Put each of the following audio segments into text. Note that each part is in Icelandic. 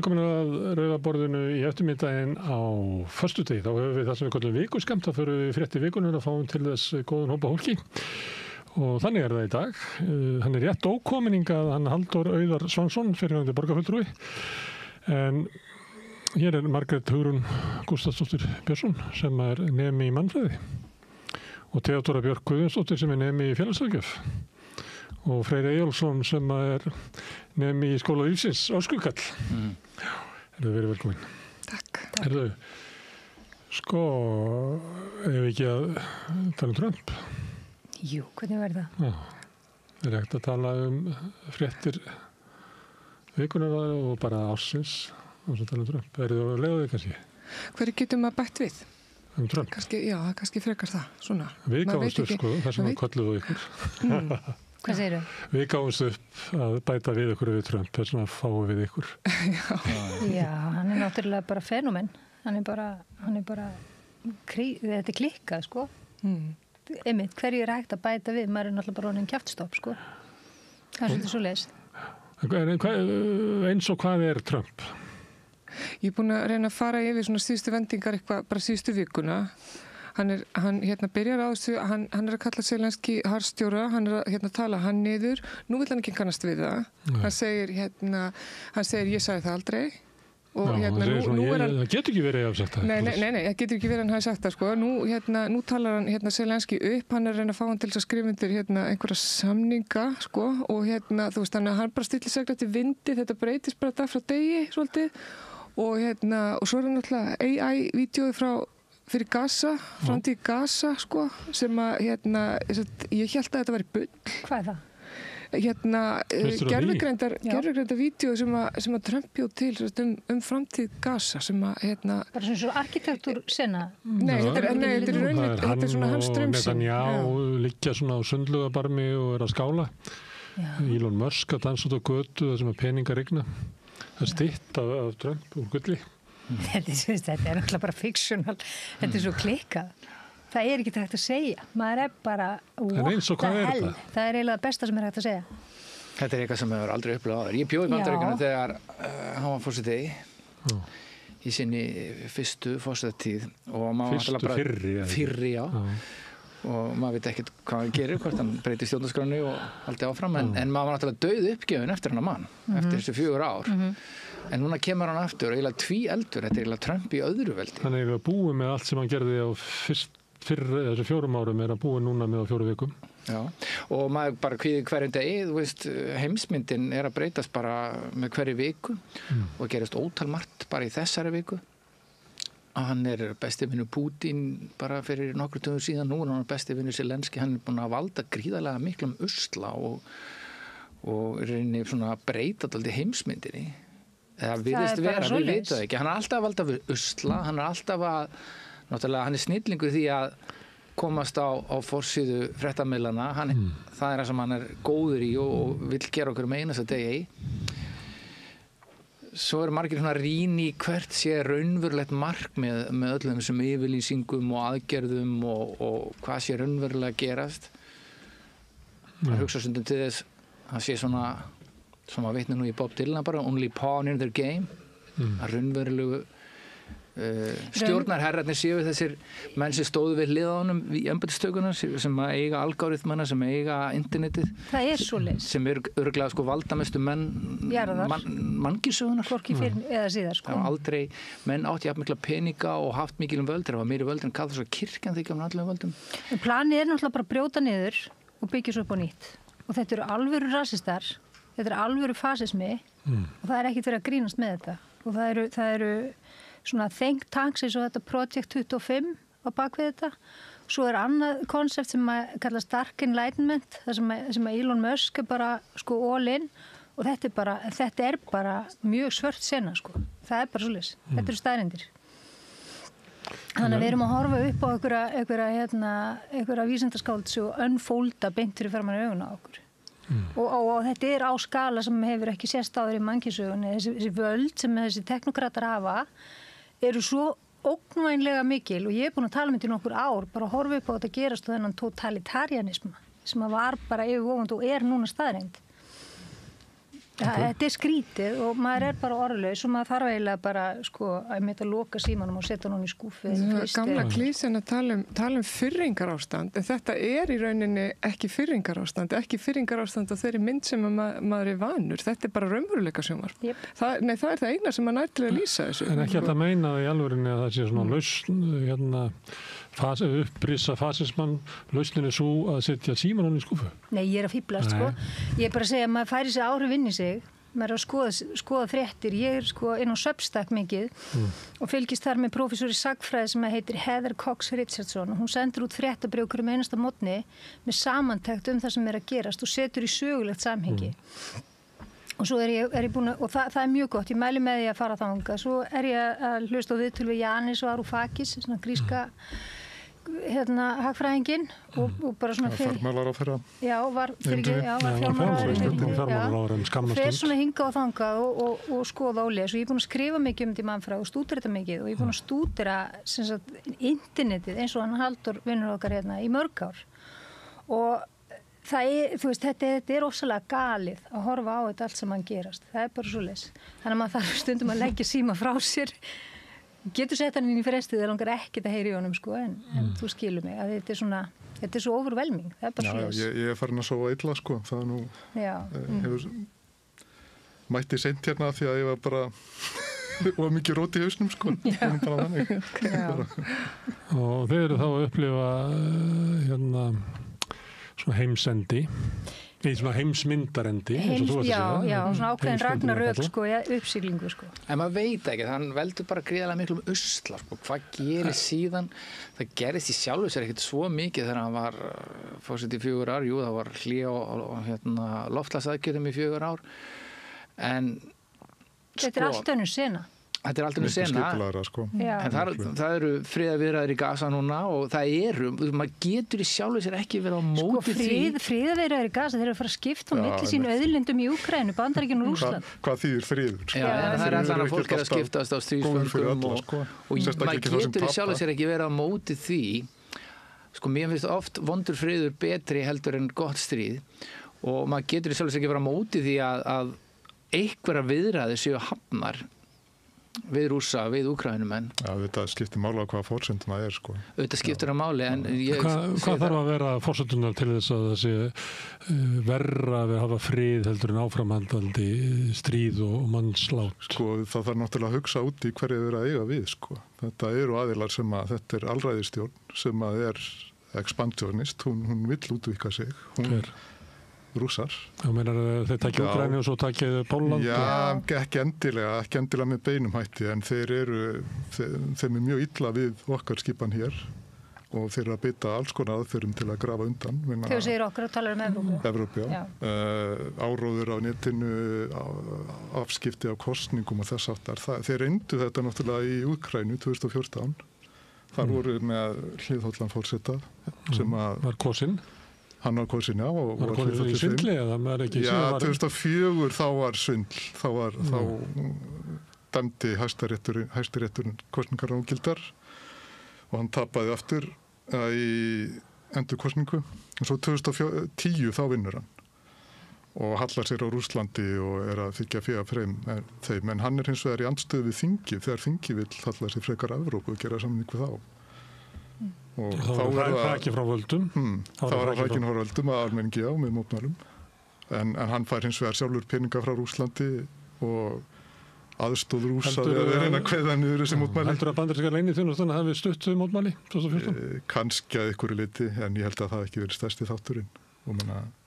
velkomin að rauða borðinu í eftirmiddaginn á föstudegi. Þá höfum við það sem við kallum vikuskamt, þá förum við fréttir vikunnar að fáum til þess góðan hópa fólki. Og þannig það í dag. Hann rétt ókominn hingað, hann Halldór Auðar Svansson, fyrrverandi borgarfulltrúi. En hér Margrét Hugrún Gústafsdóttir Björnsson sem nemi í mannfræði og Theodóra Björk Guðjónsdóttir sem nemi í félagsráðgjöf. Og Freyr Eyjólfsson sem nemi í skóla lífsins Öskukall. Verið velkomin. Takk. Ef ekki að tala Trump? Jú, hvernig verður það? Já, hægt að tala fréttir vikunar og bara ársins og svo tala Trump. Verður það að leiða þig kannski? Hverju getum maður bætt við? Trump? Kannski frekar það, svona. Við gáumst upp, það sem kalluðu ykkur. Hvað segirðu? Við gáumst upp að bæta við ykkur við Trump, þess vegna fáum við ykkur. Já, hann náttúrulega bara fenómen. Hann er bara þetta klikkað, sko. Einmitt, hverju hægt að bæta við? Maður náttúrulega bara honum kjaftstopp, sko. Það svolítið svo leist. Eins og hvað Trump? Ég búin að reyna að fara yfir svona síðustu vendingar eitthvað, bara síðustu vikuna. Hann byrjar á þessu, hann að kalla Zelenský harðstjóra, hann að tala hann niður. Nú vill hann ekki kannast við það. Hann segir ég sagði það aldrei. Og nú hann... Það getur ekki verið að sagt það. Nei, það getur ekki verið að hann hafi sagt það, sko. Nú talar hann Zelenský upp, hann að reyna að fá hann til að skrifa undir einhverja samninga, sko. Og þú veist, hann bara stillir segla til vindi, þetta breytist bara dag frá degi, svolítið. Og svo hann náttúrulega AI-vídeói fyrir Gaza, framtíð Gaza, sko, sem ég hélt að þetta væri bull. Hvað það? Gervigreinda vídeó sem að Trump bjóð til framtíð Gaza sem bara svona arkitektúr sena? Nei, þetta er raunir, þetta er svona hans drömsinn. Netanyahu liggja svona á sundlugabarmi og að skála. Elon Musk að dansa út á götu það sem peningar rigna. Það stytt af Trump úr gulli. Þetta er náttúrulega bara fictional. Þetta er svo klikkað. Það er ekki hægt að segja. Maður bara, what the hell? Það er eiginlega það besta sem hægt að segja. Þetta er eitthvað sem hefur aldrei upplifað áður. Ég bjó í Bandaríkjunum þegar hann var forseti í sinni fyrstu forsetatíð. Fyrri, já. Og maður veit ekkert hvað hann gerir, hvort hann breyti stjórnarskráni og haldi áfram. En maður var náttúrulega dauð uppgefin eftir hann mann, eftir þessu 4 ár. En núna kemur hann aftur og eiginlega tvíeldur, þetta er eiginlega Trump í öðru veldi. Hann er eiginlega búið með allt sem hann gerði á þessu 4 árum er að búið núna með á 4 vikum. Já, og maður bara kvíði hverjum degi, þú veist, heimsmyndin er að breytast bara með hverju viku og gerast ótal margt bara í þessari viku. Hann er besti vinur Putin bara fyrir nokkru dögum síðan, nú er hann besti vinur Zelenský, hann er búin að valda gríðarlega miklum usla og reynir svona að breyta dálítið heimsmyndinni. Það virðist vera, við vitum það ekki. Hann er alltaf að valda við usla, hann er alltaf að, náttúrulega, hann er snillingur því að komast á forsíðu fréttamiðlana, það er það sem hann er góður í og vill gera okkur með einasta degi. Svo margir svona rýn í hvert sé raunverulegt markmið með öllum þessum yfirlýsingum og aðgerðum og hvað sé raunverulega gerast. Það hugsa stundum til þess að sé svona sem að vitna nú í Bob Dylan bara only pawn in their game að raunverulegu stjórnarherrarnir séu þessir menn sem stóðu við hliðanum í embættistökunum sem eiga algoritmana, sem eiga internetið. Það er svoleiðis. Sem örugglega valdamestu menn mannkynssögunnar. Hvorki fyrr eða síðar, sko. Aldrei menn átti jafn mikla peninga og haft mikilum völd, það var meiri völd en kaþólska kirkjan þykja allavega völdum. Planið náttúrulega bara að brjóta niður og byggja svo upp á nýtt. Og þetta eru alvöru rasistar, þetta eru alvöru fasismi og það er ekkert verið að grínast með þetta. Og það eru svona think tanks eins og þetta Project 25 á bakvið þetta. Svo er annað konsept sem kallast Dark Enlightenment, það sem Elon Musk er bara sko all in og þetta er bara mjög svört sena, sko. Það er bara svoleiðis. Þetta eru staðreyndir. Þannig að við erum að horfa upp á einhverja vísindaskáld og unfolda beint fyrir framan augun á okkur. Og þetta er á skala sem hefur ekki sést áður í mannkynssögunni. Þessi völd sem þessi teknokratar hafa eru svo ógnvænlega mikil og ég er búin að tala um þetta í nokkur ár, bara að horfa upp á þetta gerast og þennan totalitarianisma sem var bara yfirvofandi og er núna staðreynd. Þetta skrítið og maður bara orðlaus og maður þarf eiginlega bara að loka símanum og setja hún í skúffu. Gamla klísin að tala um fyrringarástand, en þetta í rauninni ekki fyrringarástand á þeirri mynd sem maður vanur. Þetta bara raunveruleika sjónvarp. Yep. Það það eina sem maður nær til að lýsa þessu. En ekki alltaf meina í alvörinni að það sé svona lausn, upprisa fasismann, lausnin svo að setja símanum í skúffu? Nei, ég að fíblast, Ég bara að segja að maður færi sér áhrif inn í sig, maður að skoða fréttir, ég inn á Substack mikið og fylgist þar með prófessor í sagfræði sem heitir Heather Cox Richardson og hún sendur út fréttabréf hverjum einasta morgni með samantekt það sem að gerast og setur í sögulegt samhengi. Og svo ég búin að, og það mjög gott, ég mæli með því að fara þangað, svo ég að hlusta á viðtöl við Yanis Varoufakis, svona gríska hagfræðinginn og bara svona fjármálaráðherra. Var fjármálaráðherra og fer svona hingað og þangað og skoða og lesa og ég er búin að skrifa mikið þetta í mannfræði og stúdera þetta mikið og ég er búin að stúdera internetið eins og hann Halldór vinnur okkar í mörg ár og þetta ofsalega galið að horfa á þetta allt sem hann gerast. Það bara svoleiðis. Þannig að maður þarf stundum að leggja síma frá sér. Getur sett hann inn í frestið, það langar ekkert að heyra í honum, en þú skilur mig að þetta svo overwhelming. Það bara svoleiðis. Ég farin að sofa illa, Það nú hefur mætti seint hérna því að ég var bara og mikið rót í hausnum, Og þeir eru þá að upplifa svona heimsendi svona heimsmyndarendi svona ákveðin ragnarök uppsiglingu En maður veit ekki, hann veldur bara gríðarlega miklu usla hvað gerir síðan það gerist í sjálfu sér ekkert svo mikið þegar hann var fórseti í 4 ár það var hlé og loftslagsaðgerðum í 4 ár en þetta allt önnur sena Þetta allt um sena, en það eru friðarviðræður í Gaza núna og maður getur í sjálfu sér ekki verið á móti því. Friðarviðræður í Gaza, þeir eru að fara að skipta á milli sín auðlindum í Úkraínu, Bandaríkjunum og Rússland. Hvað þýðir friður? Það allan að fólk að skiptast á stríðsföngum og maður getur í sjálfu sér ekki verið á móti því. Mér finnst oft vondur friður betri heldur en gott stríð og maður getur í sjálfu sér ekki verið á móti því að einhverjar viðræður séu hafnar við Rússa, við Úkraínumenn. Þetta skiptir máli á hvaða forsenduna Þetta skiptir á máli, en Hvað þarf að vera forsendunar til þess að það sé verra við að hafa frið heldur en áframhaldandi stríð og mannslát? Það þarf náttúrulega að hugsa út í hverju þeir að eiga við, Þetta eru aðilar sem þetta alræðisstjórn sem expansionist, hún vill útvíka sig. Rússar. Þú meinar þeir takja Úkraínu og svo takja Pólland? Já, ekki endilega með beinum hætti, en þeim mjög illa við okkar skipan hér og þeir eru að beita alls konar aðferðum til að grafa undan. Þegar segir okkar og talar Evrópu, áróður á netinu, afskipti af kosningum og þess aftar. Þeir reyndu þetta náttúrulega í Úkraínu 2014. Þar voru með Hlíðhollan forseta sem var kosinn. Hann var kosin, og var kosin í svindli eða maður ekki? 2004 þá var svindl. Þá dæmdi Hæstirétturinn kosningar ógildar og hann tapaði aftur í endurkosningu. Og svo 2010 þá vinnur hann og hallar sér á Rússlandi og að þykja þeim. En hann hins vegar í andstöðu við þingi þegar þingi vill halla sér frekar Evrópu og gera samning við þá. Og þá var það ekki frá völdum þá var það ekki frá völdum að almenningi með mótmælum en hann fær hins vegar sjálfur peninga frá Rússlandi og aðstóð Rússa við að reyna að kveða niður þessi mótmæli. Heldur að bandarískar leyniþjónustan hafi stutt mótmæli 2014? Kannski að einhverju leyti en ég held að það ekki verið stærsti þátturinn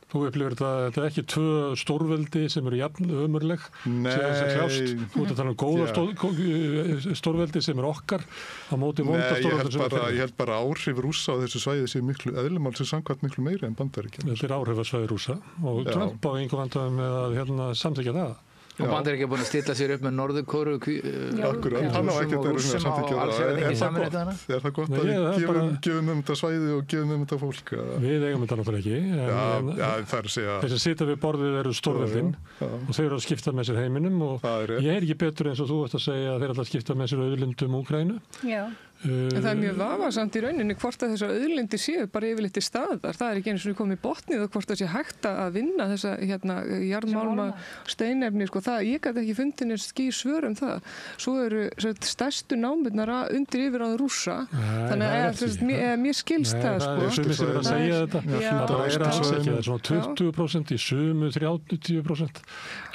Þú upplifir þetta ekki 2 stórveldi sem eru jafn ömurleg sem kljást. Þú ert að tala um góða stórveldi sem eru okkar á móti vonda stórveldi sem eru Ég held bara áhrif Rússa á þessu svæði sé eðlumál sem samkvæmt miklu meiri en Bandaríkjanna. Þetta er áhrifasvæði Rússa og Trump á einhver vandræðum með að samþykkja það. Og Bandaríkja er búin að stilla sér upp með Norður-Kóru Akkurat, hann á ekkert að samþykkja það. Er það gott að við gefum þetta svæði og gefum þetta fólk? Við eigum þetta náttúrulega ekki. Það er að segja. Þeir sem sita við borðið eru stórveldin og þeir eru að skipta með sér heiminum og ég er ekki betur eins og þú ert að segja að þeir eru að skipta með sér auðlindum Úkraínu. En það er mjög vafasamt í rauninni hvort að þessar auðlindir séu bara yfirleitt í staðar. Það er ekki eins og komið í botnið og hvort það sé hægt að vinna þessa jarðmálma steinefni. Sko, ég gæti ekki fundið neins skýr svör það. Svo eru stærstu námurnar undir yfirráð Rússa. Þannig að mér skilst það. Það er sumir sem að segja þetta. Það er alls ekki. Það er svona 20% í sumu, 30%.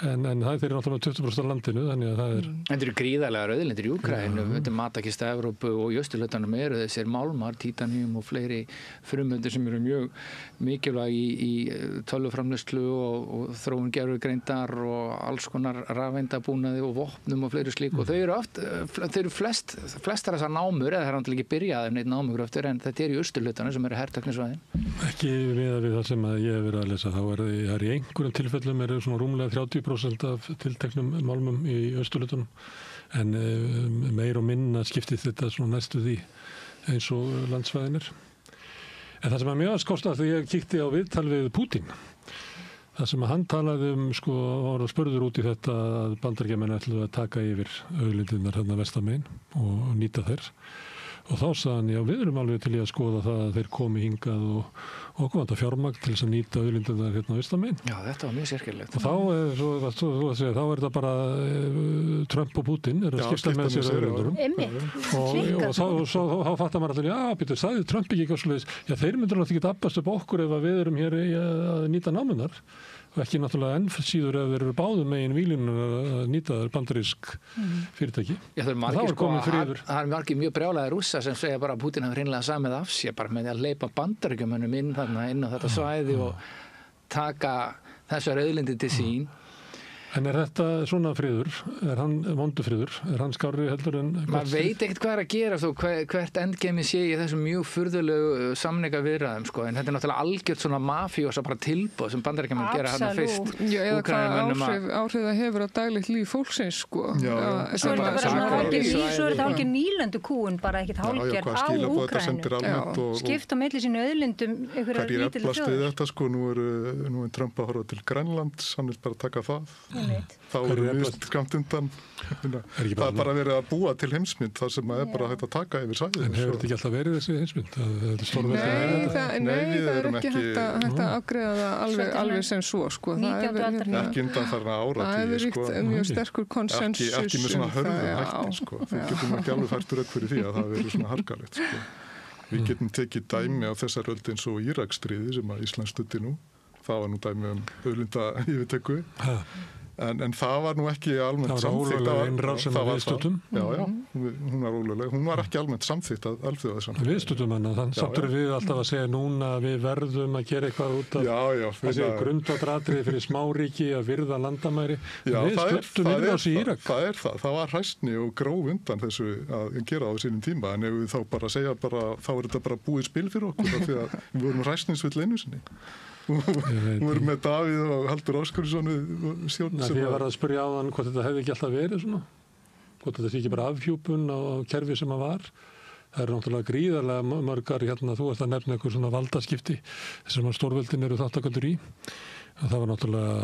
En það er náttúrulega 20% af landinu. Þannig að það er... Þetta eru gríðarlegar auðlindir í Úkraínu. Þetta er matakista Evrópu og í austurhlutanum eru þessir málmar, titanium og fleiri frumeindir sem eru mjög mikilvæg í tölvuframleiðslu og þróun gervigreindar og alls konar rafeindabúnaði og vopnum og fleiri slík og þau eru flestar þessar námur, eða það er náttúrulega ekki byrjað neitt námur eftir, en þetta er í austurhlutanum sem eru herteknisvæðin. Ekki miðað við það sem að ég hef verið að lesa, þá er í einhverjum tilfellum eru svona rúmlega 30% af tilteknum málmum í austurhlutanum. En meir og minna skiptið þetta svona næstu því eins og landsvæðinir. En það sem að mér var skostast þegar ég kíkti á viðtal við Pútín, það sem að hann talaði var að spurður út í þetta að Bandaríkjamenn ætluðu að taka yfir auðlindirnar hérna vestamegin og nýta þær. Og þá sagði hann, já, við erum alveg til í að skoða það að þeir komi hingað og koma þetta fjármagn til þess að nýta auðlindirnar hérna vestamegin. Já, þetta var mjög sérkennilegt. Og þá er þetta bara Trump og Putin eru að skipta með sér auðlindurum. Og þá fattar maður allir, já, býtur, sagði Trump ekki eitthvað svoleiðis, já, þeir myndur náttúrulega ekki abbast upp okkur ef við erum hér að nýta námunnar. Og ekki náttúrulega enn síður ef þeir eru báðum megin vílinu að nýta þær bandarísk fyrirtæki. Já, það er margir mjög brjálæðir Rússa sem segja bara að Putin hafi hreinlega samið af sér bara með því að leipa Bandaríkjamönnum inn á þetta svæði og taka þessar auðlindir til sín. En er þetta svona friður? Er hann vondufriður? Er hann skárri heldur en... Maður veit ekkert hvað er að gera hvert endgemi sé í þessum mjög furðulegu samningaviðræðum, sko. En þetta er náttúrulega algjört svona mafíósa bara tilboð sem Bandaríkjamenn gera hann fyrst. Já, eða hvað áhrif það hefur á daglegt líf fólksins, sko. Svo er þetta hálfgerð nýlendu kúun, bara ekkert hálfgerð á Úkraínu. Skipt á milli sínu auðlindum einhverjar lítil þjóðir. Nú er Trump að horfa til Grænlands, hann vil bara taka það. Þá eru við skamt undan. Það er bara verið að búa til heimsmynd þar sem er bara hægt að taka yfir svæðið. En hefur þetta ekki alltaf verið þessi heimsmynd? Nei, það er ekki hægt að afgreiða það alveg sem svo, sko. Ekki undan þarna áratí. Það hefur ríkt mjög sterkur konsensus. Ekki með svona hörðu hætti, sko. Við getum ekki alveg fært úr fyrir því að það verið svona harkalegt, sko. Við getum tekið dæmi á þessar öld eins og Íraksstríði sem að Ísland studdi nú. Það var nú dæmi auðlinda yfirtöku. En það var nú ekki almennt samþykkt. Það var ólulega innráð sem við stuttum. Já, hún var ólulega. Hún var ekki almennt samþykkt að alþjóðasamþykkt. Við stuttum hana, þannig samt erum við alltaf að segja núna að við verðum að gera eitthvað út af þessi grundvallaratriði fyrir smáríki að virða landamæri. Við stuttum innrás í Írak. Það er það. Það var hræsni og gróf undan þessu að gera á sínum tíma. En ef við þá bara segja þá er þetta bara búið spil fyrir okkur af því að við vorum hræsnisvill einu sinni. Við vorum með Davíð og Haldur Óskarsson því að var að spyrja á hann hvort þetta hefði ekki alltaf verið svona, hvort þetta sé ekki bara afhjúpun á kerfi sem að var. Það eru náttúrulega gríðarlega mörgar þú ert að nefna einhver svona valdaskipti sem að stórveldin eru þáttakendur í. Það var náttúrulega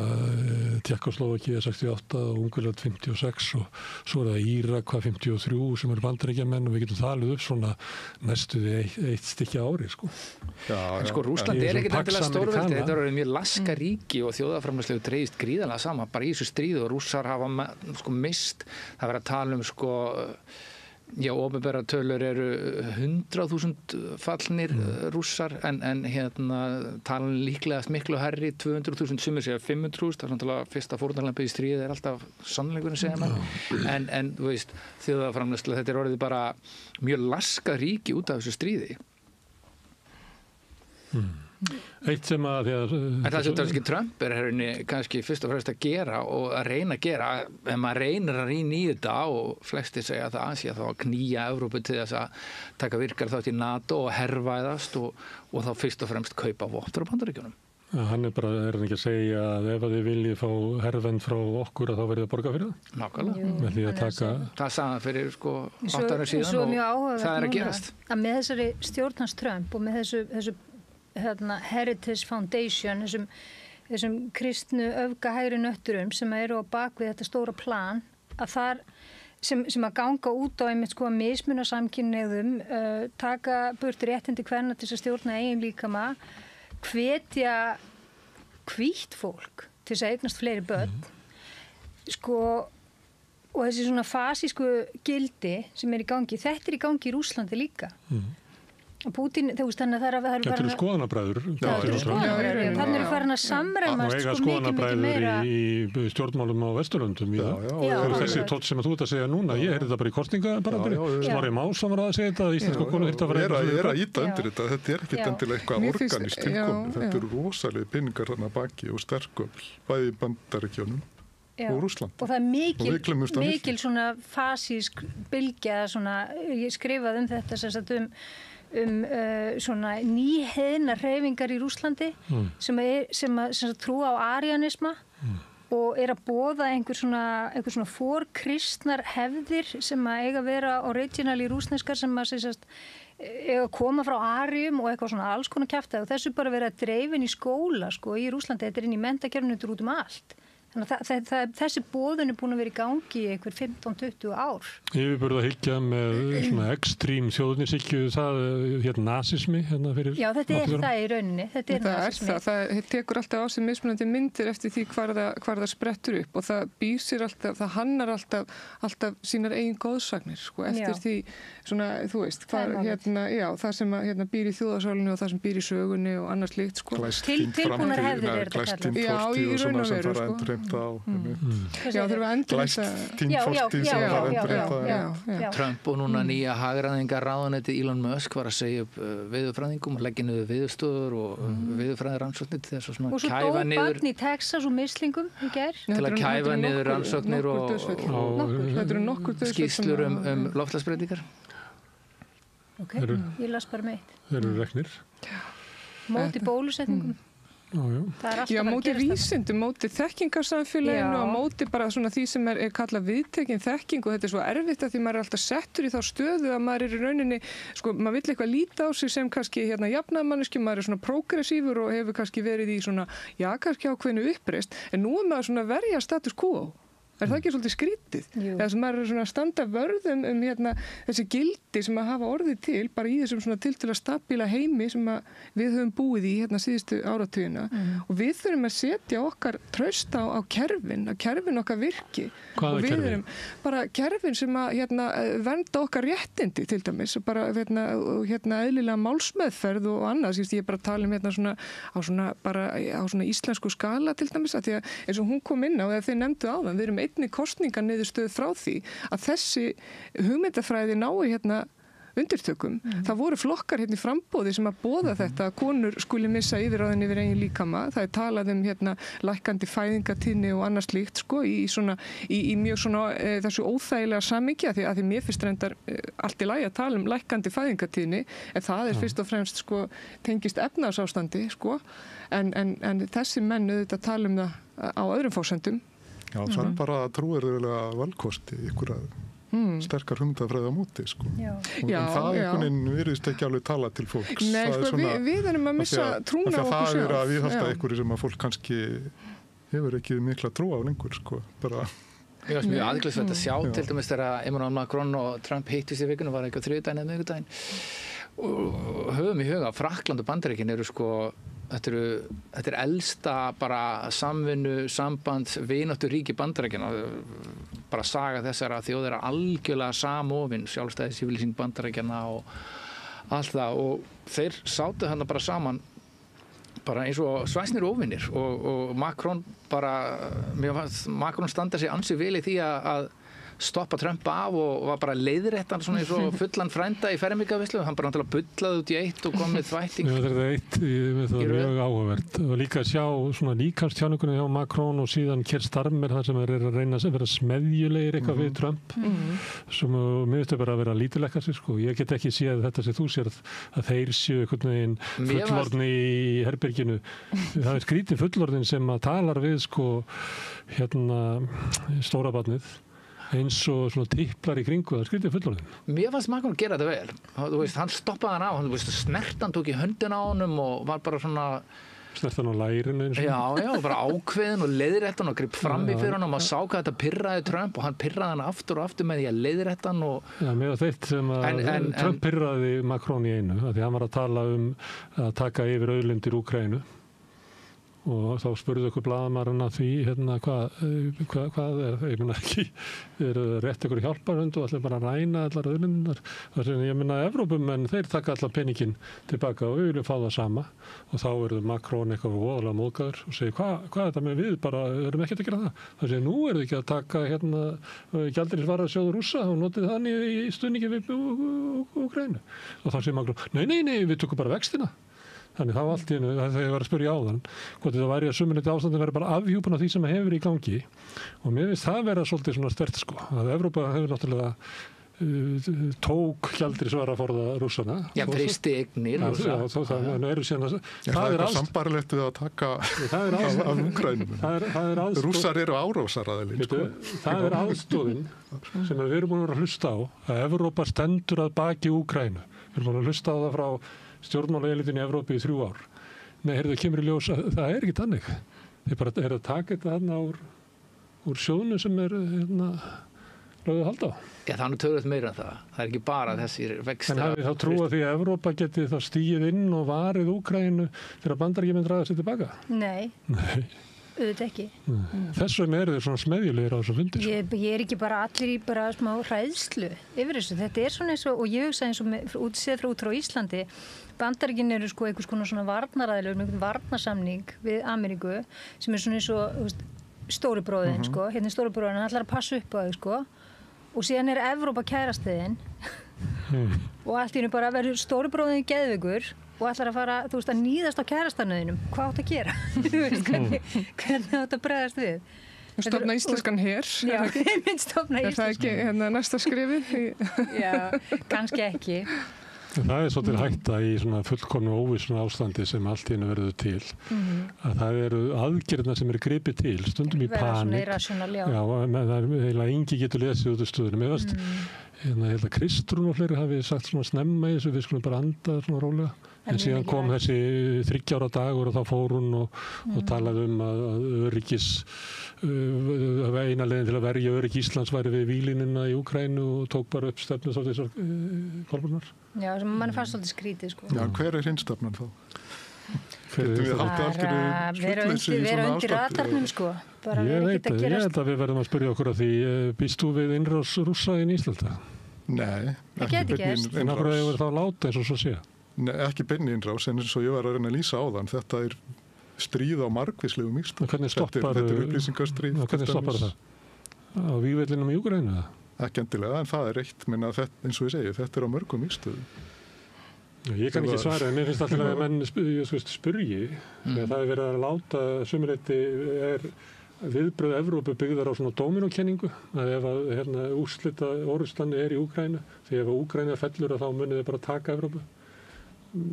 Tékkóslóvakía 68 og Ungverjaland 56 og svo er það Írak 53 sem eru Bandaríkjamenn og við getum talið upp svona næstuði eitt stykki ári, sko. En sko Rússland er ekkert endilega stórveldi, þetta er mjög laska ríki og þjóðarframleiðslu dreifist gríðarlega saman bara í þessu stríðu og Rússar hafa mist, það verið að tala um opinberar tölur eru 100.000 fallnir Rússar en talan líklegast miklu hærri 200.000 sumir segja 500.000, það er náttúrulega fyrsta fórnarlambið í stríðið er alltaf sannleikurinn segja maður en þú veist þjóðarframleiðslu þetta er orðið bara mjög laskað ríki út af þessu stríði. Eitt sem að en það sem Trump er kannski fyrst og fremst að gera og að reyna að gera ef maður reynir að rýna í þetta og flestir segja að það sé að þá að knýja Evrópu til þess að taka virkar þátt í NATO og herrvæðast og þá fyrst og fremst kaupa vopn frá Bandaríkjunum. Hann er ekki að segja að ef þið viljið fá herrvenn frá okkur að þá verið að borga fyrir það? Nákvæmlega. Með því að taka... Það sagði fyrir 8 ára síðan og það er að gerast. Að með þessari stjórnans Trump og með þessu Heritage Foundation, þessum kristnu öfgahægri nötturum sem eru á bakvið þetta stóra plan, að þar sem að ganga út á einmitt sko mismuna samkynhneigðum, taka burt réttindi kvenna til að stjórna eigin líkama, hvetja hvítt fólk til að eignast fleiri börn, sko, og þessi svona fasísku gildi sem í gangi, þetta í gangi í Rússlandi líka. Pútín, þú veist, þannig að það eru Þetta eru skoðanabræður. Þannig eru farin að samræmast sko mikið meira í stjórnmálum á Vesturlöndum. Þessi tótt sem þú ert að segja núna, ég heyrði þetta bara í kosningabaráttunni. Snorri Másson var að segja þetta, íslenska konur þyrftu að fara Ég er að ýta undir þetta, þetta er ekkert endilega eitthvað organist tilkomið, þetta eru rosalega peningar þarna baki og sterköfl, bæði í Bandaríkjunum og Rússland. Og það er mikil svona fasísk bylgja, svona, ég skrifaði þetta sem sagt svona nýheðna hreyfingar í Rússlandi sem trú á arianisma og að boða einhver svona forkristnar hefðir sem að eiga að vera original í rússneskar sem að eiga að koma frá arium og eitthvað svona alls konar kjafta og þessu bara vera dreifin í skóla sko í Rússlandi, þetta inn í menntakerfinu út allt. Þannig að þessi boðun búin að vera í gangi í einhver 15-20 ár. Yfirburða hyggja með svona ekstrím þjóðnishyggju, það nasismi fyrir... Já, þetta það í rauninni. Þetta nasismi. Það tekur alltaf á sig mismunandi myndir eftir því hvar það sprettur upp og það býr sér alltaf, það hannar alltaf sínar eigin góðsagnir, sko, eftir því svona, þú veist, það sem býr í þjóðarsálinu og það sem býr í sögunni og annars líkt, sko. Tilbúnar hefðir Trump og núna nýja hagræðingarráðuneytið Elon Musk var að segja upp veðurfræðingum og leggja niður veðurstöður og veðurfræðirannsóknir til þess að kæfa niður. Og svo dó barn í Texas og mislingum í gær. Til að kæfa niður rannsóknir og skýrslur loftslagsbreytingar. Ok, ég las bara meitt. Þeir eru reknir. Móti bólusetningum. Já, móti vísindum, móti þekkingarsamfélaginu og móti bara svona því sem er kallað viðtekin þekking og þetta er svo erfitt að því maður er alltaf settur í þá stöðu að maður er í rauninni, sko, maður vill eitthvað líta á sig sem kannski jafnaðarmanneski, maður er svona progressífur og hefur kannski verið í svona, kannski ákveðinu uppreist, en nú er maður svona verja status quo. Er það ekki svolítið skrítið? Eða sem maður er svona að standa vörðum þessi gildi sem að hafa orðið til bara í þessum svona tiltölulega stabíla heimi sem að við höfum búið í síðustu áratugina og við þurfum að setja okkar traust á kerfin, að kerfin okkar virki. Hvaða kerfin? Bara kerfin sem að vernda okkar réttindi til dæmis og bara eðlilega málsmeðferð og annað, ég er bara að tala á svona íslensku skala til dæmis, að því að eins og hún kom inn á þegar þið nefndu áðan, við erum einnig kosningar niðurstöð frá því að þessi hugmyndafræði nái undirtökum. Það voru flokkar í frambóði sem að boða þetta að konur skuli missa yfirráðin yfir eigin líkama. Það er talað lækkandi fæðingatíðni og annars slíkt, sko, í mjög svona þessu óþægilega samhengi að því mér finnst reyndar allt í lagi að tala lækkandi fæðingatíðni, en það er fyrst og fremst, sko, tengist efnahagsástandi, sko, en þessi menn auðvitað tala það á öðrum forsendum. Já, það er bara trúverðulega valkosti ykkur að sterkar hugmyndafræði á móti, sko. En það einhvern veginn virðist ekki alveg tala til fólks. Nei, sko, við erum að missa trúna á okkur sjálf. Það er að við halda einhverju sem að fólk kannski hefur ekki mikla trú á lengur, sko. Bara... Mér finnst mjög aðeinsvægt að sjá, til dæmis þegar Emmanuel Macron og Trump hittist í vikunum, var eitthvað þriðjudaginn eða miðvikudaginn. Og höfum í huga, Frakkland og Bandaríkin eru sko þetta er elsta bara samvinnu, samband, vináttu ríki Bandaríkjanna, bara saga þessara þjóðir algjörlega samofin, sjálfstæðisyfirlýsing Bandaríkjanna og allt það og þeir sátu þarna bara saman bara eins og svæsnir óvinir og Macron Macron standa sig ansi vel í því að stoppa Trump af og var bara leiðréttan svona eins og fullan frænda í fermingarveislu, hann bara náttúrulega bullaði út í eitt og kom með þvætting. Já, þetta er eitt, það er mjög áhugavert og líka að sjá svona líkamstjáningunni hjá Macron og síðan Keir Starmer þar sem er að reyna að vera smeðjulegir eitthvað við Trump sem mér finnst bara að vera lítilekkar sig, sko. Ég get ekki séð þetta sem þú sér að þeir séu einhvern veginn fullorðni í herberginu. Það er skrítið fullorðin sem að talar við, sko, stóra barnið eins og svona tipplar í kringu, það skrítið fullorðin. Mér fannst Macron gera þetta vel. Þú veist, hann stoppaði hann á, hann snertan tók í höndina á honum og var bara svona snertan á lærinu eins og. Já, bara ákveðin og leiðréttan og grip fram í fyrir hann og maður sá hvað þetta pirraði Trump og hann pirraði hann aftur og aftur með því að leiðréttan og... Já, með þeitt sem að Trump pirraði Macron í einu, því hann var að tala að taka yfir auðlindir Úkraínu og þá spurðu ykkur blaðamarinn að því hvað ég meina ekki rétt ykkur hjálparhund og allir bara ræna allar auðlindunar. Ég meina Evrópumenn, þeir taka allar peningin tilbaka og við viljum fá það sama og þá verður Macron eitthvað voðalega móðgæður og segir hvað er þetta með við bara erum ekkert að gera það. Það segir nú er þið ekki að taka gjaldeyrisvarasjóð Rússa og notið þannig í stuðningi við Úkraínu og þá segir Macron nei, við tökum bara vextina. Þannig þá allt í einu, þegar ég var að spyrja áðan, hvort þetta væri að sumuleyti ástandi verið bara afhjúpun af því sem hefur í gangi og mér finnst það vera svolítið svona sterkt sko, að Evrópa hefur náttúrulega tók gjaldeyrisvaraforða Rússana. Já, fristi eignir Rússa. Það eru síðan að... Það er eitthvað sambarlegt við að taka af Úkraínum. Rússar eru árósaraðili. Sko. Það er aðstoðin sem við erum búin að hlusta á, að Evrópa stendur að baki Úkraínu. Við erum búin að hlusta á það frá stjórnmálaelitin í Evrópu í 3 ár. Nei, það kemur í ljós að það er ekki þannig. Þeir bara að taka þetta þarna úr sjóðinu sem lögðu að halda á. Já, það er tölvöld meira en það. Það er ekki bara þessir vextir. En hafið þá trúið því að Evrópa geti þá stíið inn og varið Úkraínu þegar Bandaríkjamenn draga sér tilbaka? Nei. Auðvitað ekki. Þess vegna eru þeir svona smeðjulegir á þessu fundi. Ég er ekki bara allir í bara smá hræðslu yfir þessu. Þetta er svona eins og ég hugsa eins og séð frá Íslandi. Bandaríkin eru sko einhvers konar svona varnaræðilegur með einhvern varnarsamning við Ameríku sem er svona eins og stóri bróðin sko. Hérna stóri bróðin, hann ætlar að passa upp á þau sko. Og síðan er Evrópa kærastiðin og allt í einu bara verður stóri bróðin geðveikur og ætlar að fara, þú veist, að níðast á kærastarnöðinum. Hvað átt að gera? Þú veist, hvernig átt að bregðast við? Stofna íslenskan her. Já, mynd stofna íslenskan. Er það ekki næsta skrifið? Já, kannski ekki. Það er svolítið hætta í svona fullkomnu óvissun ástandi sem allt í einu verður til. Að það eru aðgerðina sem eru gripið til, stundum í panik. Verða svona irrational, já. Já, það er eiginlega engi getur lesið út af stöðunum. Ég held að Kristrún og fleiri hafi sagt svona snemma í þessu, við skulum bara anda svona rólega. En síðan kom þessi 30 ára dagur og þá fór hún og talaði að öryggis, eina leiðin til að verja öryggi Íslands væri við vílinina í Úkraínu og tók bara upp stefnu þessar Kolbrúnar. Já, sem mann fannst svolítið skrítið sko. Já, hver er hinn stefnan þá? Getum við haldið algjörðu slutleysi í svona undir radarnum sko. Ég veit að við verðum að spyrja okkur að því, býst þú við innrás Rússa inn í Íslanda? Nei, ekki innrás. En af hverju hefur það láta eins og svo sé? Nei, ekki beinni innrás, en eins og ég var að reyna að lýsa áðan, þetta er stríð á margvíslegum vígstöðum. Þetta er upplýsingarstríð. Hvernig stoppar það? Á vígvellinum í Úkraínu? Ekki endilega, en það er eitt, minna eins og ég segi, þetta er á mörgum vígstöðum. Ég kann ekki svara, en mér finnst alltaf að menn spurji, þegar það er verið að láta sumuleyti viðbröð Evrópu byggðar á svona dóminókenningu, að ef að úrslita orðstandi er í Úkraínu, því ef að Úkraína fellur að þá munið þið bara taka Evrópu.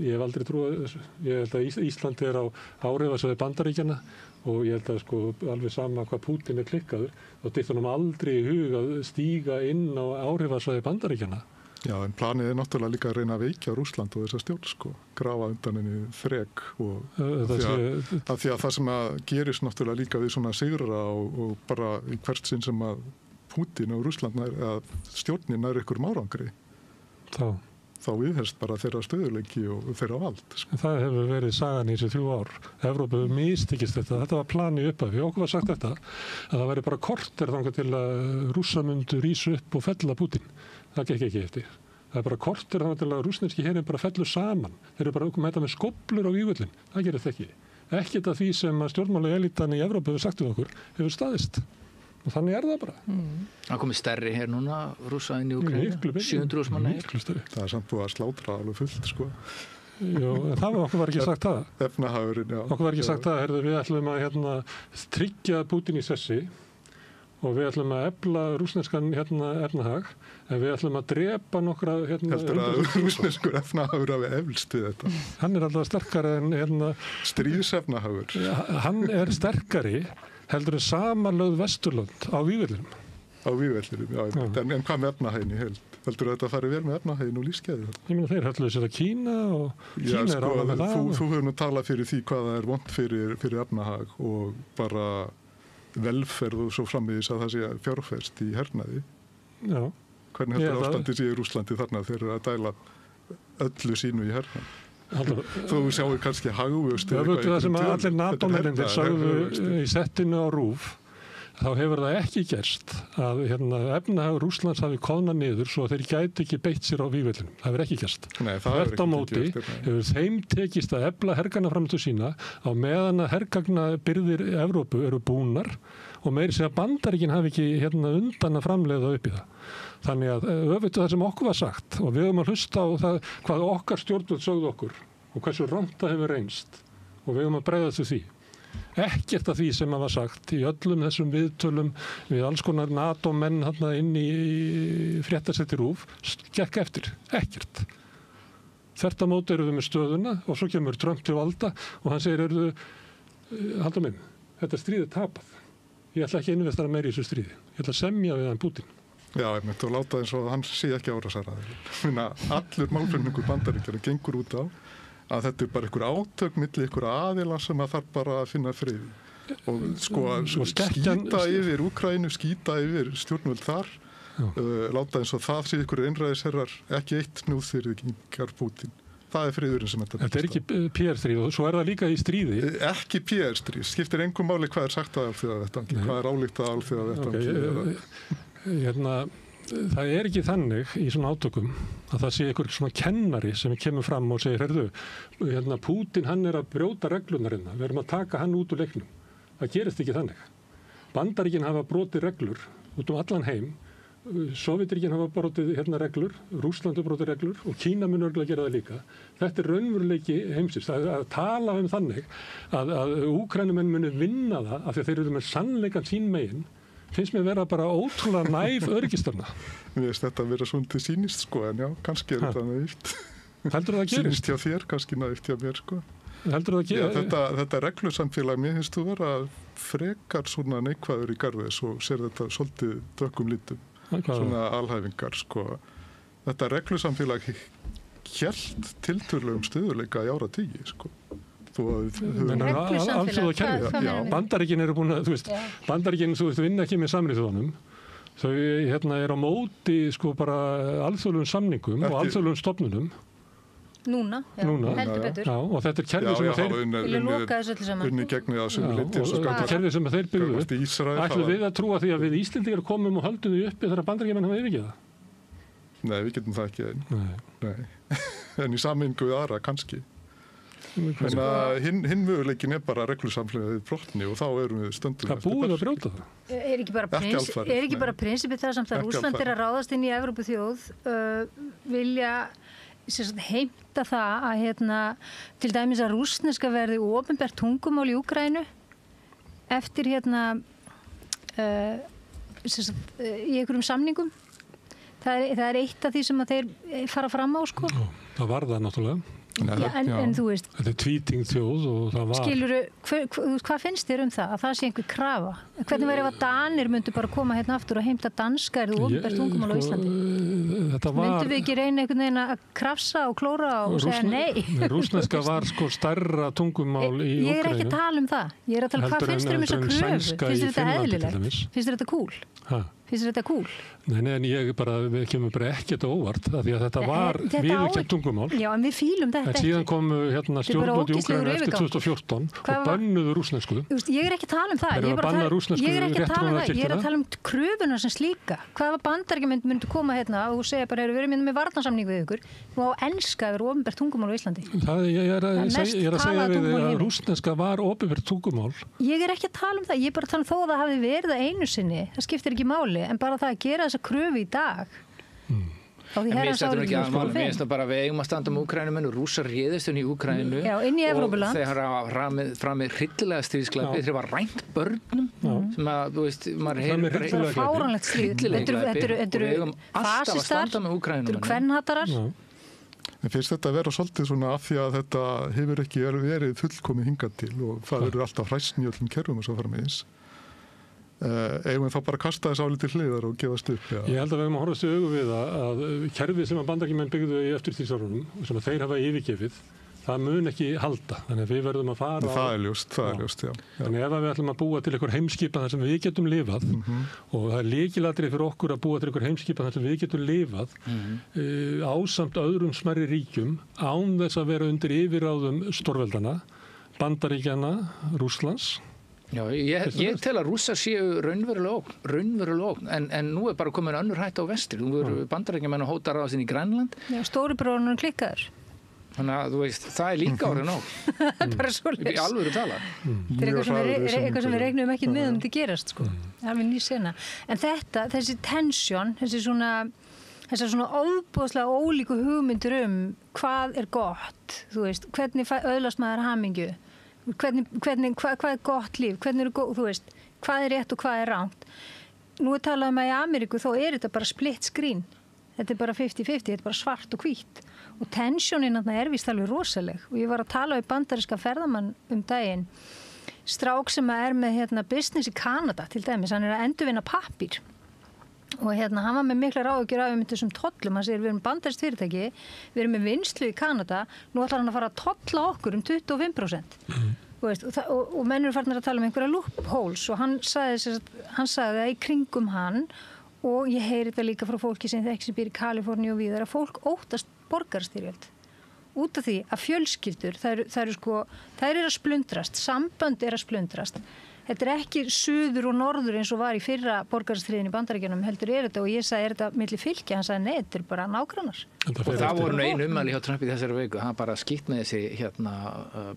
Ég hef aldrei trúið þessu. Ég held að Ísland er á áhrifasvæði Bandaríkjanna og ég held að sko alveg sama hvað Pútín er klikkaður, þá dytti honum aldrei í hug að stíga inn á áhrifasvæði Bandaríkjanna. Já, en planið er náttúrulega líka að reyna að veikja Rússland og þessa stjórn, sko, grafa undan henni þrek og af því að það sem að gerist náttúrulega líka við svona sigra og bara í hvert sinn sem að Pútín og Rússland að stjórnin nær ykkur árangri. Þá viðhelst bara þeirra stöðuleiki og þeirra vald. Sko. Það hefur verið sagan í þessi 3 ár. Evrópu hefur mistekist þetta. Þetta var planið upphafi. Okkur var sagt þetta að það væri bara korter þangað til að Rússa myndu rísa upp og fella Pútín. Það gekk ekki eftir. Það er bara korter þangað til að rússneski herinn bara fellur saman. Þeir eru bara komið þetta með skoblur á vígvöllin. Það gerist ekki. Ekkert af því sem stjórnmála elitan í Evrópu hefur sagt við okkur hefur staðist. Og þannig er það bara. Það komið stærri hér núna, Rússa inn í Úkraínu, 700.000 manna hér. Það er samt búið að slátra alveg fullt, sko. Jú, en það var okkur var ekki sagt það. Efnahagurinn, já. Okkur var ekki sagt það, við ætlum að tryggja Pútín í sessi og við ætlum að efla rússneskan efnahag, en við ætlum að drepa nokkra... Heldur að rússneskur efnahagur hafi eflst við þetta? Hann er alltaf sterkari en... Stríðsefnahagur? Ja, hann er sterkari heldur en samanlögð Vesturlönd á vígvellinum. Á vígvellinum, já. En hvað með efnahaginn í heild? Heldur þetta fari vel með efnahaginn og lífsgæði? Ég meina þeir hölluðu sér að Kína og Kína ánægð með það. Þú hefur nú talað fyrir því hvað það vont fyrir efnahag og bara velferð og svo framvegis að það sé fjárfest í hernaði. Já. Hvernig heldur ástandið sé í Rússlandi þarna þeir eru að dæla öllu sínu í hernaði? Þú sjáu kannski hagvöxt. Það sem allir NATO-mennir sagðu í settinu á RÚV, þá hefur það ekki gerst að efnahag Rússlands hafi koðnað niður svo að þeir gæti ekki beitt sér á vígvellinum. Það hefur ekki gerst. Þvert á móti hefur þeim tekist að efla hergagnaframleiðslu sína á meðan að hergagnabirgðir Evrópu eru búnar og meiri segja að Bandaríkin hafi ekki undan að framleiða upp í það. Þannig að öfugt það sem okkur var sagt og við höfum að hlusta á það hvað okkar stjórnvöld sögðu okkur og hversu rangt það hefur reynst og við höfum að bregðast við því. Ekkert af því sem var sagt í öllum þessum viðtölum við alls konar NATO-menn inn í fréttasetti RÚV gekk eftir, ekkert. Þvert á móti eru við með stöðuna og svo kemur Trump til valda og hann segir, halda minn, þetta stríð er tapað. Ég ætla ekki að investera meira í þessu stríði. Ég ætla að semja við hann Putin. Já, ég myndi að láta eins og hann sé ekki árásaraðil. Allur málflutningur Bandaríkjanna gengur út á að þetta bara einhver átök milli einhver aðila sem að þarf bara að finna friði. Og skýta yfir Úkraínu, skýta yfir stjórnvöld þar, láta eins og það sé einhver einræðisherrar, ekki eitt núþyrðingar Putin. Það er friðurinn sem þetta er ekki PR-stríð og svo er það líka í stríði. Ekki PR-stríð, skiptir engum máli hvað er sagt að alþjóðavettvangi, hvað er álíkt að alþjóðavettvangi. Það er ekki þannig í svona átökum að það sé einhver svona kennari sem kemur fram og segir, heyrðu, Putin hann er að brjóta reglunarinnar, við erum að taka hann út úr leiknum. Það gerist ekki þannig. Bandaríkin hafa brotið reglur út allan heim, Sovétríkin hafa brotið reglur, Rússland hafa brotið reglur og Kína mun örgulega gera það líka. Þetta er raunveruleiki heimsins. Að tala þannig að Úkraínumenn muni vinna það af því að þeir eru með sannleikann sín megin finnst mér vera bara ótrúlega næf öryggisstefna. Mér finnst þetta að vera svona sýnist en já, kannski er þetta næft. Heldur það gerist? Sýnist hjá þér, kannski næft hjá mér Heldur það gerist? Þetta reglusamfélag, mér finnst þú vera frekar svona neikvæður í garðis og sér þetta svolítið dökkum litum. Svona alhæfingar, Þetta reglusamfélag hélt tiltölulegum stöðuleika í áratugi, Bandaríkin eru búin að, Bandaríkin, vinna ekki með Sameinuðu þjóðunum. Þau er á móti bara alþjóðlegum samningum og alþjóðlegum stofnunum. Núna, heldur betur. Já, og þetta er kerfið sem þeir vilja loka þessu öllu saman. Unni gegni það sem við litið. Og þetta er kerfið sem þeir byggðu. Ætlum við að trúa því að við Íslendingar komum og höldum því uppi þegar Bandaríkjamenn hafa yfirgefið það? Nei, við getum það ekki. Nei. En í sammenningu við aðra, kannski. Þannig að hinn möguleikin er bara reglusamfélagið brotni og þá erum við stöndum eftir. Það búið að brjóta það? Er ekki bara prinsipið það samt að Rússland er að ráðast inn í Evrópuþjóð vilja heimta það að til dæmis að rússneska verði opinbert tungumál í Úkraínu eftir í einhverjum samningum. Það er eitt af því sem að þeir fara fram á Það var það náttúrulega. En þú veist, þetta er tvíting þjóð og það var skilurðu, hvað finnst þér það að það sé einhver krafa? Hvernig verður ef að Danir myndu bara koma aftur og heimta danska eða opinbert tungumál á Íslandi? Myndu við ekki reyna einhvern veginn að krafsa og klóra og segja nei? Rússneska var stærra tungumál í Úkraínu. Ég er ekki að tala það. Ég er að tala hvað finnst þér þessa kröfu? Finnst þér þetta eðlilegt? Finnst þér þetta cool? Finnst þér þetta cool? Nei, en við kemur bara ekkert óvart af því að þetta var viðurkennt tungumál. Já, en við fílum þetta ekki. En síðan komu stjórnvöld í Úkraínu eftir 2014 og bönnuðu rússnesku. Ég er ekki að tala það. Ég er ekki að tala það. Ég er að tala kröfuna sem slíka. Hvaða Bandaríkjamenn myndu koma og segja bara, við erum með varnarsamning við ykkur og á enska er opinbert tungumál á Íslandi. Ég er að segja við að rússneska var opinbert tungumál. Ég er ekki að tala það. Ég er bara að tala þó að það hafi verið það einu sinni. Það skiptir ekki máli, en bara það að gera þessa kröfu í dag. En mér finnst það bara að við eigum að standa með Úkraínumenn og Rússar réðust inn í Úkraínu og þeir hafa framið hryllilega stríðsglæpi, þeir hafa rænt börnum sem að, þú veist, maður heyrir bara fáránlegt stríð. Þetta eru fasistar, þetta eru kvennhatarar. En finnst þetta að vera svolítið svona af því að þetta hefur ekki verið fullkomið hingað til og það eru alltaf hræsn í öllum kerfum og svo framvegis. eigum við þá bara að kasta þess álið til hliðar og gefast upp? Já. Ég held að við höfum að horfast í augu við að kerfið sem að Bandaríkjamenn byggðu í eftirstríðsárunum og sem að þeir hafa yfirgefið, það mun ekki halda. Þannig að við verðum að fara það er ljóst, já. Þannig ef við ætlum að búa til einhver heimskipa þar sem við getum lifað og það er lykilatriði fyrir okkur að búa til einhver heimskipa þar sem við getum lifað ásamt öðrum smærri ríkjum án þess að vera undir yfirráðum stórveldana, Bandaríkjanna, Rússlands. Já, ég tel að Rússar séu raunverulega ógn, en nú er bara komin önnur hætta á vestri. Nú eru Bandaríkjamenn að hóta ráðast inn í Grænland. Já, stóri bróðurinn klikkaður. Þannig að þú veist, það er líka orðið nóg. Bara svoleiðis. Í alvöru tala. Þetta er eitthvað sem við reiknum ekki með þetta gerast, sko. Alveg ný sena. En þessi tensjón, þessar svona ofboðslega ólíku hugmyndir hvað er gott, þú veist, hvernig öðlast maður hamingju, hvað er gott líf, þú veist, hvað er rétt og hvað er rangt. Nú er talað að í Ameríku þá er þetta bara split screen. Þetta er bara 50-50, þetta er bara svart og hvítt. Og tensjónin er víst alveg rosaleg. Og ég var að tala við bandaríska ferðamann daginn. Strák sem er með business í Kanada til dæmis. Hann er að endurvinna pappír. Og hann var með miklar áhyggjur af þessum tollum. Hann segir, við erum bandarískt fyrirtæki, við erum með vinnslu í Kanada, nú ætlar hann að fara að tolla okkur 25%. Og menn eru farnir að tala einhverja loopholes og hann sagði að í kringum hann, og ég heyri þetta líka frá fólki sem býr í Kaliforníu og víðar, að fólk óttast borgarastyrjöld. Út af því að fjölskyldur, þær eru að splundrast, sambönd eru að splundrast. Þetta er ekki suður og norður eins og var í fyrra borgarastríðin í Bandaríkjunum, heldur þetta, og ég sagði, er þetta milli fylkja? Hann sagði, nei, þetta er bara nágrannar. Og það voru einu ummæli hjá Trump í þessari viku, hann bara skýtt með þessi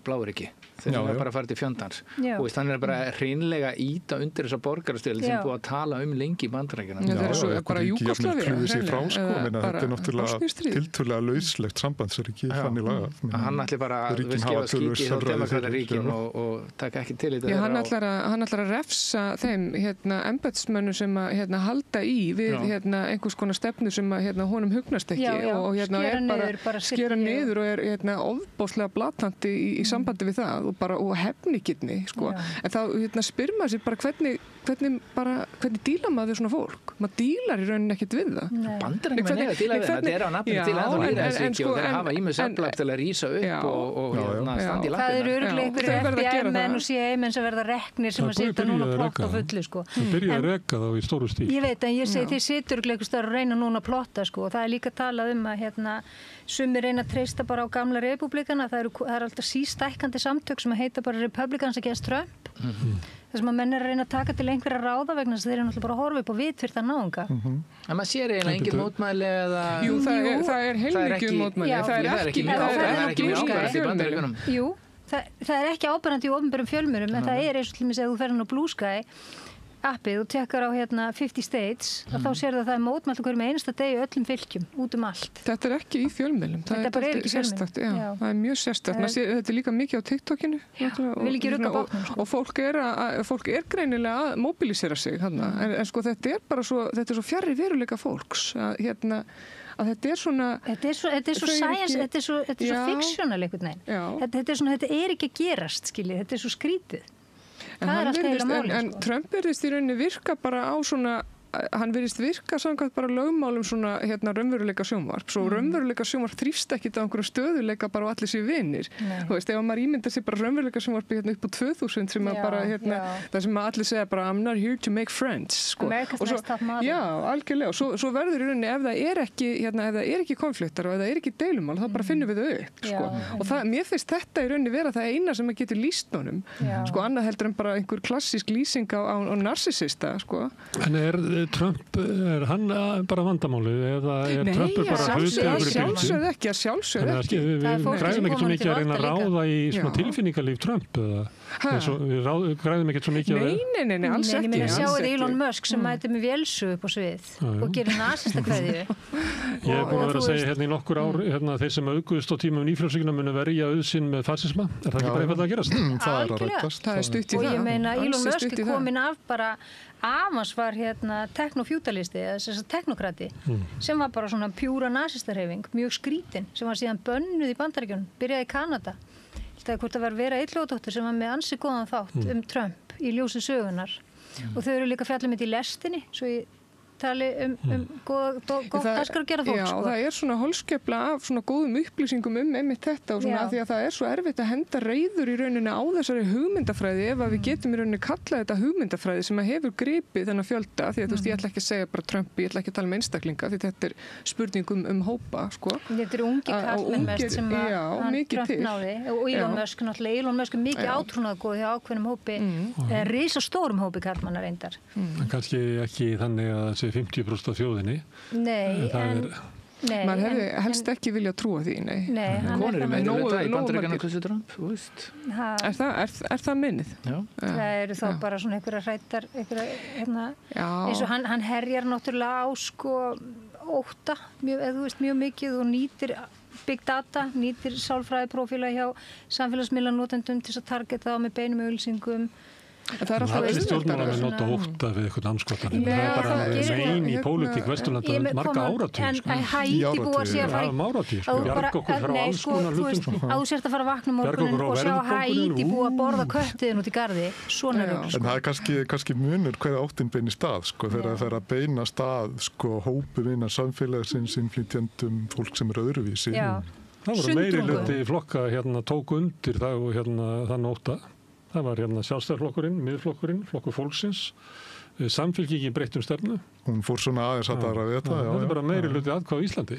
Bláríki, þegar hann bara farið til fjöndans. Og hann er bara hreinlega íta undir þessa borgarastyrjöld sem búið að tala lengi í Bandaríkjunum. Það er svo bara Júgóslavía. Þetta er náttúrulega tiltölulega lauslegt sambandsríki, þannig lagað. Hann ætli bara að gefa skítið á demokrataríkin og taka ekki til þetta. Hann ætlar að refsa þeim embættismönnum sem að halda í við einhvers konar stefnu sem að honum hugnast ekki og er skera niður og er ofbóðslega blatandi í sambandi við það og hefnigirni, sko. En þá spyr maður sér bara hvernig dílar maður við svona fólk? Maður dílar í rauninni ekkert við það. Bandaríkjamenn eiga að díla við það. Þetta er á nafninu til ennþá lýðræðisríki og þeir hafa ýmis aflag til að rísa upp og standa í lappirnar. Það eru örugglega einhverjir FBI-menn og CIA-menn sem verða reknir sem að sitja núna plott á fullu, sko. Það byrjaði að reka þá í stóru stíl. Ég veit, en ég segi, þeir situr einhvers staðar að reyna núna að plotta, sko, og það er líka talað að sumir reyna að treysta bara á gamla repúblikana. Það er alltaf sístækkandi samtök sem að heita bara Republicans against Trump. Þess að menn er að reyna að taka til einhverja ráða vegna þess að þeir eru náttúrulega bara að horfa upp á vitfirta náunga. En maður sér eiginlega engin mótmæli eða... Jú, það er heilmikið mótmæli. Það er ekki mjög áberandi í Bandaríkjunum. Jú, það er ekki áberandi í opinberum fjölmiðlum, en það er eins og til dæmis ef þú ferð á Blue Sky appið og tekkar á 50 states, þá sérðu að það er mótmælt hverjum einasta degi öllum fylkjum, út allt. Þetta er ekki í fjölmiðlum. Þetta bara er ekki sérstakt. Það er mjög sérstakt. Þetta er líka mikið á TikTokinu. Vil ekki rugga bátnum. Og fólk er greinilega að mobilisera sig þarna. En sko þetta er svo fjarri veruleika fólks að þetta er svona... Þetta er svo science, þetta er svo fictional einhvern veginn. Þetta er ekki að gerast, skiljið. Þetta er svo skrítið. En Trump virðist í rauninni virka bara á svona, hann virðist virka samkvæmt bara lögmálum svona raunveruleika sjónvarp. Svo raunveruleika sjónvarp þrífst ekkit á einhverjum stöðuleika bara á allir sér vinir. Þú veist, ef maður ímyndar sér bara raunveruleika sjónvarpi upp á 2000 sem að bara það sem að allir segja bara I'm not here to make friends, sko. America's Next Top Model. Já, algjörlega. Svo verður í rauninni ef það er ekki konfliktar og ef það er ekki deilumál, þá bara finnum við þau upp, sko. Og mér finnst þetta í rauninni vera það eina sem að getur lýst honum. Sko, annað heldur en bara einhver klassísk lýsing á narsissista, sko. En Trump, er hann bara vandamálið eða er Trump bara hluti af sjálfsögðu ekki. Við græðum ekkert svo mikið að reyna að ráða í svona tilfinningarlíf Trump eða við græðum ekkert svo mikið Nei, alls ekki. Ég sjáu Elon Musk sem mæti með vélsu upp á svið og gerir nasista kveðju. Ég er búin að vera að segja í nokkur ár þeir sem auðguðust á tímum nýfrjálshyggna munu verja auðsinn með fasisma. Er það ekki bara einfaldlega að gerast? Það er að rættast. Það er stutt í það. Og ég meina, Elon Musk er komin af bara Avans var teknofjútalisti eða þess að teknokrati sem var bara svona pjúra nasistarhefing, mjög skrítin, sem var síðan bönnuð í Bandaríkjunum, byrjaði í Kanada. Hvort það var Vera Illugadóttir sem var með ansi góðan þátt Trump í ljósi sögunar. og þau eru líka fjallum í lestinni, svo ég tali góð daskar að gera fólk. Já, og það svona holskefla af svona góðum upplýsingum einmitt þetta og svona því að það svo erfitt að henda reiður í rauninni á þessari hugmyndafræði ef að við getum í rauninni kallað þetta hugmyndafræði sem að hefur gripið þennan fjölda því að þú veist, ég ætla ekki að segja bara Trump, ég ætla ekki að tala einstaklinga því þetta spurning hópa, sko. Þetta ungi kallmenn mest sem að Trump náði og Elon Musk náttúrulega, Elon Musk mikið átrúnaðargóð hjá ákveðnum hópi, risastórum hópi kallmanna reyndar. Kannski ekki þannig að 50% af þjóðinni. Nei, maður hefði helst ekki vilja trúa því, nei. Konur eru meira í Bandaríkjunum hversu Trump, þú veist. Er það minnið? Já. Það eru þá bara svona einhverja hrættar, eins og hann herjar náttúrulega á sko ótta, mjög mikið og nýtir big data, nýtir sálfræðiprófíla hjá samfélagsmiðlanotendum til að targeta þá með beinum auglýsingum. Það allir stjórnmálamenn nota ótta við eitthvað anskotanum. Það er bara megin í pólitík Vesturlanda marga áratug. En Haítí búa sér að fara bjarga okkur frá alls konar hlutum. Að þú sért að fara að vakna morgunin og sjá Haítí búa að borða köttiðin út í garði. Svona er það. En það er kannski munur hverja áttin bein í stað, sko, þegar það fer að beina stað, sko, hópum innan samfélagsins, innflytjendum, fólk sem öðruvísi. Það voru meiri hluti flokka tók undir það og þann ótta. Það var Sjálfstæðisflokkurinn, Miðflokkurinn, Flokkur fólksins, Samfylkingin breytt stefnu. Hún fór svona aðeins að það við þetta. Það er bara meiri hluti atkvæða í Íslandi.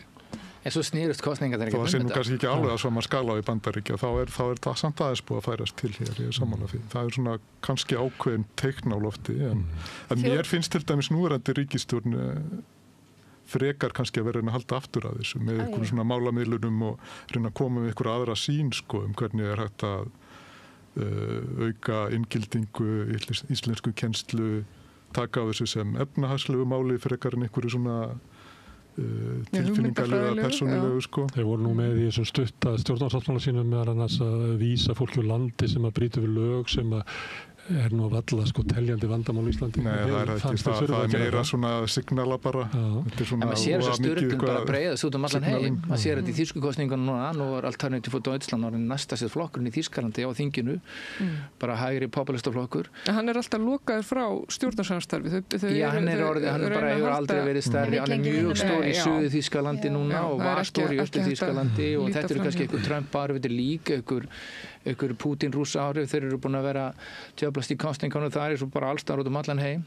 En svo snýrust kosningarnar ekki það sé nú kannski ekki alveg að sama skala í Bandaríkja, þá er það samt aðeins búið að færast til hér, ég er sammála því. Það er svona kannski ákveðin teikn á lofti, en mér finnst til dæmis núverandi ríkisstjórn frekar kannski að vera að halda aftur að þessu með einhverjum svona málamiðlunum og reyna að koma með einhverja aðra sýn, sko, hvernig er hægt að auka inngildingu, íslensku kennslu, taka á þessu sem efnahagslegu máli frekar en einhverju svona tilfinningarlega, persónulegu, sko. Þeir voru nú með í þessum stutta stjórnarsáttmála sínum meðal annars að vísa fólki úr landi sem að brýta við lög sem að er nú valla sko teljandi vandamál í Íslandi. Nei, það er ekki, það er meira svona signala bara. Þetta er svona, en maður sér þess að styrkun bara breiðast út allan heim. Maður sér þetta í þýsku kosningunum núna, nú var Alternative for Deutschland orðinn næsta sér flokkurinn í Þýskalandi á þinginu, bara hægri populistaflokkur. Hann er alltaf lokaður frá stjórnarsamstarfi. Já, hann bara hefur aldrei verið stærri, hann er mjög stór í Suður Þýskalandi núna og var stór í Austur Þýskalandi og þetta eru kannski einhver Trump-áhrif, þetta er líka einhver Putin-Rússa áhrif, þeir eru búin að vera tjöflast í kosningunum, það er svo bara allstar út allan heim.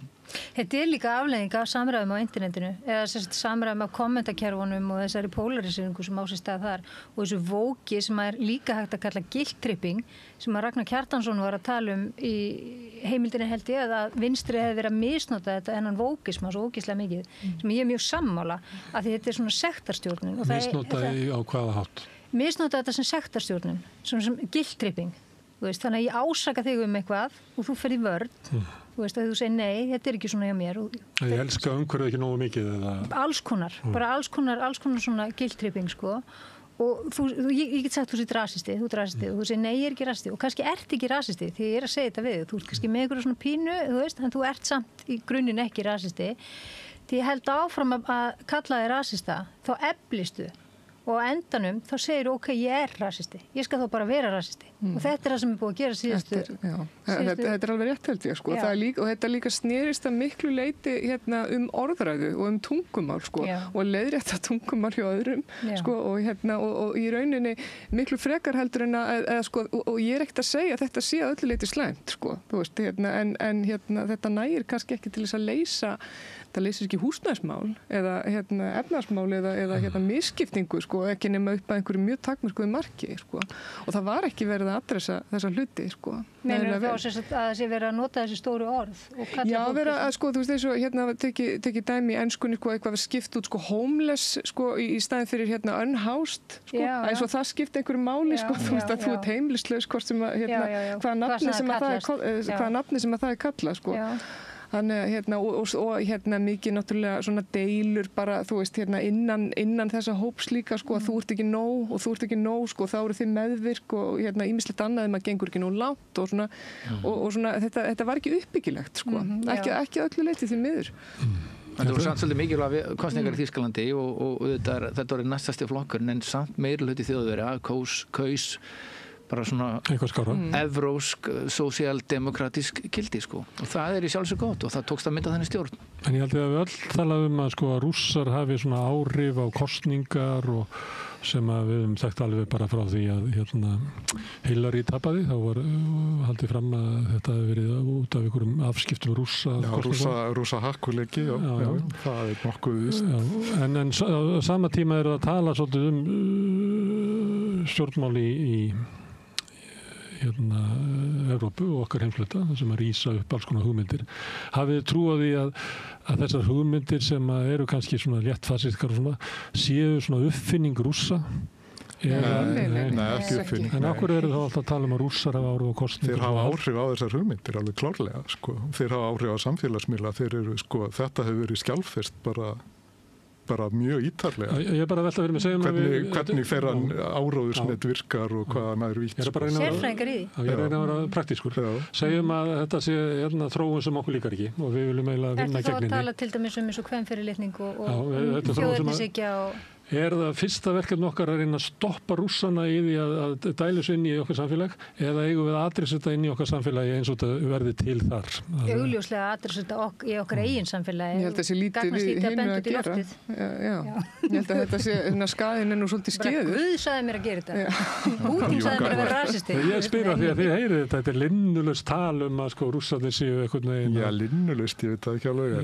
Þetta er líka afleiðing af samræðum á internetinu, eða samræðum af kommentakerfunum og þessari polariseringu sem á sér stað þar og þessu vóki sem er líka hægt að kalla guilt-tripping, sem að Ragnar Kjartansson var að tala um í heimildinni held ég að vinstri hefði verið að misnota þetta enn vókisma svo ógislega mikið, sem ég er mjög sammála að því þetta er svona sektarstjórnun. Misnota á hvaða hátt? Misnota þetta sem sektarstjórnun, svona sem guilt-tripping. Þannig að ég ásaka þig um eitthvað og þú fer í vörn, að þú segir nei, þetta er ekki svona hjá mér. Ég elska umhverfið ekki nógu mikið? Alls konar, bara alls konar svona guilt-tripping, sko. Og ég get sagt þú ert rasisti, og þú segir nei, ég er ekki rasisti og kannski ert ekki rasisti því ég er að segja þetta við þú ert kannski með einhverju svona pínu, en þú ert samt í grunninn ekki rasisti því ég held áfram að kalla þig rasista, þá eflistu og á endanum þá segir þú ok, ég er rasisti, ég skal þá bara vera rasisti og þetta er það sem er búið að gera síðustu. Þetta er alveg rétt held ég, sko. Og þetta líka snerist að miklu leyti orðræðu og tungumál, sko, og leiðrétta tungumál hjá öðrum, sko, og í rauninni miklu frekar heldur en sko, og ég er ekkert að segja að þetta sé að öllu leyti slæmt, sko, þú veist, en þetta nægir kannski ekki til þess að leysa það leysir ekki húsnæðismál eða efnaðsmál eða misskiptingu, sko, ekki nema upp að einhverju mjög takmörkuðu marki, sko. Og það var ekki verið að adressa þessa hluti, sko. Meinur þá að það sé verið að nota þessi stóru orð? Já, vera að, sko, þú veist, eins og tekið dæmi í enskunni, sko, eitthvað skipt út, sko, homeless, sko, í staðin fyrir, unhoused, sko, eins og það skipti einhverju máli, sko, þú veist að þú ert heimilislaus, hvort sem að, hvaða nafni sem að það er kallað, sko. Þannig og mikið náttúrulega svona deilur bara, þú veist, innan þessa hóps líka, sko, að þú ert ekki nóg og þú ert ekki nóg, sko, þá eru þið meðvirk og ýmislegt annað maður gengur ekki nóg langt og svona, og svona þetta var ekki uppbyggilegt, sko, ekki öllu leyti því miður. Þetta voru samt svolítið mikilvæg kosningar í Þýskalandi og þetta voru næstasti flokkurinn en samt meirihluti Þjóðverja kaus bara svona evrósk, sósíaldemokratísk gildi sko. Og það í sjálfsög gott og það tókst að mynda þenni stjórn. En ég held að við öll talaðum að sko að rússar hafi svona áhrif á kosningar og sem að við höfum þekkt alveg bara frá því að Hillary tapaði, þá var haldið fram að þetta hefði verið út af einhverjum afskiptum rússa hakkuleiki, já, það nokkuð víst. En á sama tíma eru að tala svolítið stjórnmál í Evrópu og okkar heimsluta sem að rísa upp alls konar hugmyndir. Hafið þið trú á því að þessar hugmyndir sem eru kannski svona léttfasískar og svona séu svona uppfinning rússa? Nei, ekki uppfinning. En okkur eru þá alltaf að tala um að rússar hafa áhrif á kosningar? Þeir hafa áhrif á þessar hugmyndir alveg klárlega, sko. Þeir hafa áhrif á samfélagsmiðla. Þeir eru, sko, þetta hefur verið skjálfest bara mjög ítarlega. Ég bara velta verið með segjum hvernig þeirra áróðursnet virkar og hvað hann vítt. Sérfræðingar í því. Ég reyna að vera praktískur. Segjum að þetta sé þróun sem okkur líkar ekki og við viljum eiginlega vinna gegn henni. Ertu þá að tala til dæmis um eins og kvenfyrirlitning og þjóðernishyggja og Er það fyrsta verkefni okkar að reyna að stoppa rússana í því að dælu sig inn í okkar samfélag eða eigum við að adressa þetta inn í okkar samfélagi eins og þetta verði til þar? Augljóslega að adressa þetta í okkar eigin samfélagi. Ég held að það sé lítið við hinu að gera. Já. Ég held að þetta sé skaðinn nú svolítið skeður. Guð sagði mér að gera þetta. Putin sagði mér að vera rasisti. Ég spyr að því að þið heyrið þetta er linnulaust tal um að rússarnir séu einhvern veginn. Já, linnulaust, ég veit það ekki alveg. Ég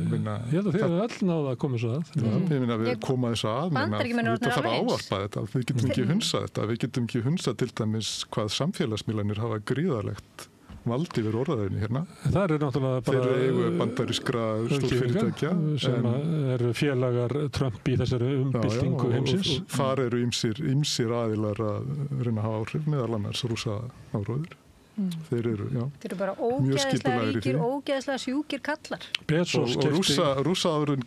held að þið hefur öll náð að koma svo að. Ég meina við koma þessu að. Það þarf að ávarpa þetta. Við getum ekki hunsað þetta. Við getum ekki hunsað til dæmis hvað samfélagsmiðlanir hafa gríðarlegt vald yfir orðaðinni hérna. Það er náttúrulega bara þeir eigu bandarískra stórfyrirtækja sem eru félagar Trump í þessari umbyltingu heimsins. Og þar eru ýmsir aðilar að reyna að hafa áhrif meðal annars rússa áróður. Þeir eru bara ógeðslega ríkir, ógeðslega sjúkir kallar. Og rússa áhrifin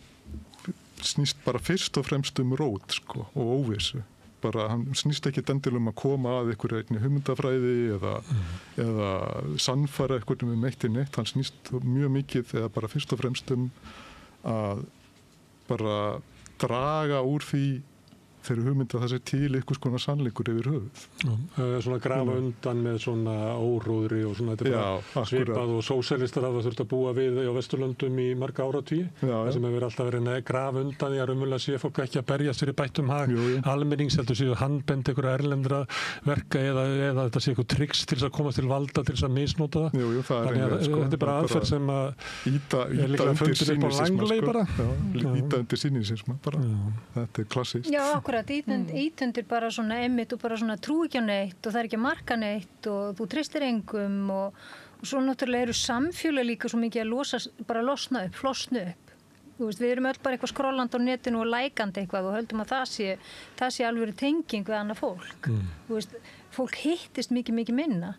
snýst bara fyrst og fremst rót sko, og óvissu. Hann snýst ekki endilega að koma að einhverju hugmyndafræði eða sannfæra einhvern eitt í neitt. Hann snýst mjög mikið eða bara fyrst og fremst að bara draga úr því þeirri hugmynd að það sé til einhvers konar sannleikur yfir höfuð. Svona grafa undan með svona óróðri og svona þetta bara svipað og sósíalistar hafa þurft að búa við á Vesturlöndum í marga áratugi. Það sem hefur alltaf verið að grafa undan því að raunverulega sé fólk ekki að berjast fyrir bættum hag. Almennings heldur séu handbend einhverja erlendra verka eða þetta sé eitthvað tricks til þess að komast til valda til þess að misnóta það. Þannig að þetta er bara aðferð sem er líka fundir upp á Langley bara. Íta undir sínisisma bara. Þetta er klassískt. Ítundir bara svona emmitt og bara svona trú ekki á neitt og það er ekki að marka neitt og þú treystir engum og svo náttúrulega eru samfélög líka svo mikið að flosna upp. Þú veist, við erum öll bara eitthvað skrollandi á netinu og lækandi eitthvað og höldum að það sé alveg tenging við annað fólk. Þú veist, fólk hittist mikið minna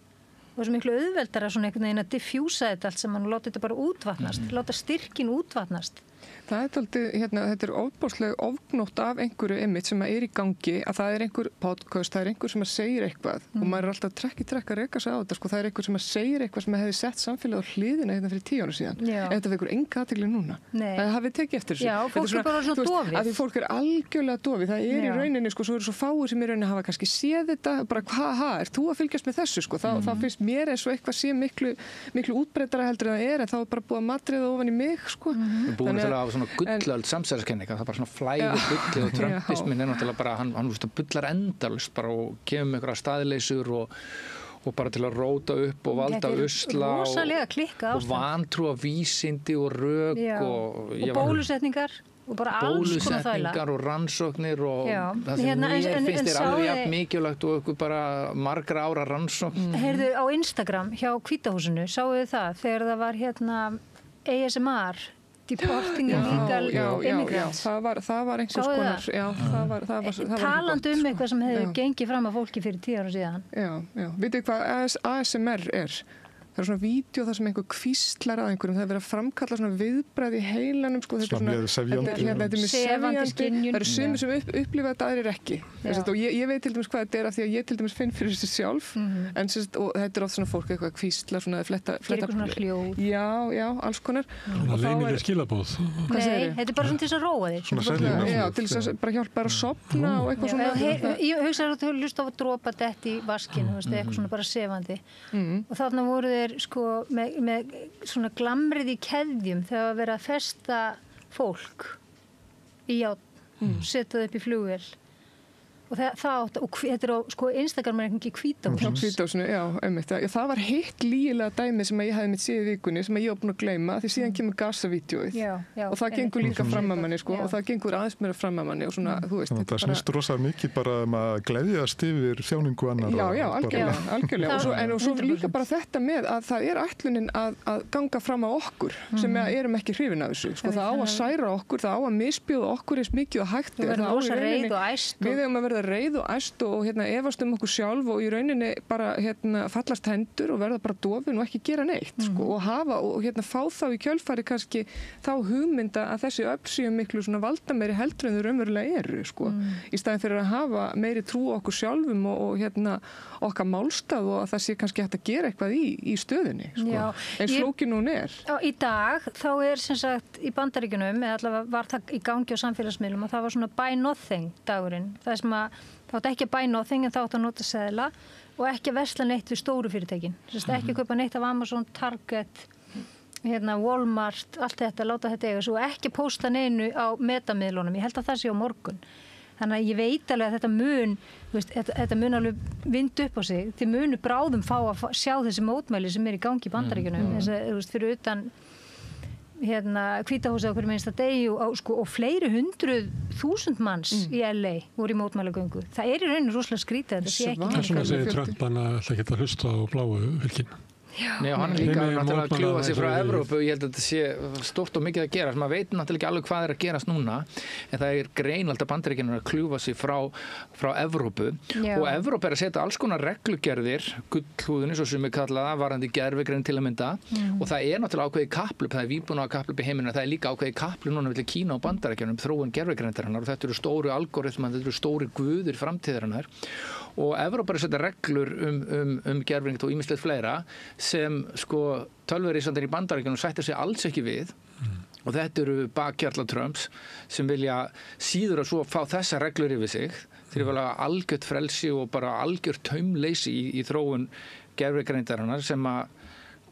og svo miklu auðveldara svona einhvern veginn að diffjúsa þetta allt saman og láta þetta bara útvatnast, láta styrkin útvatnast. Það er aldrei, þetta er ofboðslega ofgnótt af einhverju einmitt sem er í gangi, að það er einhver podcast, það er einhver sem segir eitthvað og maður er alltaf trekk að reka sig á þetta, sko, það er einhver sem segir eitthvað sem hefði sett samfélagið á hliðina hérna fyrir 10 ára síðan. Þetta vekur enga athygli núna. Það hafið tekið eftir þessu. Já, fólk er bara svona dofið. Að því fólk er algjörlega dofið. Það er í rauninni, sko, svo eru svo fáir sem í rauninni hafa kannski séð þetta, bara er þú að fylgjast með þessu, sko? Það finnst mér eins og eitthvað sé miklu útbreiddara heldur en það er, en þá er bara búið að matriða ofan í mig, sko. Gullöld samsæðiskenninga, það er bara svona flæði bulli og trumpismin er náttúrulega bara, hann bullar endalaust bara og kemur með einhverja staðleysur og bara til að róta upp og valda usla og vantrúa vísindi og rök og bólusetningar og bara alls konar þæla. Bólusetningar og rannsóknir og það sem mér finnst er alveg jafn mikilvægt og okkur bara margra ára rannsókn. Heyrðu, á Instagram hjá Hvíta húsinu, sáu þið það þegar það var ASMR Deporting Illegal Immigrants. Það var einhvers konar. Það var talandi eitthvað sem hefði gengið fram að fólki fyrir 10 ára síðan. Já. Vitið hvað ASMR er? það er svona vídeo þar sem einhver hvíslar að einhverjum, það er verið að framkalla svona viðbragð í heilanum, sko, þetta er með sefjandi, það eru sumir sem upplifa þetta, aðrir ekki. Og ég veit til dæmis hvað þetta er af því að ég til dæmis finn fyrir þessi sjálf, en og þetta er oft svona fólk eitthvað hvíslar, svona fletta svona hljóð. Já, alls konar. Það leynileg skilaboð. Nei, þetta er bara svona til þess að róa þig. Já, til þess að bara hjálpa þér að sofna og eitthvað svona. Ég hugsa að þú hlust á að dropa dett í vaskinu, eitthvað svona bara sefandi. Og þarna voru þeir sko með svona glamrið í keðjum þegar að vera að festa fólk í járn, setja það upp í flugvél. Og þetta er á sko Instagram er ekki Hvítahúsinu. Já, einmitt. Það var heitt lígilega dæmi sem ég hefði mitt síðu vikunni sem ég var búin að gleyma því síðan kemur Gaza-vídeóið og það gengur líka fram að manni sko og það gengur aðeins meira fram að manni og svona, þú veist. Það snýst rosalega mikið bara að gleðjast yfir þjáningu annar. Já, algjörlega. Og svo líka bara þetta með að það er ætlunin að ganga fram að okkur sem erum ekki hrifin af þessu. Sko það á að særa okkur, það á að misbjóða okkur eins mikið og hægt er. Reið og æst og efast okkur sjálf og í rauninni bara fallast hendur og verða bara dofin og ekki gera neitt sko, og hafa og fá þá í kjölfari kannski þá hugmynda að þessi öfn miklu svona valda meiri heldur en þau raunverulega eru sko, í staðin fyrir að hafa meiri trú á okkur sjálfum og okkar málstað og að það sé kannski hægt að gera eitthvað í stöðinni sko, eins flókin hún er. Í dag þá er sem sagt í Bandaríkjunum eða allavega var það í gangi á samfélagsmiðlum og það var svona buy nothing dagurinn, það sem að þá átt ekki að buy nothing en þá átt að nota seðla og ekki að versla neitt við stóru fyrirtækin. Ekki að kaupa neitt af Amazon, Target, Walmart, allt þetta, láta þetta eiga svo ekki að pósta neinu á metamiðlunum. Ég held að það sé á morgun. Þannig að ég veit alveg að þetta mun, þetta mun alveg vinda upp á sig. Þið munu bráðum fá að sjá þessi mótmæli sem er í gangi í Bandaríkjunum. Fyrir utan Hvítahúsið á hverju minnsta degi og fleiri 100.000 manns í LA voru í mótmælagöngu. Það er í rauninu rosalega skrítið að þetta sé ekki. Það er svona að segja Trump að það geta hlusta á bláu fylginu. Nei, og hann líka náttúrulega að kljúfa sig frá Evrópu. Ég held að þetta sé stórt og mikið að gerast. Maður veit náttúrulega ekki alveg hvað er að gerast núna, en það er greinilegt að Bandaríkin að kljúfa sig frá Evrópu. Og Evrópa er að setja alls konar reglugerðir, gullhúðinni, svo sem við kalla það, varðandi gervigreind til að mynda. Og það er náttúrulega ákveðið kapphlaup, það er vígbúnaðar kapphlaup í heiminum, það er líka ákveðið kapphlaup núna milli Kína og Bandaríkjunum, þróun gervigreindarinnar, og þetta eru stóru algoritmar, þetta eru stóri guðir framtíðarinnar. Og Evrópa er að setja reglur gervigreind og ýmislegt fleira sem sko tölvurísandir í Bandaríkjunum sættir sig alls ekki við og þetta eru bakhjarla Trumps sem vilja síður að svo fá þessa reglur yfir sig þeir vilja algjört frelsi og bara algjört taumleysi í þróun gervigreindarinnar sem að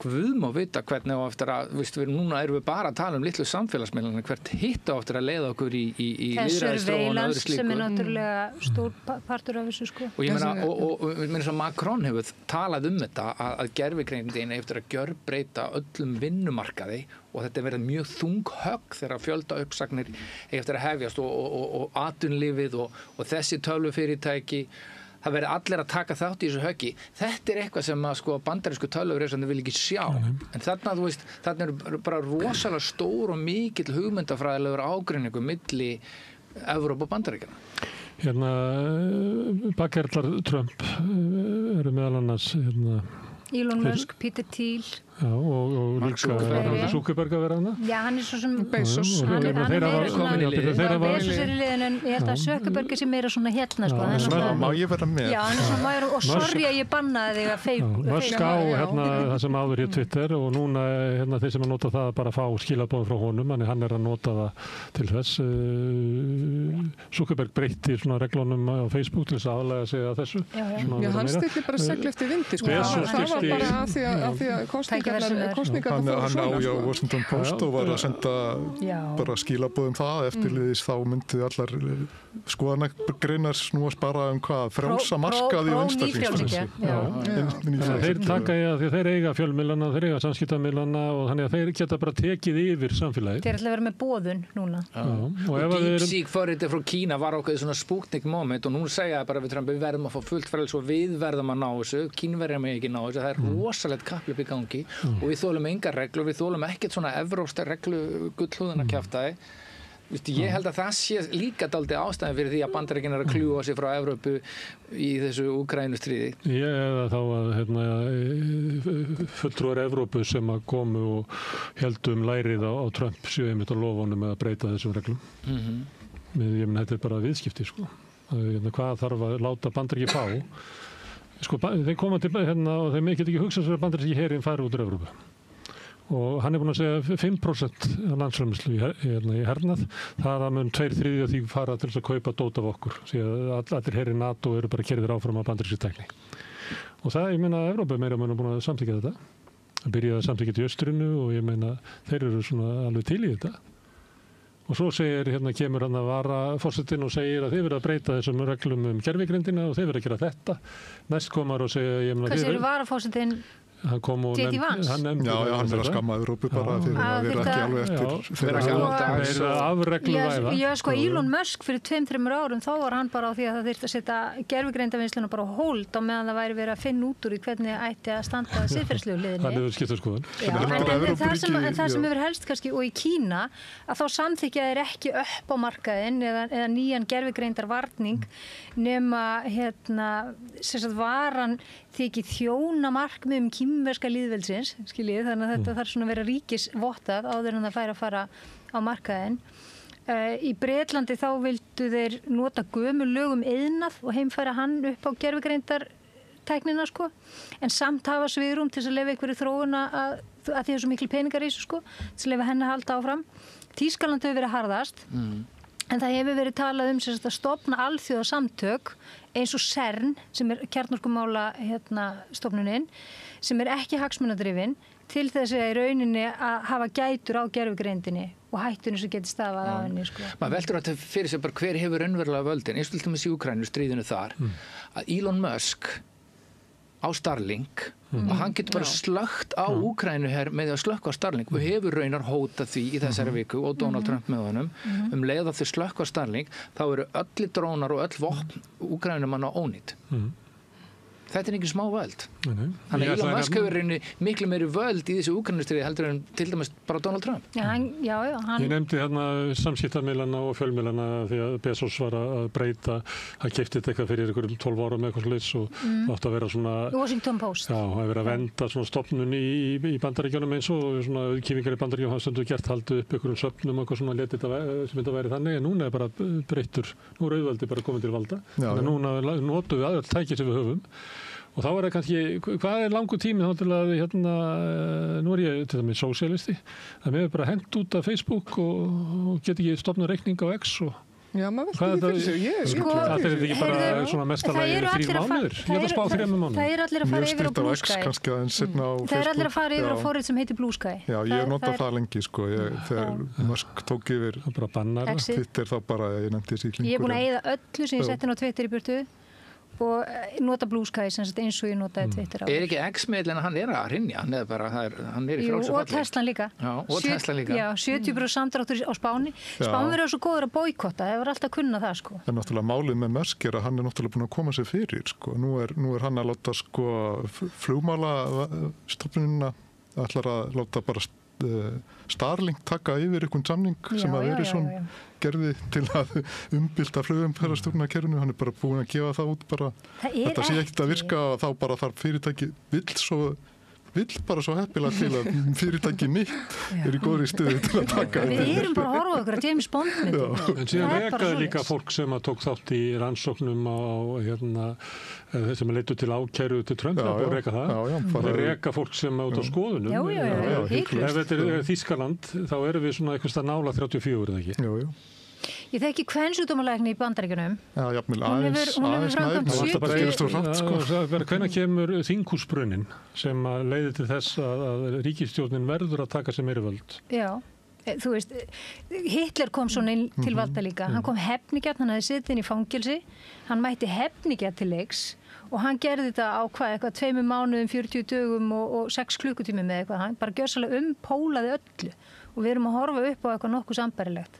Guð má vita hvernig á eftir að, núna erum við bara að tala litlu samfélagsmiðlana, hvert hitt á eftir að leiða okkur í lýðræðisþróun og öðru slíku. Sem er náttúrulega stór partur af þessu sko. Og ég meina að Macron hefur talað þetta að gervigreindin eftir að gjörbreyta öllum vinnumarkaði og þetta verið mjög þung högg þegar fjöldauppsagnir eftir að hefjast og atvinnulífið og þessi tölvufyrirtæki það verið allir að taka þátt í þessu höggi. Þetta er eitthvað sem að bandarísku tölvureisandi vil ekki sjá. En þarna, þarna er bara rosalega stór og mikill hugmyndafræðilegur ágreiningur milli Evrópu og Bandaríkjanna. Bakhjarlar Trump eru meðal annars Elon Musk, Peter Thiel og líka Zuckerberg að vera hana. Já, hann er svo sem Bezos. Hann er meira svona Bezos er í liðin en ég held að Zuckerberg er meira svona hérna sko. Má ég vera með? Já, hann er svona og sorry að ég bannaði þig að Facebook. Musk á það sem áður hér Twitter og núna þeir sem að nota það bara fá skilaboð frá honum, hann er að nota það til þess. Zuckerberg breytti svona reglunum á Facebook til þess aðalega sig að þessu. Já, hann stilli bara segl eftir vindi sko. Það var bara af því að kostningarnar hann á Washington Post og var að senda bara skilaboðum það eftirliðis þá myndi allar skoðanagreinar snúast bara hvað frjálsa markaði og einstaklingsfrelsi. Þeir taka í að þeir eiga fjölmiðlana, þeir eiga samskiptamiðlana og þannig að þeir geta bara tekið yfir samfélagið. Þeir ætla að vera með boðun núna. Og DeepSeek-forritið frá Kína var ákveðið svona Sputnik moment og nú segja bara við verðum að fá fullt frelsi og við verðum að ná þessu, Kínverjar með ekki ná þessu, það er rosalegt kapphlaup í gangi og við þolum engar reglur, við þolum ekkert svona evrópska reglu gullhúðunarkjaftaði Ég held að það sé líka dálítið ástæðan fyrir því að Bandaríkin að kljúa sig frá Evrópu í þessu Úkraínustríði. Eða þá að fulltrúar Evrópu sem að komu og heldum lærið á Trump séu einmitt á lofunum með að breyta þessum reglum. Ég menn þetta bara viðskipti sko. Hvað þarf að láta Bandaríkin fá? Sko, þeir koma til og þeir get ekki hugsa sér að Bandaríski herinn fari út úr Evrópu. Og hann búinn að segja 5% af landsframleiðslu í hernað. Það mun 2/3 af því fara til þess að kaupa dót af okkur. Því að allir herri NATO eru bara keyrðir áfram á bandarískri tækni. Og það, ég meina, Evrópa meira mun búin að samþykkja þetta. Það byrjaði að samþykkja í austrinu og ég meina, þeir eru svona alveg til í þetta. Og svo kemur hann að varaforsetinn og segir að þeir verða að breyta þessum reglum gervigrindina og þeir verða að gera þetta. Næst komar og segja... Hvað segir varaforsetinn? Hann kom og nefndi Já, hann verið að skamma Evrópu bara fyrir að vera ekki alveg eftir þeirra afregluvæða. Já, sko, Elon Musk fyrir 2-3 árum, þá var hann bara á því að það þyrfti að setja gervigreindavinnsluna bara á hold á meðan það væri verið að finna út úr í hvernig ætti að standa siðferðislegu hliðinni. Það hefur skipt skoðun. En það sem hefur helst kannski, og í Kína, að þá samþykkja þeir ekki upp á markaðinn eða nýjan gervigreindarvarning nema varan þykir þjóna markmiðum kínverska lýðveldsins, skiljið, þannig að þetta þarf svona að vera ríkisvottað áður en það fær að fara á markaðinn. Í Bretlandi þá vildu þeir nota gömul lög iðnað og heimfæra hann upp á gervigreindartæknina, sko, en samt hafa svigrúm til að leyfa einhverju þróuna að því það er svo mikil peningar í þessu, sko, til að leyfa henni að halda áfram. Þýskaland hefur verið harðast. En það hefur verið talað að stofna alþjóðasamtök eins og CERN, sem kjarnorkumála stofnunin, sem ekki hagsmunadrifin, til þess að í rauninni að hafa gætur á gervigreindinni og hættunni sem getur stafað af henni. Sko. Maður veldur að fyrir sig bara hver hefur raunverulega völdin, eins og til dæmis í Úkraínu stríðinu þar, að Elon Musk á Starlink og hann getur bara slökkt á Úkraínu með að slökka á Starlink og hefur raunar hótað því í þessari viku og Donald Trump með honum leið að þau slökka á Starlink þá eru öllu drónar og öll vopn Úkraínumanna ónýtt. Þetta ekki smá völd. Þannig að Elon Musk hefur miklu meiri völd í þessu Úkraínustríði heldur en til dæmis bara Donald Trump. Ég nefndi samskiptamiðlana og fjölmiðlana því að Bezos var að breyta að keypti þetta eitthvað fyrir einhverjum 12 ára með eitthvað sliðs og átti að vera svona Washington Post. Já, að vera að venda svona stofnun í Bandaríkjunum eins og svona auðkýfingar í Bandaríkjunum hafa stundu gert haldið upp einhverjum söfnum og eitthvað svona letið sem þetta væri þannig en núna bara breyttur, nú auðveldi bara komið til valda. Þannig að núna notum við aðeins tæki sem við höfum. Og þá var það kannski, hvað langur tími þá til að, nú ég til dæmis sósíalisti, að mér bara hent út af Facebook og get ekki stofnað reikning á X og... Já, maður veldi því fyrir sig. Það er ekki bara svona mestalagi 3 mánuðir. Ég er að spá 3 mánuðir. Það er allir að fara yfir á Blue Sky. Það er allir að fara yfir á forrið sem heitir Blue Sky. Já, ég nota það lengi, sko. Þegar Musk tók yfir Twitter þá bara, ég nefndi síklingur. Ég er búin að eyða öllu sem ég setti inn á Twitter í burtu og nota Blue Sky eins og ég notaði Twitter á. Er ekki X-miðl en hann að hrynja, hann er bara, hann í frjálsu falli. Og Tesla líka. Já, og Tesla líka. Já, 70% samdráttur á Spáni. Spáni verður svo góður að boykotta, það hefur alltaf kunnað það, sko. En náttúrulega málið með Musk er að hann er náttúrulega búin að koma sér fyrir, sko. Nú er hann að láta, sko, flugmálastofnunina ætlar að láta bara Starlink taka yfir einhvern samning sem að Verizon gerði til að umbylta flugumferðarstjórnarkerfinu. Hann er bara búin að gefa það út bara. Þetta sé ekkert að virka og þá bara þarf fyrirtæki vill bara svo heppilega til að fyrirtæki mitt er í góðri stuði til að taka þetta. Við erum bara að horfa okkur að James Bond myndi. En síðan rekaði líka fólk sem að tók þátt í rannsóknum á sem að leittu til ákæru til Trump og reka það. Það reka fólk sem át á skoðunum. Ef þetta er Þýskaland þá erum við svona eitthvað nála 34, eða ekki? Jú. Ég þekki kvensjúkdómalækni í Bandaríkjunum. Já, jafnvel aðeins Hvenær kemur þinghúsbrunnin sem að leiði til þess að ríkisstjórnin verður að taka sér meiri völd? Já, þú veist, Hitler kom svona inn til valda líka. Hann kom hefnigjarn, hann hafði setið inn í fangelsi, hann mætti hefnigjarn til leiks og hann gerði þetta á eitthvað 2 mánuðum, 40 dögum og 6 klukkutími með eitthvað. Hann bara gjörsamlega pólaði öllu og við erum að horfa upp á eitthvað nokkuð sambærilegt.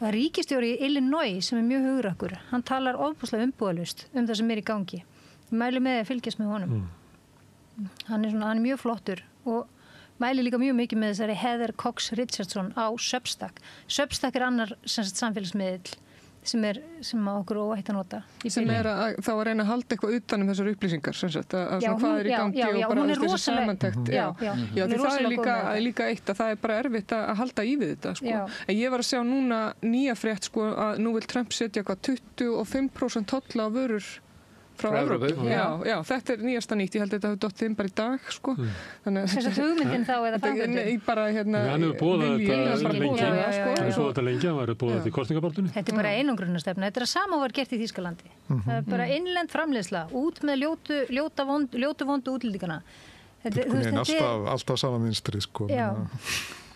Og það er ríkisstjóri í Illinois sem er mjög hugrakkur. Hann talar ofboðslega umbúðalaust það sem er í gangi. Ég mæli með að fylgjast með honum. Hann er mjög flottur og mæli líka mjög mikið með þessari Heather Cox Richardson á Substack. Substack annar samfélagsmiðill sem okkur óætt að nota. Sem þá að reyna að halda eitthvað utan þessar upplýsingar, sem sagt, að hvað í gangi og bara þessi samantekt. Já, það er líka eitt að það er bara erfitt að halda í við þetta, sko. En ég var að sjá núna nýja frétt, sko, að nú vil Trump setja 25% tolla á vörur frá Evrópu. Já, þetta er nýjasta nýtt. Ég held að þetta hefur dottið inn bara í dag, sko. Þess að hugmyndin þá eða framkvæmdin? Nei, bara hann hefur boðað þetta lengi. Hann hefur boðað þetta lengi, hann var boðað þetta í kosningabaráttunni. Þetta er bara einangrunarstefna. Þetta er að sama var gert í Þýskalandi. Það er bara innlend framleiðsla, út með ljótu vondu útlendingana. Alltaf sama mynstrið, sko. Já.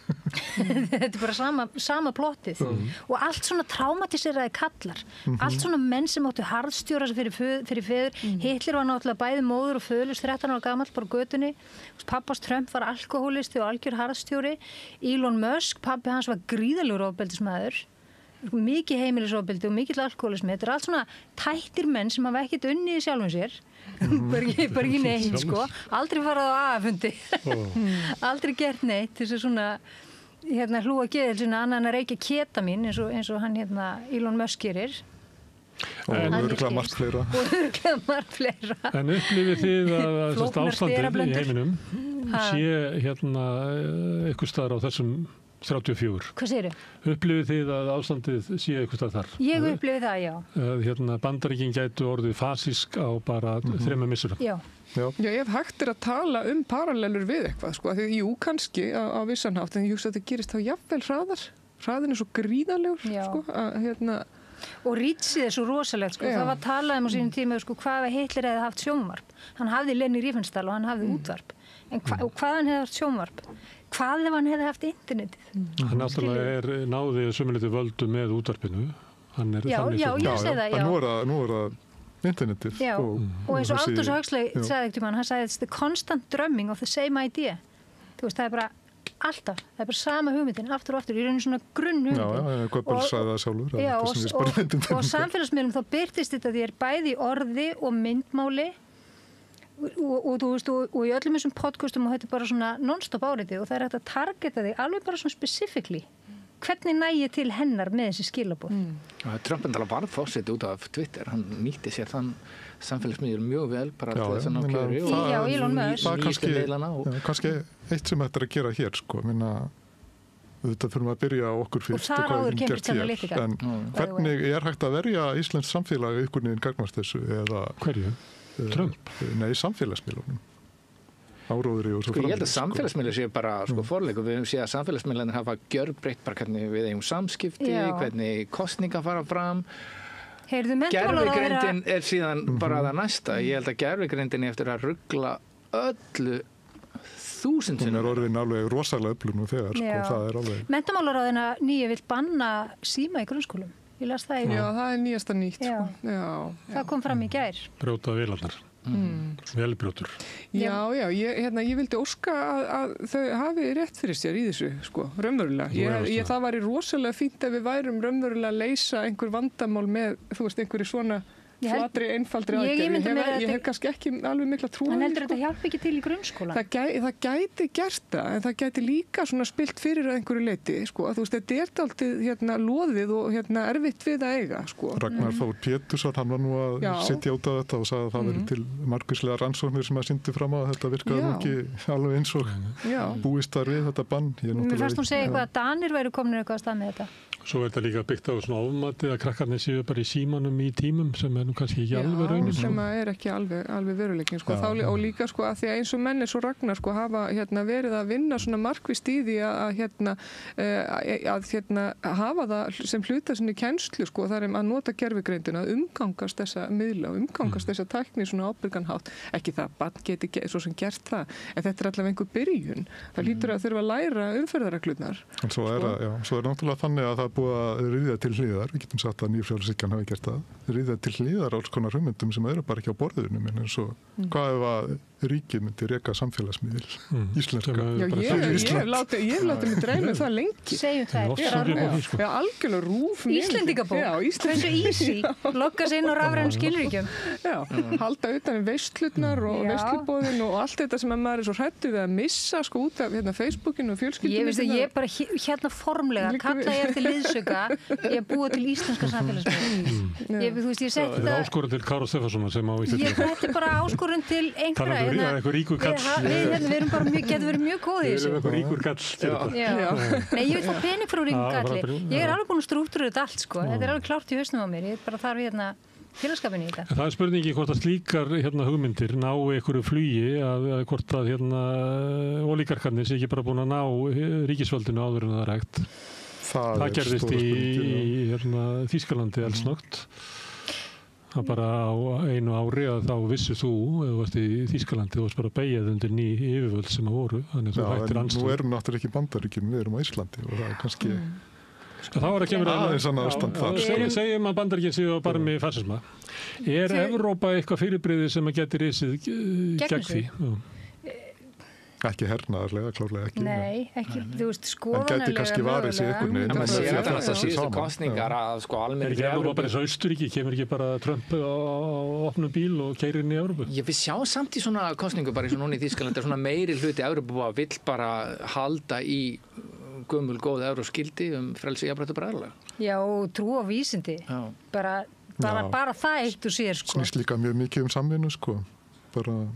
Þetta er bara sama plottið og allt svona traumatiseraði kallar, allt svona menn sem áttu harðstjóra fyrir feður. Hitler var náttúrulega bæði móður og föðlust 13 ára gamall bara á götunni. Pappas Trump var alkohólisti og algjör harðstjóri. Elon Musk, pappi hans var gríðalegur ofbeldismaður, mikið heimilisofbeldi og mikill alkohólismi. Þetta er allt svona tættir menn sem hafa ekkert unnið í sjálfum sér, bara ekki neitt, sko. Aldrei farað á AA-fundi, aldrei gert neitt, þess að svona hlúa geðilsuna annað en að reykja ketamín eins og hann Elon Musk gerir. Og örugglega margt fleira. En upplifið þið að ástandið í heiminum sé einhvers staðar á þessum 34. Hvað segirðu? Upplifið þið að ástandið sé eitthvað stað þar? Ég upplifið það, já. Bandaríkin gætu orðið fasísk á bara 3 missurum. Já, ef hægt er að tala parallelur við eitthvað, sko. Því, jú, kannski á vissanhátt, en ég hugsa að þetta gerist þá jafnvel hraðar. Hraðin er svo gríðarlegur, sko, að Og Rítsið er svo rosalegt, sko. Það var talað á sínum tíma, sko, hvað Hitler hefði haft sjónvarp. Hann hafði Leni Riefenstahl og hann hafði útvarp. En hvað hann hefði haft sjónvarp? Hvað ef hann hefði haft internetið? Hann náttúrulega náði sömuleyti völdu með útvarpinu. Já, ég segi það, já. Nú er það internetið. Já, og eins og Aldous Huxley sagði ekkert hann sagði it's the constant drumming of the same idea. Þú veist, það er bara alltaf, það er bara sama hugmyndin, aftur og aftur, í rauninu svona grunnhugmyndin. Já, Goebbels sagði það sjálfur. Já, og samfélagsmiðlum þá birtist þetta því bæði í orði og myndmáli og þú veist, og í öllum þessum podcastum og þetta er bara svona non-stop áriði og það er hægt að targeta þig alveg bara svona specifically. Hvernig nægi til hennar með þessi skilaboð? Trump endala var fórseti út af Twitter, hann nýtti sér þann samfélagsmiðjur mjög vel bara til þess að ná kjöri og Elon Musk. Það er kannski eitt sem þetta er að gera hér, sko, þetta þurfum að byrja á okkur fyrst og hvað við gert hér. En hvernig er hægt að verja Íslands samfélag einhvern veginn gagnvart þessu? Hverju? Trump? Nei, samfélagsmiðlunum. Áróðri og svo framvegis. Ég held að samfélagsmiðlar séu bara forleikur. Við höfum séð að samfélagsmiðlarnir hafa gjörbreytt bara hvernig við eigum samskipti, hvernig kostningar fara fram. Gervigreindin er síðan bara það næsta. Ég held að gervigreindin eftir að ruggla öllu 1000 sinnum. Hún er orðin alveg rosalega öflug nú þegar, sko, það er alveg. Menntamálaráðina nýja vill banna síma í grunnskólum. Ég las það Já, það er nýjasta nýtt, sko. Já. Það kom fram í gær. Brjóta vélarnar. Velbrjótur. Já, ég vildi óska að þau hafi rétt fyrir sér í þessu, sko, raunverulega. Það væri rosalega fínt ef við værum raunverulega að leysa einhver vandamál með, þú veist, einhverju svona flatri, einfaldri aðgerð. Ég hef kannski ekki alveg mikla trú. En heldur þetta hjálp ekki til í grunnskólan? Það gæti gert það, en það gæti líka svona spilt fyrir að einhverju leyti, sko. Þú veist, þetta er alltaf loðið og erfitt við að eiga, sko. Ragnar Þór Pétursson, hann var nú að sitja út af þetta og sagði að það veri til margvíslega rannsóknir sem að sýndu fram að þetta virkaði nú ekki alveg eins og búist þar við þetta bann. Mér fannst hún segja eitthvað að Danir væru komin eitthvað að stað með þetta. Svo er þetta líka byggt á svona ofmatið að krakkarnir séu bara í símanum í tímum sem nú kannski ekki alveg raunin. Já, sem ekki alveg veruleikin, sko. Og líka, sko, að því að eins og menn svo Ragnar, sko, hafa verið að vinna svona markvisst í því að hafa það sem hluta sinni kennslu, sko, það að nota gervigreindina, að umgangast þessa miðla, umgangast þessa tækni svona ábyrgan hátt. Ekki það, barn geti svo sem gert það, en þetta er allavega einhver byrjun. Það lítur að þurfa að læra umferðarreglurnar. En svo er náttúrulega þannig að það búið að ryðja til hlýðar, við getum sagt að nýfrjálshyggjan hafi gert það, ryðja til hlýðar alls konar hugmyndum sem eru bara ekki á borðinu, en svo hvað ef að ríkið myndi reka samfélagsmiðil íslenska. Já, ég hef látið mig dreyma það lengi. Segjum það. Já, algjörlega RÚV. Íslendingabók. Já, Hversu easy. Logga sig inn á rafrænum skilríkjum. Já, halda utan veislurnar og veislubóðin og allt þetta sem maður er svo hræddur við að missa sko út af Facebookinu og fjölskyldunum. Ég veist að ég bara hérna formlega kalla ég eftir liðsauka ég er búið til íslenska samfélagsmiðil. Þú veist, ég seti það. Áskorun til Kára Stefánssonar sem á Íslendinga. Þetta er bara áskorun til einhverja. Eitthvað ríkur kall. Við erum bara getum verið mjög góð í þessu. Eitthvað ríkur kall til þetta. Nei, ég vil fá pening frá ríkur kalli. Ég er alveg búin að strúktúra þetta allt, sko. Þetta er alveg klárt í hausnum á mér. Ég bara þarf félagskapinu í þetta. Það er spurningi hvort að slíkar hugmyndir ná einhverju flugi að hvort að ólígarkarnir sé ekki bara búin að ná ríkisvaldinu áður en það er hægt. Það gerðist í Þýskalandi eldsnöggt. Það bara á einu ári að þá vissir þú, ef þú varst í Þýskalandi, þú varst bara beigðið undir ný yfirvöld sem að voru. Þannig að þú hættir andstöðu. Nú erum náttúrulega ekki Bandaríkjum, við erum á Íslandi og það er kannski þá er að kemur aðeins annað ástand þar. Segjum að Bandaríkin séu á barmi fasisma. Er Evrópa eitthvað fyrirbrigði sem að geti risið gegn því? Ekki hernaðarlega, klárlega ekki. Nei, ekki, þú veist, skoðanarlega. En gæti kannski varið sig einhvern veginn. En maður sér þetta síðustu kostningar að almennt... Er ekki Evrópa bara eins og Austurríki? Kemur ekki bara Trump á opnum bíl og keyrir inn í Evrópu? Við sjáum samt í svona kostningu bara eins og núna í Þýskalandi svona meiri hluti Evrópu vill bara halda í gömul góð evróskildi frelsi jafnrétti og bræðralag. Já, trú á vísindi. Bara það eitt og sér, sko. Snýst líka mjög mikið samvinnu, sko. Bara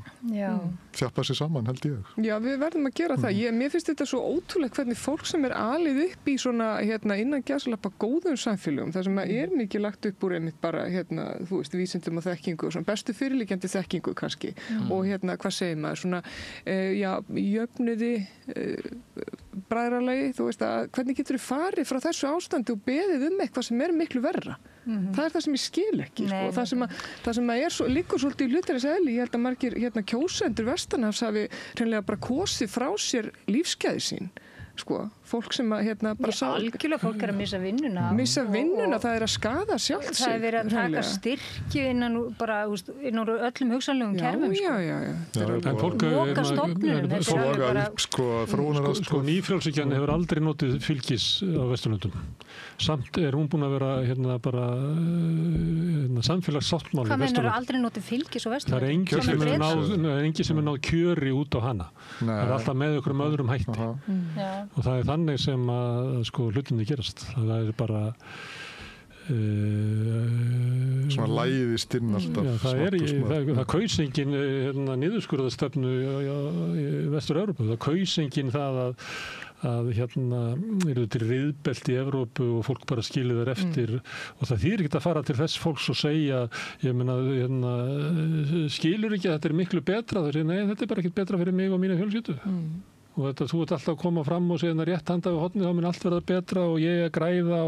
þjappa sér saman, held ég. Já, við verðum að gera það. Mér finnst þetta svo ótrúlegt hvernig fólk sem er alið upp í svona innan gæsalappa góðum samfélögum, þar sem er mikið lagt upp úr einmitt bara, þú veist, vísindum og þekkingu, svona bestu fyrirliggjandi þekkingu kannski og hvað segir maður, svona, jöfnuði, bræðralagi, þú veist að hvernig getur þið farið frá þessu ástandi og beðið eitthvað sem er miklu verra. Það er það sem ég skil ekki. Nei, sko. Það sem er líkur svolítið í hlutarins eðli. Ég held að margir kjósendur vestanhafs hafi hreinlega bara kosið frá sér lífsgæði sín. Sko, fólk sem að bara algjörlega fólk er að missa vinnuna. Missa vinnuna, það er að skaða sjálft sig. Það er verið að taka styrki innan úr öllum hugsanlegum kerfum. Já. Loka stofnunum. Sko, nýfrjálshyggjan hefur aldrei notið fylgis á Vesturlöndum. Samt er hún búin að vera bara samfélagssáttmáli. Hvað mennur aldrei notið fylgis á Vesturlöndum? Það er engin sem er náð kjöri út á hana. Það er alltaf með okkur öðrum hætti. Og það er þannig sem að hlutinni gerast. Það er bara svona læðist inn alltaf. Það kaus engin niðurskurðarstefnu í Vestur-Evrópu. Það kaus engin það að eru til riðbelt í Evrópu og fólk bara skilur þar eftir og það þýðir ekki að fara til þess fólks og segja, ég meina, skilur ekki að þetta er miklu betra, það segir, nei, þetta er bara ekki betra fyrir mig og mína fjölskyldu. Og þú ert alltaf að koma fram og segja rétt handa við hornið, þá mun allt verða betra og ég er að græða á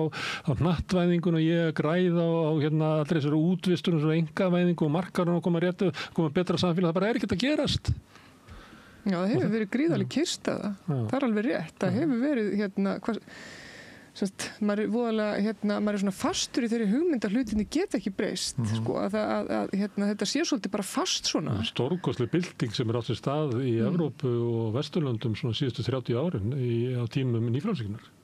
hnattvæðingun og ég er að græða á allir þessari útvistunum, þessari engavæðingu og markarum og koma betra samfélag, það bara er ekkert að gerast. Já, það hefur verið gríðaleg kyrrstaða. Það er alveg rétt. Það hefur verið maður er voðalega, maður er svona fastur í þeirri hugmynd að hlutinni geta ekki breyst, sko, að þetta sé svolítið bara fast svona. Stórkostleg bylting sem er átt sér stað í Evrópu og Vesturlöndum svona síðustu 30 árin á tímum nýfrjálshyggjunar.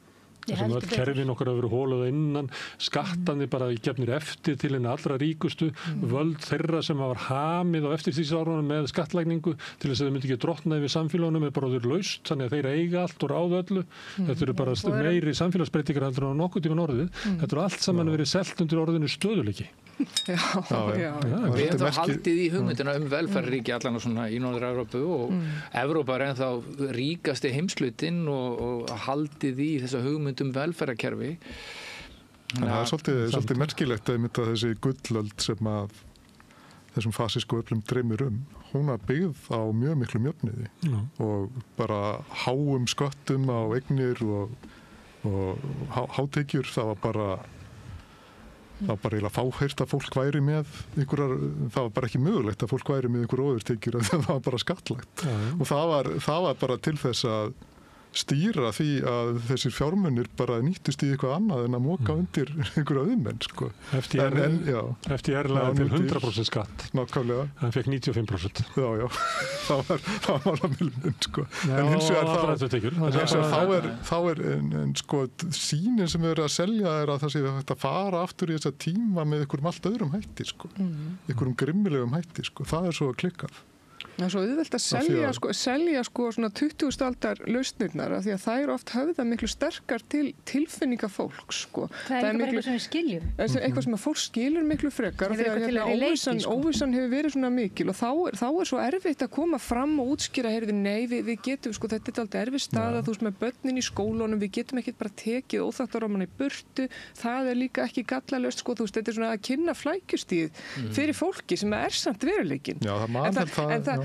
Þessum öll kerfin okkar hafa verið holuð innan, skattandi bara gefnir eftir til henni allra ríkustu, völd þeirra sem var hamið á eftirstríðsárunum með skattlækningu til þess að þau myndi ekki drottna yfir samfélagunum er bara þurr laust, þannig að þeir eiga allt og ráða öllu. Þetta eru bara meiri samfélagsbreytingar heldur en nokkuð tíma orðið. Þetta eru allt saman verið selt undir orðinu stöðuleiki. Já. Við hefum þá haldið í hugmyndina velferðaríki allan og svona í Norður-Evrópu og Evrópa er ennþá ríkasti heimshlutinn og haldið í þessa hugmynd velferðarkerfi. Það er svolítið merkilegt að þessi gullöld sem að þessum fasísku öflum dreymir hún er byggð á mjög miklu jöfnuði og bara háum sköttum á eignir og hátekjur, það var bara eiginlega fáheyrt að fólk væri með það var bara ekki mögulegt að fólk væri með einhverjar ofurtekjur, það var bara skattlagt og það var bara til þess að stýra því að þessir fjármunir bara nýttust í eitthvað annað en að móka undir einhverja auðmenn, sko. FDR lagði til 100% skatt. Nákvæmlega. Hann fekk 95%. Já. Það var málamilmun, sko. En hins vegar þá er sko, sýnin sem við erum að selja er að það sé að fara aftur í þessa tíma með einhverjum allt öðrum hætti, sko. Einhverjum grimmilegum hætti, sko. Það er svo klikkað. Það er svo auðvelt að selja svona 20. aldar lausnirnar af því að það eru oft höfða miklu sterkar til tilfinninga fólks, sko. Það er bara eitthvað sem við skiljum. Eitthvað sem að fólk skilur miklu frekar og þegar óvissan hefur verið svona mikil og þá er svo erfitt að koma fram og útskýra, nei, við getum, sko, þetta er alltaf erfið staða, þú veist, með börnin í skólunum, við getum ekkert bara tekið óþáttarómana í burtu, það er líka ekki gallalaust, sko, þú veist, þetta er svona að kynna flækjustíð fyrir fólki sem er samt veruleikinn.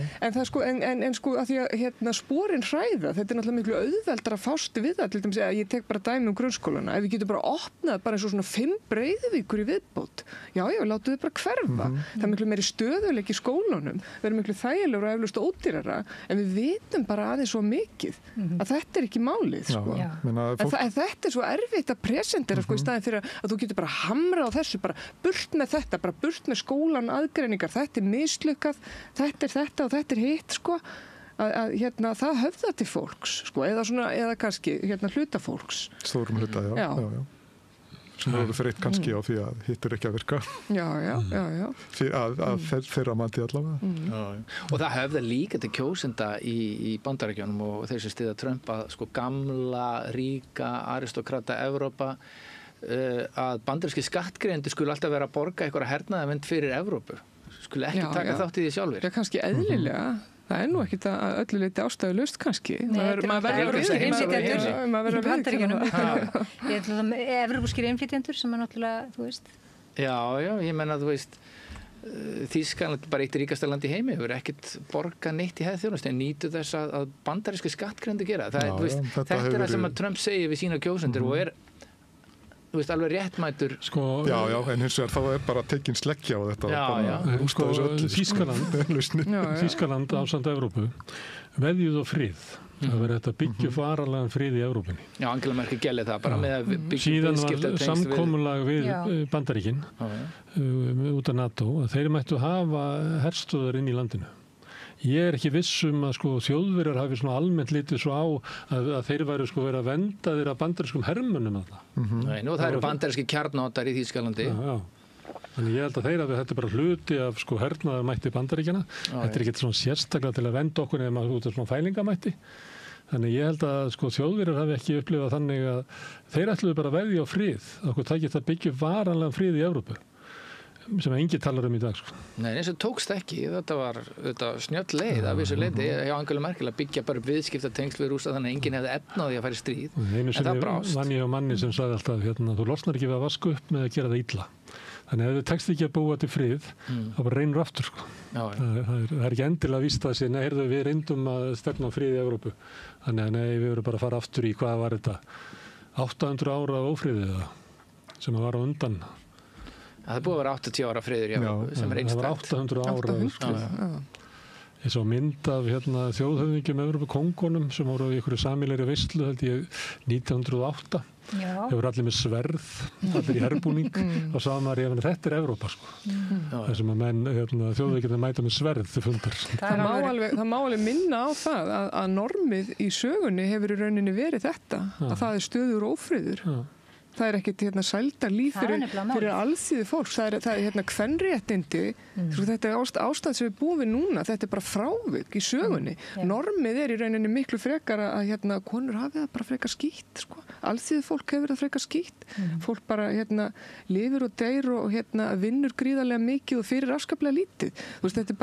En það sko, en sko að því að sporin hræða, þetta er náttúrulega miklu auðveldar að fást við það, til dæmis að ég tek bara dæmi grunnskólana, ef við getum bara opnað bara eins og svona 5 Breiðuvíkur í viðbót, já, látum við bara hverfa. Það er miklu meiri stöðuleiki í skólunum, við erum miklu þægilegur og eflaust ódýrara, en við vitum bara aðeins svo mikið að þetta er ekki málið, sko. En þetta er svo erfitt að presentera, sko, í staðin fyrir að þú getur bara hamrað á þessu, bara burt með þetta, bara burt með skólan aðgreiningar, þetta er mislukkað, þetta er þetta og þetta er hitt, sko, að það höfða til fólks, sko, eða kannski hluta fólks. Stórum hluta, já. Sem hefur þreytt kannski á því að hitt er ekki að virka. Já. Að þeirra mati allavega. Og það höfða líka til kjósenda í Bandaríkjunum og þeir sem styðja Trump að sko gamla, ríka, aristokrata Evrópa að bandaríski skattgreiðendur skulle alltaf vera að borga einhverja hernaðarmynd fyrir Evrópu. Skulle ekki taka þátt í því sjálfur. Það er kannski eðlilega. Það er nú ekkit að öllu leyti ástæðulaust kannski. Maður verður að Bandaríkjunum. Evrópskir innflytjendur sem er náttúrulega, þú veist. Já, ég menna, þú veist, Þýskaland, bara eitt ríkasta land í heimi, hefur ekkert borgað neitt í hefðþjónustu en nýtu þess að bandarísku skattgreiðendur gera. Þetta er það sem að Trump segir við sína kjósendur og er þú veist, alveg réttmætur. Sko, já, en hins vegar þá er bara tekin sleggja á þetta. Sko, Þýskaland ásamt Evrópu veðjuð á frið. Það verður þetta byggja varanlegan frið í Evrópunni. Já, Angela Merkel gerði það bara með að byggja síðan var samkomulag við Bandaríkin út af NATO að þeir mættu hafa herstöðar inn í landinu. Ég er ekki viss að sko, Þjóðverjar hafi svona almennt litið svo á að þeir væru sko verið að venda þeirra bandarískum hermönnum að það. Nei, nú það eru bandaríski kjarnótar í Þýskalandi. Já. Þannig ég held að þetta er bara hluti af sko hernaðarmætti Bandaríkjana. Þetta er ekki svona sérstaklega til að venda okkur eða út af svona fælingamætti. Þannig ég held að sko Þjóðverjar hafi ekki upplifað þannig að þeir ætluðu bara að veðja á frið. Okkur tækist að byggja varanlegan frið í Evrópu. Sem enginn talar í dag, sko. Nei, eins og tókst ekki. Þetta var snjöll leið af þessu leiti. Já, Angela Merkel að byggja bara viðskiptatengsl við Rússa þannig að enginn hefði efnaði að fara í stríð. En það brást. Vann ég á manni sem sagði alltaf, þú losnar ekki við að vaska upp með að gera það illa. Þannig ef þið tekst ekki að búa til frið, þá bara reynur aftur, sko. Það er ekki endilega víst að segja, nei, við reyndum að stefna á frið í Evrópu. Þannig að nei, við verðum bara að fara aftur í hvað var þetta 800 ára ófriðið sem var á undan. Það er búið að vera 80 ára friður í Evrópu sem er einstakt. Það var 800 ára. Ég sá mynd af þjóðhöfðingjum Evrópu kóngunum sem voru í einhverju sameiginlegri veislu held ég 1908. Þeir voru allir með sverð, allir í herbúning og sá maður þetta er Evrópa, sko. Þessum að menn þjóðhöfðingjum mæta með sverð til fundar. Það má alveg minna á það að normið í sögunni hefur í rauninni verið þetta, að það er stöður ófriður. Það er ekkert sælda líf fyrir alþýðu fólks. Það er kvenréttindi. Þetta er ástand sem við búum við núna. Þetta er bara frávik í sögunni. Normið er í rauninni miklu frekar að konur hafi það bara frekar skítt. Sko. Alþýðu fólk hefur það frekar skítt. Fólk bara lifir og deyr og vinnur gríðarlega mikið og fyrir afskaplega lítið. Þetta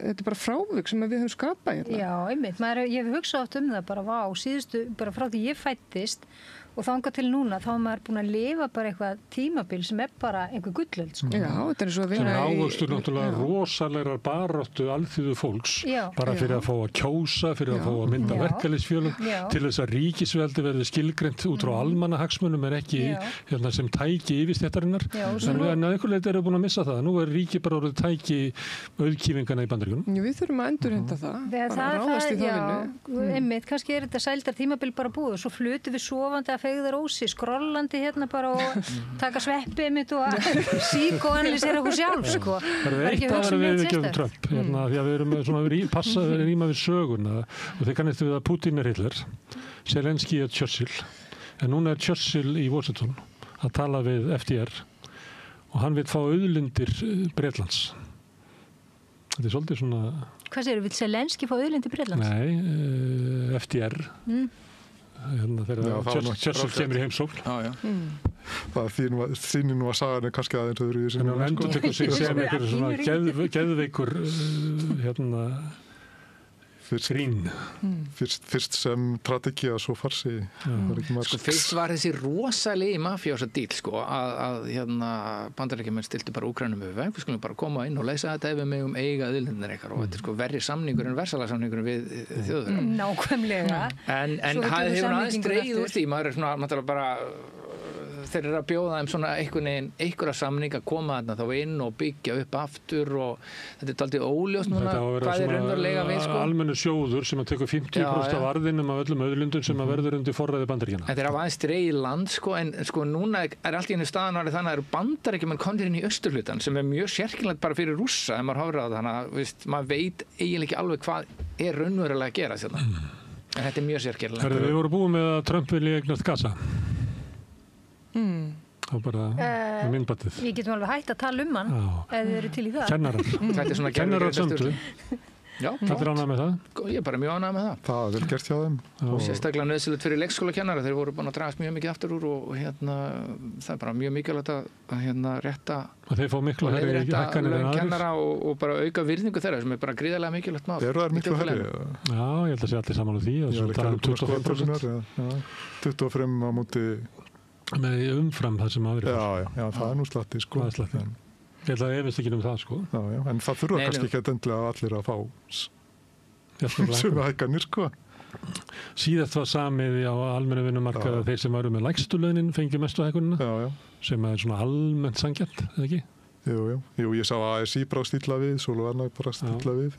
er bara frávik sem við höfum skapað. Já, einmitt. Ég hef hugsað oft það bara síðustu, bara frá því ég fæddist og þangað til núna þá er maður búin að lifa bara eitthvað tímabil sem bara einhver gullöld sko. Já, þetta svo að sem vinna ávöxtur náttúrulega rosalegar baráttu alþýðu fólks bara fyrir að fá að kjósa, fyrir að fá að mynda verkalýðsfélög til þess að ríkisveldi verði skilgreint út frá almannahagsmunum ekki sem tæki yfirstéttarinnar en að einhver leyti eru búin að missa það. Nú ríki bara orðið tæki auðkýfingana í Bandaríkjunum. Við þurfum að endurheimta það. Bara ráðast í þá vinnu. Einmitt, kannski þetta sældar tímabil bara búið og svo flutum við sofandi að fegða rósi, skrollandi bara og taka sveppi einmitt og sík og analysera okkur sjálf sko. Það er eitt að vera við ekki Trump því að við erum svona passa að rýma við söguna og þeir kannist við að Putin Hitler, Zelensky Churchill en núna Churchill í Washington að tala við FDR og hann vil fá auðlindir Bretlands. Þetta svolítið svona... Hvað segir, vil Zelensky fá auðlindir Bretlands? Nei, FDR. Þegar Churchill kemur í heimsókn. Það þýnir nú að sagan kannski aðeins öðru í sinni. En hann endur tökur sig sem einhver svona geðveikur grín. Fyrst sem tragedía, svo farsi. Fyrst var þessi rosalegi mafíósa díl að Bandaríkjamenn stiltu bara Úkraínum við skulum bara koma inn og leysa þetta ef við megum eiga auðlindirnar ykkar og þetta verri samningur en versalasamningur við Þjóðverja. Nákvæmlega. En það hefur aðeins dreigð úr því, maður er svona bara þeir eru að bjóða þeim svona einhverja samning að koma þarna þá inn og byggja upp aftur og þetta er dálítið óljóst núna hvað er raunverulega við almennu sjóður sem að tekur 50% af arðinum af öllum auðlindum sem að verður undir forræði Bandaríkjanna. Þetta er af aðeins dreigð land en núna er allt í einu staðan þannig að það eru Bandaríkjamenn komnir inn í austurhlutann sem er mjög sérkennilegt bara fyrir Rússa ef maður horfir á það þannig að maður veit eiginlega ekki alveg hvað er raunverulega að gera þarna. En þetta er mjög sérkennilegt. Við vorum búin með að Trump vilji eignast Gaza. Og bara myndbatið. Við getum alveg hægt að tala um hann ef þið eru til í það. Kennarar. Kennarar sömdu. Já, þetta er ánægð með það? Ég er bara mjög ánægð með það. Það er vel gert hjá þeim. Og sérstaklega nauðsynlegt fyrir leikskólakennara. Þeir voru búin að dragast mjög mikið aftur úr og það er bara mjög mikilvægt að rétta og þeir fá miklu herri hækkanir en aðrir. Kennara og bara auka virðingu þeirra sem er bara gríðarlega mikilvægt mál. Eru þær miklu herri? Já, ég held að sé allir saman á því. Já, 25% á móti með umfram það sem aðrir. Já, það er nú slatti sko. Það er slatti. Ég held að efist ekki um það sko. Já, en það þurfa kannski ekki endilega allir að fá sömu hækkanir sko. Síðast var samið á almennu vinnumarkað að þeir sem varu með lægstu launin fengi mestu hækkunina sem er svona almennt sanngjarnt, eða ekki? Jú, ég sá að ASI bara stíla við, Sólvana bara stíla við,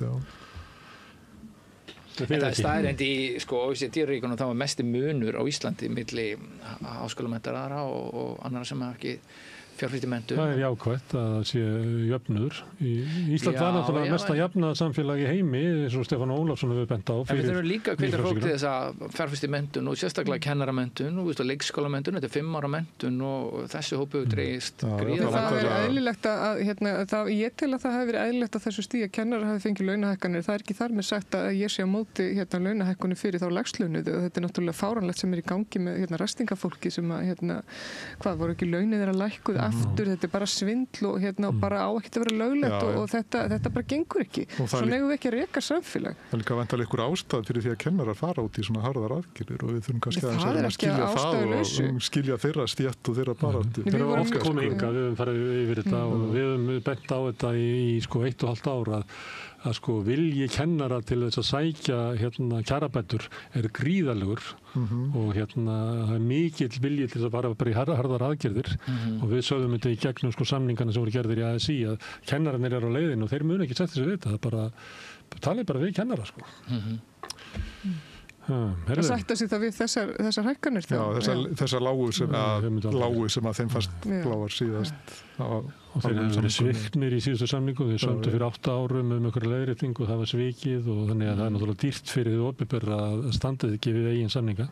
Þetta er staðreynd í OECD-ríkunum þá var mesti munur á Íslandi milli háskólamenntaðra og annara sem ekki fjárfæsti menntun. Það er jákvætt að það sé jöfnur. Ísland var náttúrulega mesta jafnað samfélag í heimi eins og Stefán Ólafsson hefur bent á. En við þurfum líka að hvetja fólk til þess að fjárfæsti menntun og sérstaklega kennaramenntun og leikskólamenntun, þetta er 5 ára menntun og þessi hópu dreigist gríðarlega. Það er eðlilegt ég tel að það hefur verið eðlilegt að þessu stíð að kennarar hafi fengið launahækkanir. Það er ekki þar með sagt að ég sé á móti launahækkunni fyrir þá lægstlaunuðu og þetta er náttúrulega fáránlegt sem er í gangi með restingafólki sem hvað voru ekki launið þeirra lækkuð aftur, þetta er bara svindl og bara á ekkert að vera löglegt og þetta bara gengur ekki. Svo nefnum við ekki að reka samfélag. Það er líka vantilega einhver ástæð fyrir því að kennarar fara út í svona harðar aðgerðir og við þurfum kannski að skilja það og skilja þeirra stétt og þeirra baráttu. Þeir eru oft komið hingað, við höfum farið yfir þetta og við höfum bent á þetta í 1,5 ára að vilji kennara til þess að sækja kjarabætur er gríðarlegur og það er mikill vilji til þess að fara bara í harðar aðgerðir og við sögðum þetta í gegnum samningana sem voru gerðir í ASI að kennararnir eru á leiðin og þeir munu ekki setja sig við þetta, það talið bara við kennara Það sætta sig það við þessar hækkanir þessar lágu sem að þeim fast bláar síðast og þeir hefur verið sviknir í síðustu samningu þeir sömdu fyrir 8 árum einhverja leiðrétting og það var svikið og þannig að það er náttúrulega dýrt fyrir þið opinbera að standið ekki við eigin samninga.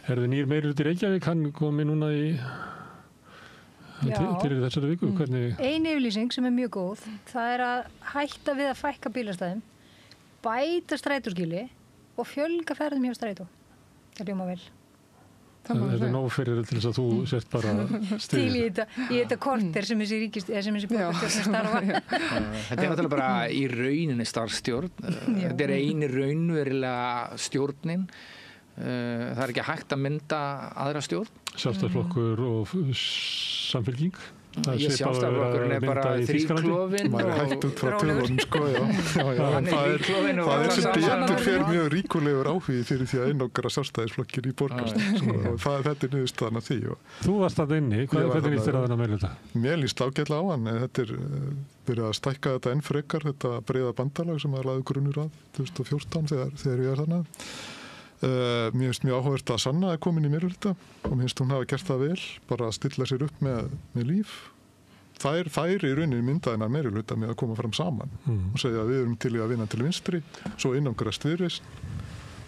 Nýr meirihluti Reykjavík, hann komi núna til þessari viku. Ein yfirlýsing sem er mjög góð, það er að hætta við að fækka bílastæðum, bæta strætóskýli og fjölga ferðum hjá strætó. Það hljóma vel. Það er nóg fyrir til þess að þú sért bara til í þetta korter sem þessi borgarstjórn starfa. Þetta er náttúrulega bara í rauninni starfsstjórn. Þetta er eini raunverulega stjórnin Það er ekki hægt að mynda aðra stjórn. Sjálfstæðisflokkur og Samfylking. Sjálfstæðisflokkurinn er bara þríklofinn. Maður er hægt út frá tölunum, sko, já. Hann er þríklofinn og það sem betur fer mjög ríkulegur áhugi fyrir því að einangra Sjálfstæðisflokkin í borgarstjórn. Þetta niðurstaðan af því. Þú varst þarna inni. Hvernig líst þér á þennan meirihluta? Mér líst ágætlega á hann. Þetta verið að stækka þetta enn frekar, þetta breiða bandalag sem að laði grunnur að 2014 þegar ég þarna. Mér finnst mjög áhugavert að Sanna er komin í meirihluta og mér finnst hún hafa gert það vel, bara að stilla sér upp með líf. Þær í rauninni myndaðinnar meirihluta með að koma fram saman og segja að við erum til í að vinna til vinstri, svo innangrast Viðreisn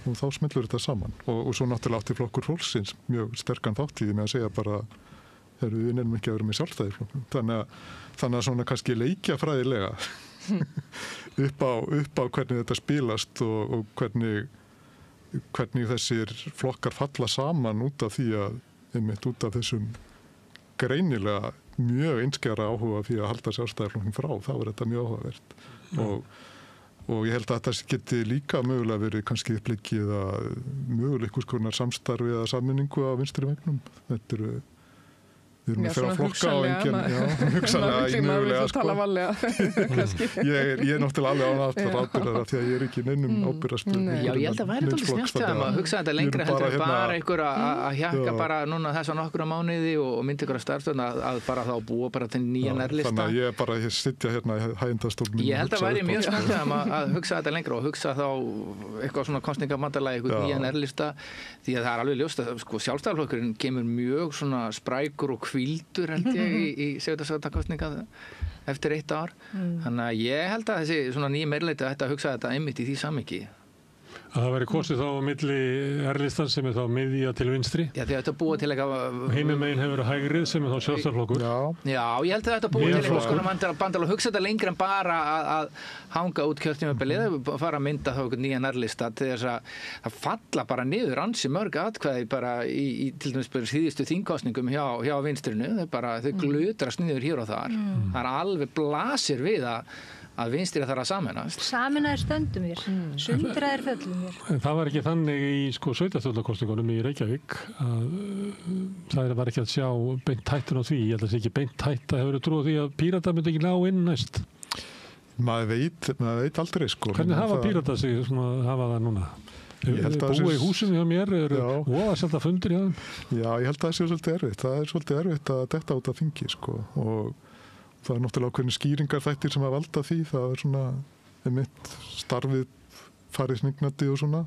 og þá smellur þetta saman. Og svo náttúrulega átti Flokkur fólksins mjög sterkan þátt í því með að segja bara við nefnum ekki að vera með Sjálfstæðisflokknum. Þannig að svona kannski leikja fræðilega upp á hvernig þetta spilast og hvernig þessir flokkar falla saman út af því út af þessum greinilega mjög einskjara áhuga því að halda Sjálfstæðisflokknum frá, þá er þetta mjög áhugavert. Og ég held að þetta geti líka mögulega verið kannski upplikið að mögulega einhvers konar samstarfi eða sammenningu á vinstri vegnum. Þetta eru við erum að fyrir að flokka á enginn hugsanlega mögulega ég er náttúrulega alveg án ábyrgðara því að ég er ekki neinum ábyrgðaspil. Já, ég held að væri þetta snjátt þegar maður hugsa þetta lengra heldur bara einhver að hjakka bara núna þessa nokkra mánuði og myndi ykkur að starfstöðna að bara þá búa bara til nýja nærlista. Þannig að ég sitja hérna í hægindastólnum. Ég held að væri mjög snjátt þegar maður að hugsa þetta lengra og hugsa þá eitthvað svona kosningamandalagi, eitthvað nýja nærlista því að það er alveg ljóst að sko Sjálfstæðisflokkurinn kemur mjög svona sprækur og hvíldur held ég í sveitarsveitakosninga eftir 1 ár. Þannig að ég held að þessi svona nýja meirihluti ætti að hugsa þetta einmitt í því samhengi. Að það væri kosið þá á milli R-listan sem er þá miðja til vinstri. Já, því að þetta búið til eitthvað... Hinum megin hefur hægrið sem er þá Sjálfstæðisflokkur. Já, ég held að þetta búið til eitthvað skona bandal og hugsa þetta lengra en bara að hanga út kjörtímabilið, fara að mynda þá eitthvað nýja R-lista til þess að það falla bara niður ansi mörg atkvæði bara í til dæmis bara síðustu þingkosningum hjá vinstrinu. Þau glutrast niður hér og þar. Það er alveg blasir við að vinstri þarf að sameinast. Sameinaðir stöndum mér, sundraðir föllum mér. En það var ekki þannig í sveitarstjórnarkosningunum í Reykjavík að það var ekki að sjá beint hættun á því. Ég held að það sé ekki beint hætt að hefur trúið því að Píratar myndi ekki ná inn næst. Maður veit aldrei sko. Hvernig hafa Píratar sig hafa það núna? Búið í húsinu hjá mér og að setja fundir hjá þeim? Já, ég held að það sé svolítið erfitt. Það er svolítið erfitt að detta út af þingi sko og það er náttúrulega ákveðin skýringarþættir sem að valda því. Það er svona mitt starfið farið snignandi og svona.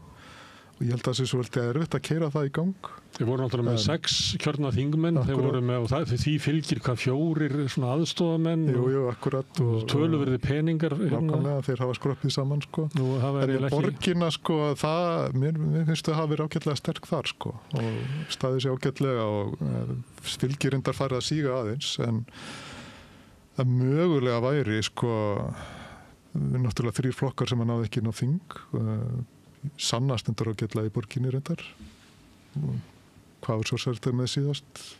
Og ég held að það sé svolítið erfitt að keyra það í gang. Þeir voru náttúrulega með 6 kjörna þingmenn. Þeir voru með, og því fylgir hvað 4 svona aðstofamenn. Jú, akkurat. Og töluverði peningar. Nákvæmlega, þeir hafa skroppið saman sko. En borgina sko, mér finnst það hafa verið ágætlega sterk þar sko. Og staðið sér ágætlega og fylgir reyndar farið að síga aðeins. En það mögulega væri sko náttúrulega 3 flokkar sem að náðu ekki inn á þing sannast endur ágætlega í borginni reyndar. Hvað var sósíalistar með síðast?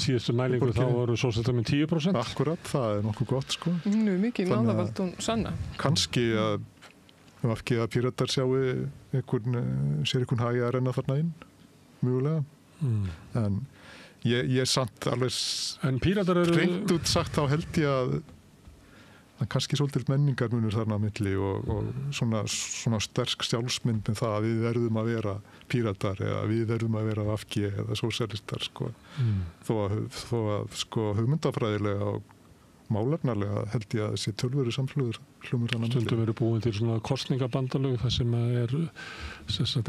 Síðustu mælingu þá voru sósíalistar með 10%. Akkurat, það er nokkuð gott sko. Nú mikið náðavald hún sanna. Kannski að Píratar sér einhvern hagi að renna þarna inn mögulega. En ég samt alveg hreint út sagt þá held ég að kannski svolítið menningarmunur þarna á milli og svona sterk sjálfsmynd með það að við verðum að vera Píratar eða við verðum að vera VG eða sósíalistar sko. Þó að sko hugmyndafræðilega og málefnarlega held ég að þessi tölvöru samflöður hljómur hann að milli. Stundum verið búin til svona kosningabandalög það sem er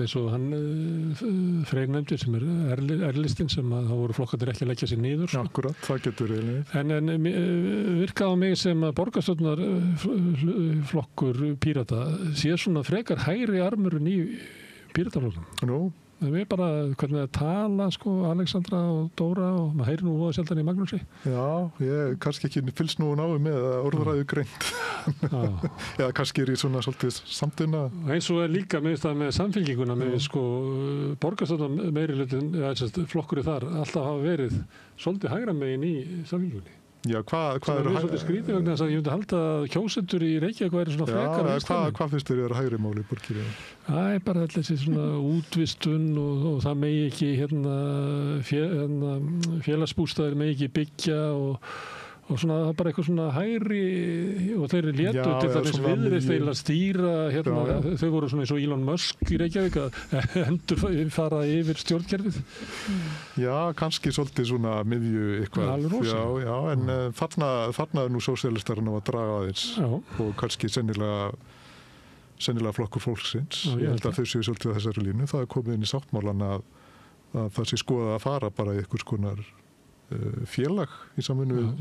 eins og hann Freyr nefndi sem er R-listin sem að þá voru flokkarnir ekki að leggja sér niður. Sko. Akkurat, það getur eiginlega. En virkaði á mig sem að borgarstjórnarflokkur Pírata sé svona frekar hægri armurinn í Pírataflokknum. Nú. Við bara, hvernig það tala, sko, Alexandra og Dóra og maður heyri nú voða sjaldan í Magnúsi. Já, ég kannski ekki fylgst nú náðu með að orðræðu greint. Já, kannski er ég svona svolítið samtuna. Eins og er líka með það með samfylkinguna með, sko, borgarstjórnar meirihlutin, flokkur þar, alltaf hafa verið svolítið hægra megin í samfylkingunni. Já, hvað Það er svolítið skrítið vegna þess að ég myndi halda að kjósendur í Reykjavík væri svona frekar á Íslandi. Hvað finnst þér hægri mál í borginni? Það er bara allir þessi svona útvistun og það megi ekki félagsbústaðir megi ekki byggja og svona það er bara eitthvað svona hægri og þeir létu til dæmis Viðreisn eiginlega stýra þau voru svona eins og Elon Musk í Reykjavík að endur fara yfir stjórnkerfið. Já, kannski svolítið svona miðju eitthvað. Já, en þarna er nú sósíalistarinn að draga aðeins og kannski sennilega flokkur fólksins. Ég held að þau séu svolítið á þessari línu. Það er komið inn í sáttmálan að það sé skoðað að fara bara í einhvers konar félag í samvinnu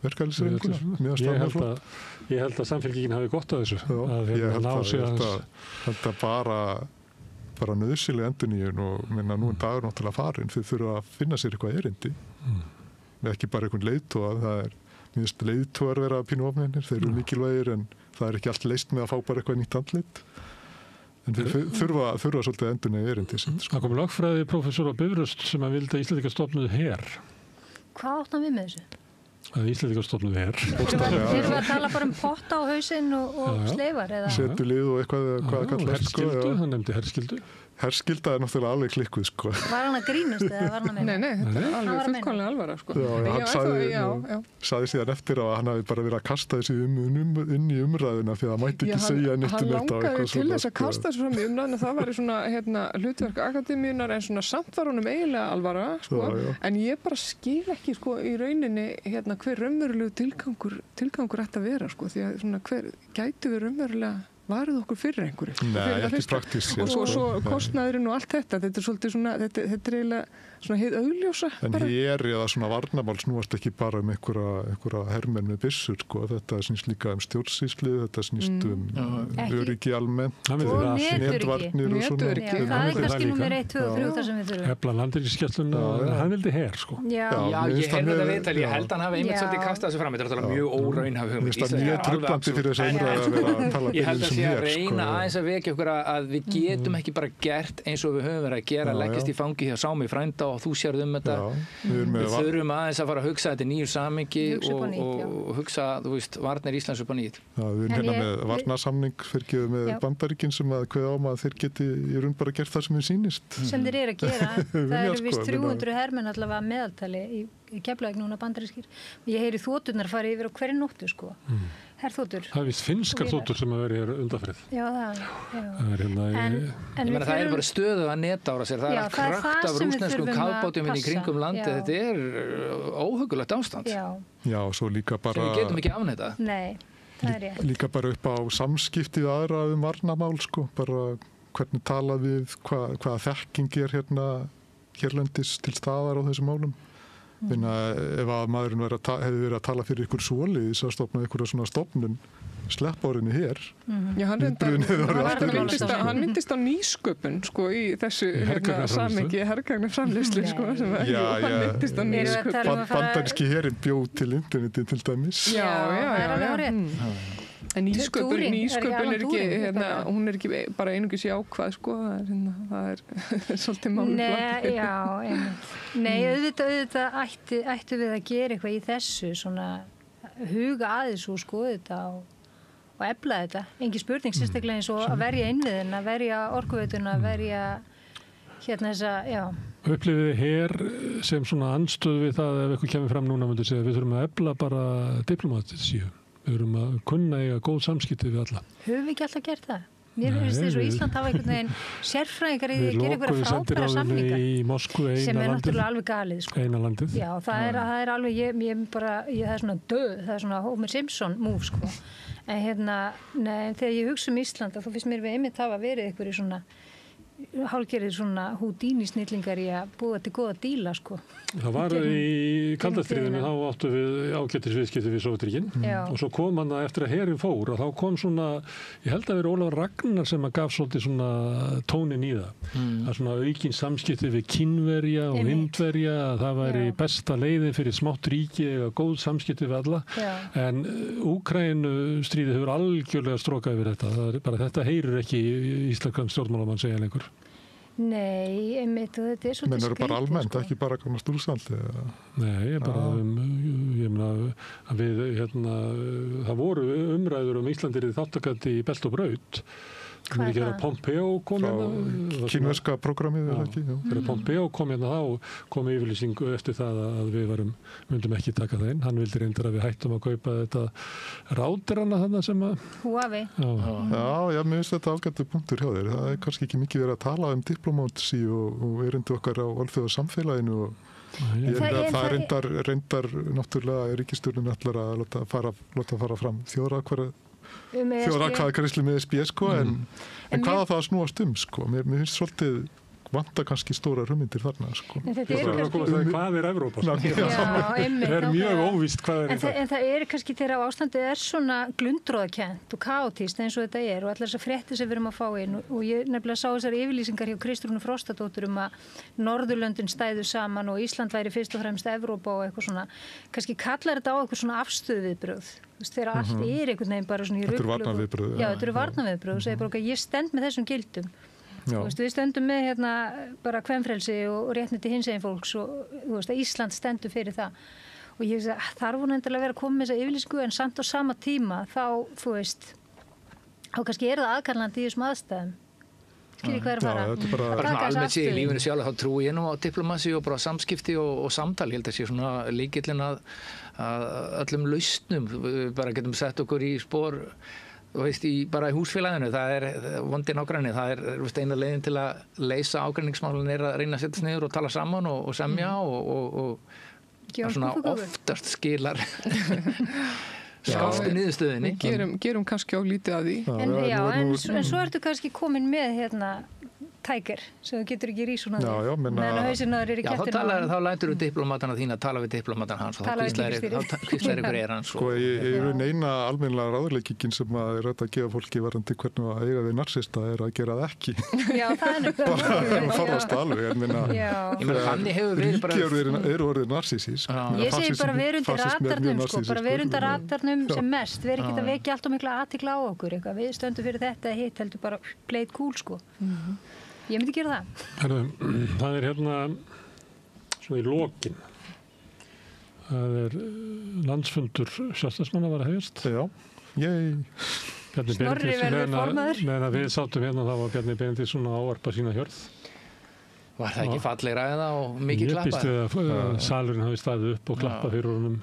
verkalýðshreyfinguna. Ég held að Samfylkingin hafi gott að þessu. Ég held að bara nauðsynleg endurnýjun og minna nú dagur náttúrulega farin þau þurfa að finna sér eitthvað erindi. Ekki bara einhvern leiðtoga. Það er minnst leiðtogar vera pínu ofnennir. Þeir eru mikilvægir en það er ekki allt leyst með að fá bara eitthvað nýtt andlit. En þeir þurfa svolítið endurnýja erindi. Það kom lögfræði prófessor á Bifröst sem að vildi að Íslendingar stofnuðu her. Hvað áttum við með þessu? Að Íslendingar stofnuðu her. Þeir eru að tala bara potta á hausinn og sleifar eða? Setulið og hvað kallast. Herskildu, hann nefndi herskildu. Herskilda er náttúrulega alveg klikkuð, sko. Var hann að grínast eða var hann að meina? Nei, þetta er alveg fullkomlega alvara, sko. Hann sagði síðan eftir að hann hafi bara verið að kasta þessi inn í umræðuna því að það mætti ekki segja neitt um þetta. Hann langaði til þess að kasta þessu fram í umræðuna, það væri svona hlutverk akademíunar en svona samt var honum eiginlega alvara, sko. En ég bara skil ekki, sko, í rauninni hver raunverulegu tilgangur ætti að vera, sko, því að svona hver gætu við raunverulega varið okkur fyrir einhverju. Nei, ekki praktískt. Og svo kostnaðurinn og allt þetta er svolítið svona, þetta er eiginlega svona hið augljósa. En hér eða svona varnamál snúast ekki bara einhverja hermenn með byssur, sko. Þetta snýst líka stjórnsýslu, þetta snýst öryggi almennt, netvarnir og svona. Það er kannski númer 1, 2 og 3 þar sem við þurfum. Efla landhelgisgæsluna, hann vildi her, sko. Já, ég held þetta viðtal, ég held hann hafi einmitt svolítið kastað þessu fram. Þetta er mjög óraunhæf hugmynd. Ég held að sé að reyna aðeins að vekja okkur að við getum ekki bara gert eins og við höfum verið að gera, leggjast í fangi hjá Sámi frænda og þú sérð þetta. Við þurfum aðeins að fara að hugsa þetta í nýju samhengi og hugsa, þú veist, varnir Íslands upp á nýtt. Já, við erum hérna með varnarsamning fyrir með Bandaríkin sem að kveða á að þeir geti í raun bara gert það sem þeim sýnist. Sem þeir eru að gera. Það eru vist 300 hermenn allavega meðaltali í Keflavík núna bandarískir. Ég heyri þoturnar fara yfir á hverju nóttu, sko. Herþotur. Það er vist finnskar þotur sem að vera hér undanfrið. Já, það. En það er bara stöðu að netára sér. Það er krakt af rússneskum kafbátum inn í kringum landi. Þetta er óhugulegt ástand. Já, svo líka bara... Sem við getum ekki afneita. Nei, það er rétt. Líka bara upp á samskiptið aðra varnamál, sko. Bara hvernig tala við, hvaða þekking er hérlendis til staðar á þessum málum. Þannig að ef að maðurinn hefði verið að tala fyrir ykkur svoleiðis að stofna ykkur svona stofnun sleppárinni hér. Já, hann myndist á nýsköpun, sko, í þessu samhengi hergagnarframleiðslu, sko, sem hann myndist á nýsköpun. Bandaríski herinn bjóð til interneti til dæmis. Já. En nýsköpun er ekki, hún er ekki bara einungis jákvæð, sko, það er svolítið málum blandið. Nei, auðvitað ættu við að gera eitthvað í þessu, svona huga aðeins og skoða þetta og efla þetta. Engin spurning, sérstaklega eins og að verja innviðina, að verja orkuveituna, að verja þessa, Upplifiði her sem svona andstöð við það ef eitthvað kemur fram núna, myndi segja, við þurfum að efla bara diplomatíu. Við erum að kunna eiga góð samskipti við alla. Höfum við ekki alltaf gert það? Mér finnst þess að Ísland hafa einhvern veginn sérfræðingar í því að gera einhverja frábæra samningar í Moskvu, sem er náttúrulega alveg galið, sko. Eina landið. Já, það er alveg, það er svona döð, það er svona Homer Simpson move, sko. En þegar ég hugsa Ísland, þá finnst mér við einmitt hafa verið einhverju svona hálfgerðir svona Houdini-snillingar í að búa til góða díla, sko. Það var í kaldastríðinu, þá áttu við ágættisviðskipti við Sovétríkin og svo kom hann eftir að herinn fór og þá kom svona, ég held að vera Ólafur Ragnar sem að gaf svolítið svona tónin í það. Það svona aukin samskipti við Kínverja og Indverja, að það væri besta leiðin fyrir smátt ríki eða góð samskipti við alla. En Úkraínu stríðið hefur algjörlega strokað yfir þetta. Það er bara þetta heyrir ekki íslenskan stjórnmálamann segja lengur. Nei, einmitt, og þetta er svolítið skrítið. Menn eru bara almennt, ekki bara kannast Rússlandi? Nei, bara ég meina að við, það voru umræður Íslandir í þáttakandi í Belt og Braut. Hvað er það? Pompeo kom kínverska prógramið er ekki? Þegar Pompeo kom þá kom yfirlýsing eftir það að við myndum ekki taka það inn. Hann vildi reyndar að við hættum að kaupa þetta ráderana þarna sem að... Huawei. Já, mér finnst þetta ágættu punktur hjá þér. Það er kannski ekki mikið verið að tala diplomátsi og erindi okkar á alþjóðasamfélaginu og það reyndar náttúrulega ríkisstjórnin ætlar að láta fara fram þjóðaratkvæðagreiðslu með SB sko, en hvað það að snúast sko? Mér finnst svolítið vanta kannski stóra hugmyndir þarna sko. Hvað er Evrópa? Það er mjög óvíst hvað er það. En það er kannski þegar ástandið er svona glundróðakennt og kaotíst eins og þetta og allar þessar fréttir sem við erum að fá inn og ég nefnilega sá þessar yfirlýsingar hjá Kristrúnu Frostadóttur að Norðurlöndin stæðu saman og Ísland væri fyrst og fremst Evrópa og eitthvað svona. Kannski kallar þetta á eitthvað svona afstöðuviðbrögð. Þegar allt einhvern veginn bara svona í ruglu. Þetta eru varnarviðbrögð. Já, þetta eru varnarviðbrögð og segir bara ég stend með þessum gildum. Við stöndum með bara kvenfrelsi og réttindi hinsegin fólks og að Ísland stendur fyrir það og ég veist að þarf hún endilega að vera að koma með þessa yfirlýsingu en samt á sama tíma þá kannski er það aðkallandi í þessum aðstæðum skilji hvað er að fara bara almennt sér í lífinu sjálf þá trúi ég nú á diplomasi og bara samskipti og samtal ég held að sé svona lykillinn að öllum lausnum bara getum sett okkur í spor bara í húsfélaginu, það er vondi nágranni, það er eina leiðin til að leysa ágreiningsmálin að reyna að setjast niður og tala saman og semja og svona oftast skilar skástu niðurstöðinni. Gerum kannski á lítið að því. En svo ertu kannski komin með tækir sem þú getur ekki rísuna meðan hausinnaður er í kettinum. Þá lætur þú diplomatana þín að tala við diplomatana hans og þá kvíslar ykkur hans. Sko, ég er eina almennilega ráðleggingin sem er að gefa fólki varandi hvernig að eiga við narsista er að gera það ekki. Já, það er bara forðast alveg. Ég meina, þannig hefur við bara... Ríki eru orðið narsísísk. Ég segi bara við erum undir radarnum, bara við erum undir radarnum sem mest. Við erum ekki að vekja allt og mikla athygli á okkur. Við stöndum fyrir þetta hitt heldur bara pleit kúl sko. Ég myndi gera það. Það er svona í lokin. Það er landsfundur sjálfstæðismanna var að hefjast. Já, Snorri verður formaður. Meðan við sátum þá var Bjarni Benediktsson að ávarpa sína hjörð. Var það ekki falleg ræða og mikið klappað? Ég býst við að salurinn hafi staðið upp og klappað fyrir honum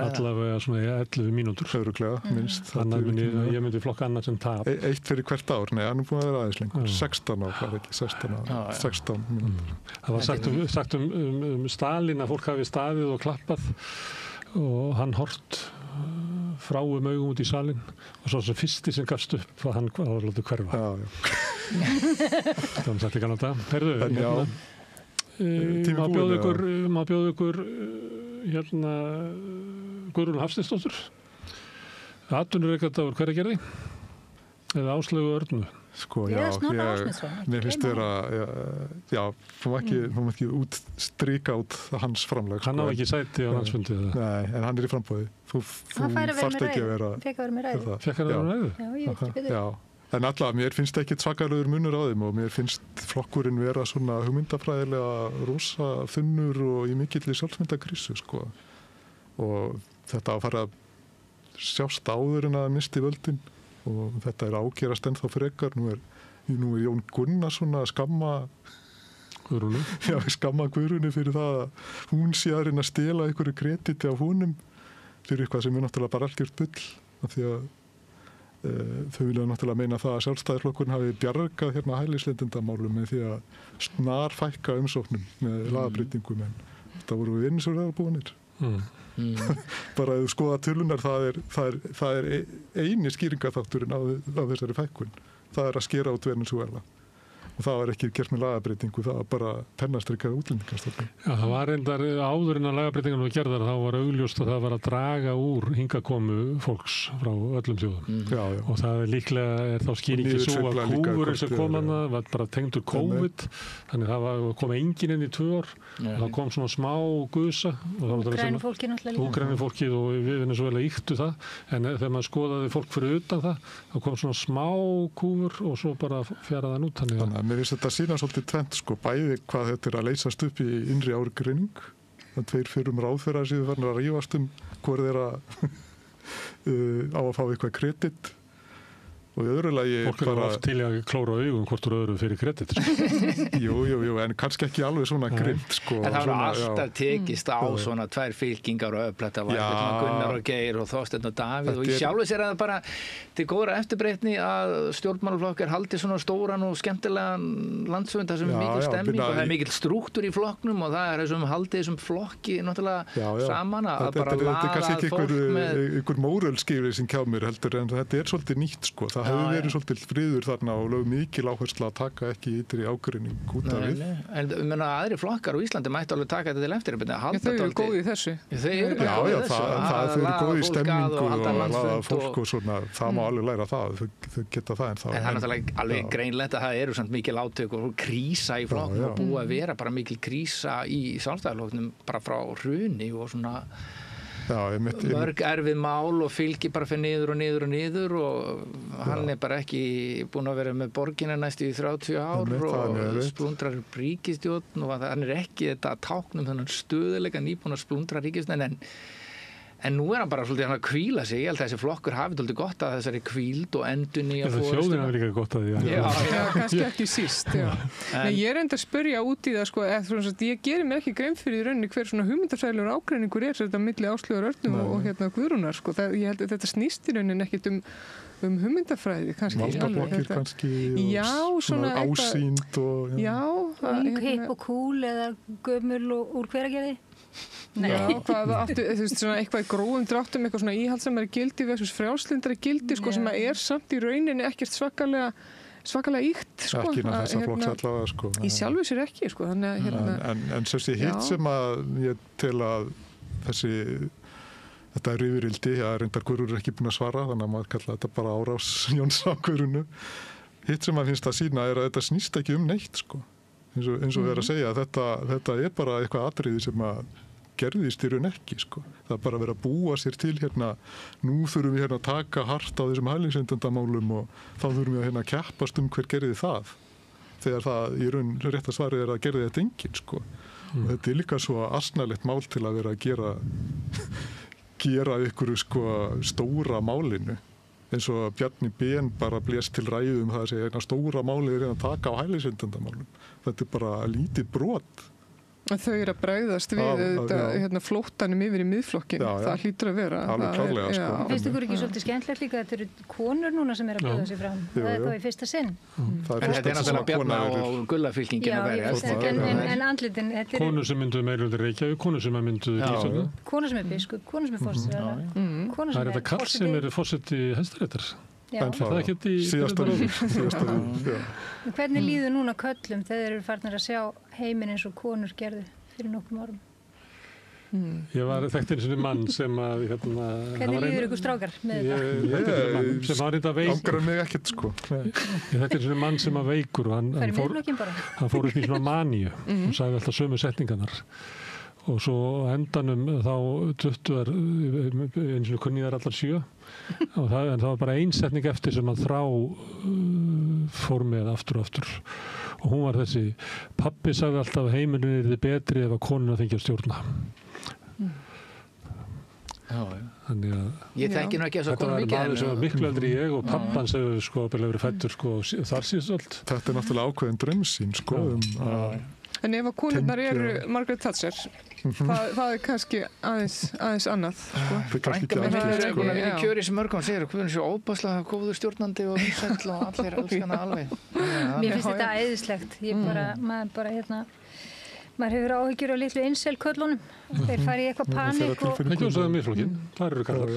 allavega svona 11 mínútur. Örugglega, minnst. Ég myndi flokka annað sem tap. Eitt fyrir hvert ár, nei, hann er búin að vera aðeins lengur. 16 ár, var ekki 16 mínútur. Það var sagt Stalin að fólk hafi staðið og klappað og hann hort frá augum út í salin og svo sem fyrsti sem gafst upp var hann að láta hverfa. Það var sagt í kannan dag. Herðu, má bjóða ykkur Guðrún Hafsteinsdóttur atvinnurekanda úr Hveragerði eða Áslaugu Örnu. Sko, mér finnst vera þú má ekki stríka út hans framlag. Hann á ekki sæti á landsfundi. Nei, en hann er í framboði. Þú þarft ekki að vera Fekk að vera með ræðu. Fekk að vera með ræðu? Já, ég veit ekki betur. En allavega, mér finnst ekki svakalegur munur á þeim og mér finnst flokkurinn vera svona hugmyndafræðilega rosa þunnur og í mikilli sjálfsmyndakrísu sko. Og þetta að fara að sjást áður en að misti völdin og þetta er ágerast ennþá frekar. Nú er Jón Gunnarsson að skamma Guðrúnu fyrir það að hún sé að reyna að stela einhverju krediti af honum fyrir eitthvað sem er náttúrulega bara algjört bull af því að þau vilja náttúrulega meina það að sjálfstæðisflokkurinn hafi bjargað hælisleitendamálum með því að snarfækka umsóknum með lagabreytingum en þetta voru við eins og ræðarbúinir. Bara ef þú skoða tölunar það er eini skýringaþátturinn á þessari fækkun. Það er að skera út Venesúela. Og það var ekki gert með lagabreytingu, það var bara pennastrikað útlendingarstofnun. Já, það var reyndar áður en að lagabreytingan var gerðar, þá var augljóst að það var að draga úr hingakomu fólks frá öllum þjóðum. Og það líklega þá skýringi svo að kúfurinn sem kom hana var bara tengdur COVID, þannig það kom enginn inn í 2 ár, og það kom svona smá gusa. Úkrænufólkið og við Venezuela ýktu það, en þegar maður skoðaði fólk fyrir utan það, þá kom svona smá kúfur og svo bara fjaraði hann út. Mér finnst þetta sína svolítið tvennt sko, bæði hvað þetta er að leysast upp í innri árgreining 2 fyrrum ráðherrar síðan farin að rífast hvor þeirra á að fá eitthvað kredit og í öðru lagi fólk er oft til að klóra augum hvort úr öðru fyrir kredit jú, en kannski ekki alveg svona grimt sko. En það var alltaf tekist á svona 2 fylkingar og öfletta var Gunnar og Geir og Þorsteinn og Davíð og í sjálfu sér að það bara til góðra eftirbreytni að stjórnmálaflokkar haldi svona stóran og skemmtilegan landsfund þar sem mikil stemming og það er mikil strúktur í flokknum og það er þessum haldið þessum flokki náttúrulega saman að bara laða fólk með einhver mórölskýri sem kjá mér heldur en þetta er svolítið nýtt sko. Það hefur verið svolítið friður þarna og lögum mikil áherslu að taka ekki ytri ágreining út af við. En aðri flokkar á Íslandi mættu alveg taka þetta til eftirbreytni. Þau eru góði í þessu. Þau eru góði í stemmingu og að laða fólk og svona, það má alveg læra það, þau geta það en það. En það er náttúrulega alveg greinlegt að það eru samt mikil átök og krísa í flokknum og búið að vera bara mikil krísa í Sjálfstæðisflokknum bara frá hruni og svona mörg erfið mál og fylgi bara fyrir niður og niður og niður og hann er bara ekki búinn að vera með borgina næstu í 30 ár og splundrar ríkisstjórn og hann er ekki þetta táknum þannig stöðuleika nýbúinn að splundra ríkisstjórn en nú er hann bara svolítið að hvíla sig. Ég held að þessi flokkur hafi svolítið gott að þessari hvíld og endun í að fórstu. Þjóðin hafi líka gott að því. Já, kannski ekki síst. Nei, ég er enda að spyrja út í það, sko, ég gerir mér ekki grein fyrir í rauninni hver svona hugmyndafræðilegur ágreiningur er þetta milli Áslaugar Örnu og Guðrúnar. Sko. Ég held að þetta snýst í rauninni ekkit um hugmyndafræði. Valdaflokkir kannski og svona ásýnd og... Ung, hipp og cool eða gömul og úr Hveragerði? Já, eitthvað í grófum dráttum, eitthvað svona íhaldsamari gildi versus frjálslyndari gildi sko, sem er samt í rauninni ekkert svakalega íkt sko, ekki innan þessa flokks allavega sko, í sjálfu sér ekki sko, þannig að en þessi hitt sem að ég tel að þetta er yfirildi, reyndar Guðrúður er ekki búin að svara þannig að maður kalla þetta bara árás Jóns á Guðrúnu. Hitt sem að finnst að sína er að þetta snýst ekki neitt sko, eins og er að segja þetta er bara eitthvað atriði sem að gerðist í raun ekki sko. Það er bara að vera að búa sér til nú þurfum við að taka hart á þessum hælisleitendamálum og þá þurfum við að keppast hver gerði það þegar það í raun rétt að svarið er að gerði þetta enginn sko. Og þetta er líka svo asnalegt mál til að vera að gera ykkur sko stóra málinu eins og Bjarni Ben bara blést til ræðum það að segja stóra málið er að taka á hælisleitendamálum. Þetta er bara lítið brot. Þau eru að bregðast við flóttanum yfir í miðflokkin. Það hlýtur að vera. Alveg klárlega sko. Finnst ykkur ekki svolítið skemmtilegt líka að þetta eru konur núna sem eru að bregða sig fram? Það er þá í fyrsta sinn. En þetta er náttúrulega Bjarna og Gullafylkingin að verja. En andlitin... Konur sem mynduðu meirhluti Reykjavík, konur sem mynduðu ríkisstjórn. Konur sem er biskup, konur sem er forseti. Það er þetta karl sem er forseti Hæstaréttar. En það er ekki síðasta líf. Hvernig líður núna köllum þegar þeir eru farnir að sjá heiminn eins og konur gerðu fyrir nokkrum árum? Ég var þekkt einu sinni mann sem að... Hvernig líður ykkur strákar með þetta? Sem var reynda veikur. Angrar mig ekkert sko. Ég þekkt einu sinni mann sem var veikur og hann fór upp í svona maníu og sagði alltaf sömu setningarnar. Og svo endanum þá tuttuðar eins og kunniðar allar 7 en það var bara einsetning eftir sem að þrá fór með aftur og hún var þessi: pabbi sagði alltaf að heimurinn yrði betri ef að konuna fengi að stjórna. Þannig að ég þekki nú ekki þess að konum mikið. Þetta var maður sem var miklu eldri ég og pappan sem hefur verið fæddur þar síðan. Þetta er náttúrulega ákveðin draumsýn sko En ef að konurnar eru Margaret Thatcher, það er kannski aðeins annað. Frænka minn er búin að vinna í kjöri sem mörgum segir að hún er svo óbáslega góður stjórnandi og vinsæll og allir elskar hana alveg. Mér finnst þetta æðislegt. Maður hefur áhyggjur á litlu incel-köllunum. Þeir fari í eitthvað panik og... Ekki um sagði miðflokkin, það eru kallar.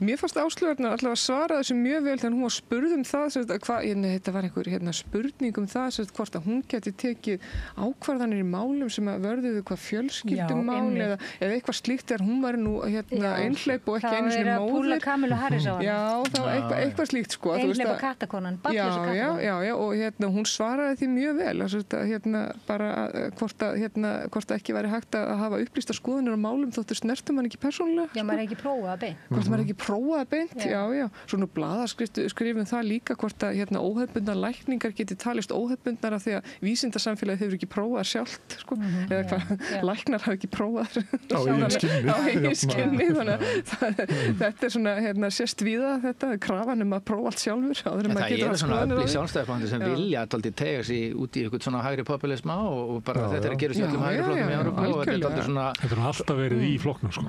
Mér fannst Áslaugarnar alltaf að svara þessu mjög vel þegar hún var spurð um það, þetta var einhver spurning um það, hvort að hún geti tekið ákvarðanir í málum sem að vörðuðu hvað fjölskyldumál eða eitthvað slíkt þegar hún var nú einhleyp og ekki einu sinni móðir. Það var að púla Kamilu Harris á hann. Já, það var eitthvað slíkt sko. Einhleypa kattakonan, ballösa kattakonan. Já, og hún svaraði því mjög vel, bara hvort að hvort ekki væri hægt að hafa upplýsta skoðunir á málum þóttu snertum hann ekki persónulega. Já, maður er ekki prófað að beint. Hvort maður ekki prófað að beint, já. Svo nú blaðaskrifum það líka hvort að óhefbundnar lækningar geti talist óhefbundnar af því að vísindasamfélagið hefur ekki prófað sjálft, sko. Eða hvað, læknar hafa ekki prófað á eigin skinni. Þannig að þetta svona sést víða þetta, krafan að prófa allt sjálfur. Það eru svona öflug sjálfstæðisflokkur sem vilja að tega sig út í eitthvað svona hægri populisma og bara þetta að gerast í öllum hægri flokkum í Evrópu og þetta er svona... Þetta er alltaf verið í flokknum, sko.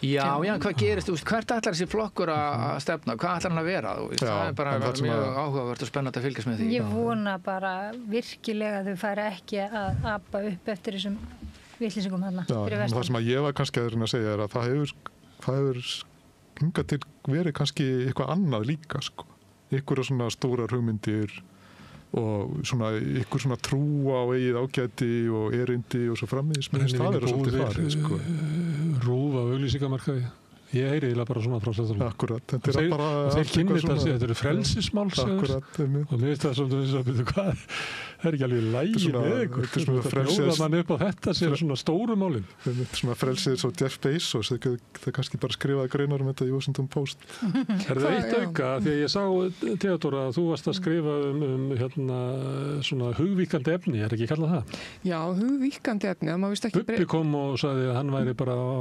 Já, hvað gerist, hvert ætlar þessi flokkur að stefna, hvað ætlar hann að vera? Það er bara mjög áhugavert og spennandi að fylgjast með því. Ég vona bara virkilega að þau færi ekki að apa upp eftir þessum vitlýsingum hana. Það sem að ég var kannski að segja er að það hefur hingað til verið kannski eitthvað annað líka, sko. Ykkur svona stórar hugmyndir og svona ykkur svona trú á eigið ágæti og erindi og svo frammiðis. Það er svolítið farið, sko. Rúf á auglýsingamarkaði. Ég heyri eiginlega bara svona frá stæðum. Akkurat. Þetta er bara... Þeir kynni þetta eru frelsismál, akkurat. Og mér finnst það svona að hvað, það er ekki alveg lægi með ykkur. Það bjóða mann upp á þetta sem svona stóru málin. Svona frelsið svo Jeff Bezos, það kannski bara skrifaði greinar þetta í Washington Post. Er það eitt auka? Því að ég sá, Theodóra, að þú varst að skrifa svona hugvíkandi efni, er ekki kallað það? Já, hugvíkandi efni, það má vist ekki... Bubbi kom og sagði að hann væri bara á...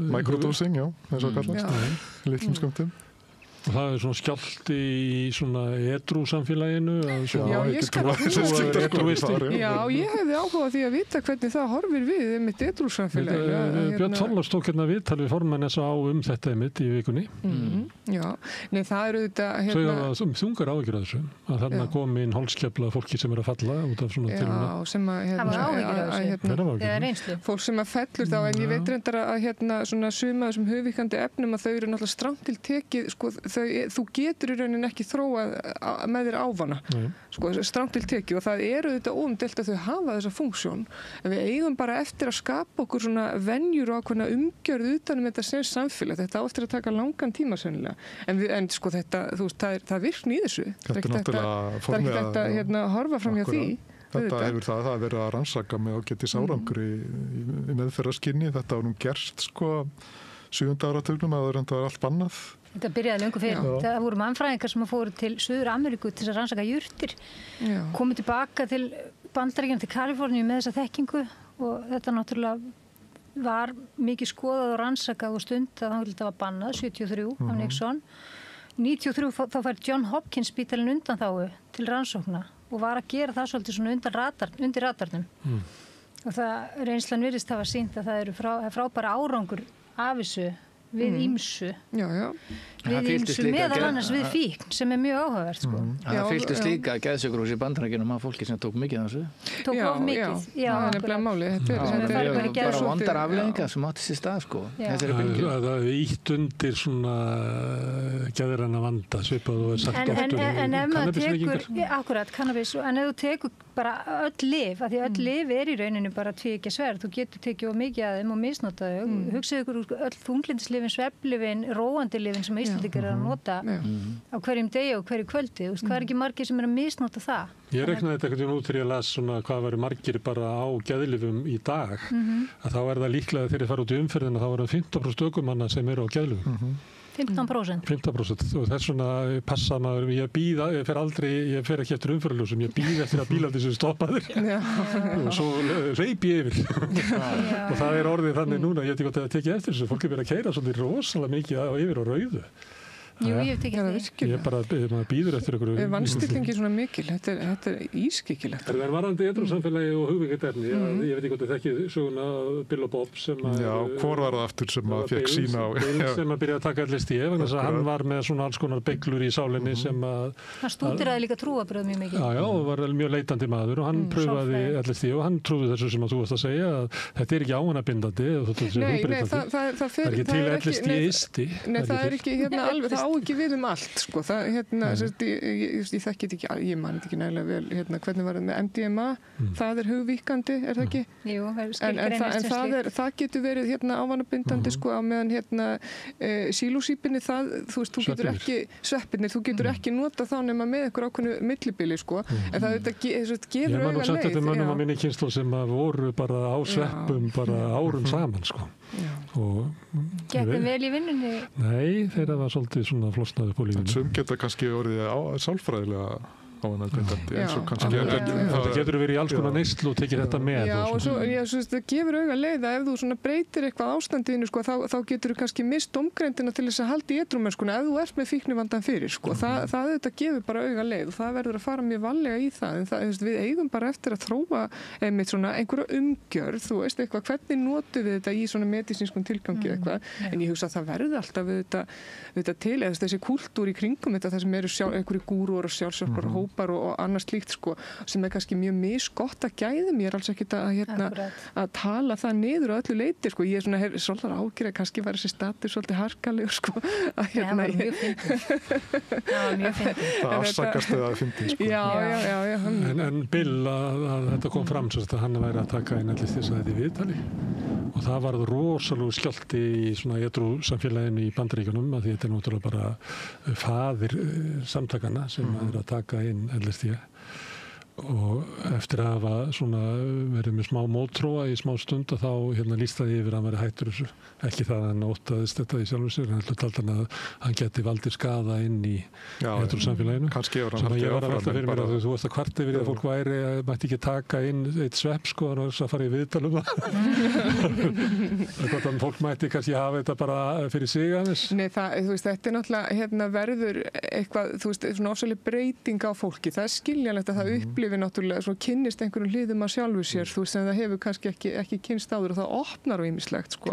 Microdosing, já, eins og kallast, litlum skömmtum. Og það er svona skjálfti í svona edrú samfélaginu. Já, ég hefði áhuga því að vita hvernig það horfir við einmitt edrú samfélaginu. Björn Þorláks tók hérna viðtal við formann S.A. þetta einmitt í vikunni. Já, nei það eru þetta... Þungar áhyggjur af þessu. Að þarna komi inn hálskefla fólki sem er að falla út af svona tilumna. Já, sem að... Það var áhyggjur af þessu. Eða reynslu. Fólk sem að fellur þá, en ég veit reyndar að svona suma þessum hugvíkandi efnum að þau eru náttúrulega strangt til tekið, sko, þú getur í rauninni ekki þróað með þér ávana, sko, strangt til tekið og það eru þetta óumdeilt að þau hafa þessa funksjón, en við eigum bara eftir að skapa okkur svona venjur og ákveðna umgjörð utan þetta sem samfélag, þetta á eftir að taka langan tíma sennilega, en sko þetta, þú veist, það virkni í þessu, það er ekki þetta að horfa fram hjá því. Þetta hefur það að vera að rannsaka með ágætis árangri í meðferðarskinni, þetta var gerst sko 7. áratugnum að það var allt bannað. Þetta byrjaði löngu fyrir. Það voru mannfræðingar sem fóru til Suður Ameríku til að rannsaka jurtir, komið tilbaka til Bandaríkjanna, til Kaliforníu með þessa þekkingu og þetta náttúrulega var mikið skoðað og rannsakað og stundað, það var bannað 73 af Nixon. 93 þá fær John Hopkins spítalinn undanþágu til rannsókna og var að gera það svolítið svona undir radarnum. Og það reynslan virðist hafa sýnt að það er frábæra árangur af þessu við ýmsu. Við ýmsu meðal annars við fíkn sem er mjög áhugavert, sko. Það fylgdist líka geðsjúkrahús í Bandaríkjunum af fólki sem tók mikið af þessu. Tók of mikið. Já, það er nefnilega málið. Það er bara vondar afleiðingar sem átti sér stað, sko. Það er ítt undir svona geðræna vanda, svipað og sagt oft en ef maður tekur, akkurat, kannabis, en ef þú tekur bara öll lyf, af því öll lyf er í rauninu bara tvíeggja sverð, þú getur tekið of mikið af þeim og misnota þau. Hugsið ykkur öll þunglyndislyfin, svefnlyfin, róandi lyfin sem Íslendingar eru að nota á hverjum degi og hverju kvöldi, hvað er ekki margir sem eru að misnota það? Ég reknaði þetta eitthvað út þegar ég las svona hvað væri margir bara á geðlyfum í dag, að þá er það líklega þegar ég fara út í umferðina, þá er það 15% ökumanna sem eru á geðlyfum. 15%? 15%, og þess svona passa maður, ég fer ekki eftir umferðarljósum, ég býð eftir að bílarnir sem stoppaður og svo reypi ég yfir og það er orðið þannig núna, ég veit ekki hvort það tekið eftir þessu, fólk er verið að keyra svolítið rosalega mikið yfir á rauðu. Jú, ég hef tekið því. Ég bara býður eftir einhverju... Vannstillingin svona mikil, þetta er ískikilegt. Það er varandi edrúsamfélagi og hugvíkjadefni. Ég veit ekki hvort þið þekkið söguna Bill og Bob sem að... Já, hvor var það aftur sem að fekk sína á... Bill sem að byrja að taka allir stíð, vegna þess að hann var með svona alls konar beiglur í sálinni sem að... Hann stúdiraði líka trúarbröð mjög mikið. Já, var mjög leitandi maður og hann pröfaði allir stíð og hann trúði þessu sem að þú varst að segja að þetta er ekki ávanabindandi. Það er ekki til allir stíðisti. ekki við allt, sko. Það, ég þekki þetta ekki, ég man þetta ekki nægilega vel, hvernig var það með MDMA, það er hugvíkandi, það ekki? Jú, það getur verið ávanabindandi, sko, á meðan sílúsípinni, þú veist, þú getur ekki, sveppirnir, þú getur ekki nota þá nema með einhver ákveðnu millibili, sko, en það gefur auga leið. Ég man nú sagt þetta mönnum á minni kynslóð sem voru bara á sveppum bara árum saman, sko. Gekk þið vel í vinnunni? Nei, þeirra var svolítið svona flosnaði upp á lífinu. Sum geta kannski orðið sálfræðilega ávanabindandi, eins og kannski þetta getur verið í alls konar neyslu og tekið þetta með. Já, og svo það gefur auga leið að ef þú svona breytir eitthvað ástandiðinu, sko, þá getur þú kannski mist domgreindina til þess að halda í edrúmennskuna ef þú ert með fíknivandan fyrir, sko. Það auðvitað gefur bara auga leið og það verður að fara mjög varlega í það, en við eigum bara eftir að þróa einmitt svona einhverja umgjörð, þú veist, eitthvað, hvernig notum við þetta í svona medísínskum tilgangi eitthvað, en ég hugsa að það verður alltaf við til, eða þessi kúltúr í kringum þetta, það sem eru einhverju gúrúar og sjálfsjálfbara hópar og annað slíkt, sko, sem er kannski mjög misgott að gæðum. Ég er alls ekkert að tala það niður á öllu leyti, sko. Ég er svona svolítið ágjur að kannski var þessi status svolítið harkalegur, sko. Það var mjög fyndið. Það afsakast eða fyndið, sko. Já. En Bill, að þetta kom fram svo að hann væri að taka inn allir þess að þetta í viðtali og það varð rosalegu skjálfti í svona edrú samfélaginu í Bandaríkjunum, að því þetta er náttúrulega bara faðir samtakana sem er að taka inn LSD og eftir að hafa svona verið með smá mótróa í smá stund og þá lýstaði yfir að hann væri hættur þessu. Ekki það að hann óttaðist þetta í sjálfum sér, hann taldi hann að hann geti valdið skaða inn í edrú samfélaginu. Kannski hefur hann sem ég var að velta fyrir mér að þú veist að hvart yfir því að fólk væri að mætti ekki taka inn eitt svepp, sko, hann var að fara í viðtalum hvort að fólk mætti kannski hafa þetta bara fyrir sig aðeins. Nei, þú veist, þetta er náttúrulega verður eitthvað, þú veist, svona ofsaleg breyting á fólki. Það er skiljanlegt að það upplifi náttúrulega svona kynnist einhverjum hliðum að sjálfu sér, þú veist, en það hefur kannski ekki kynnst áður og það opnar og ýmislegt, sko.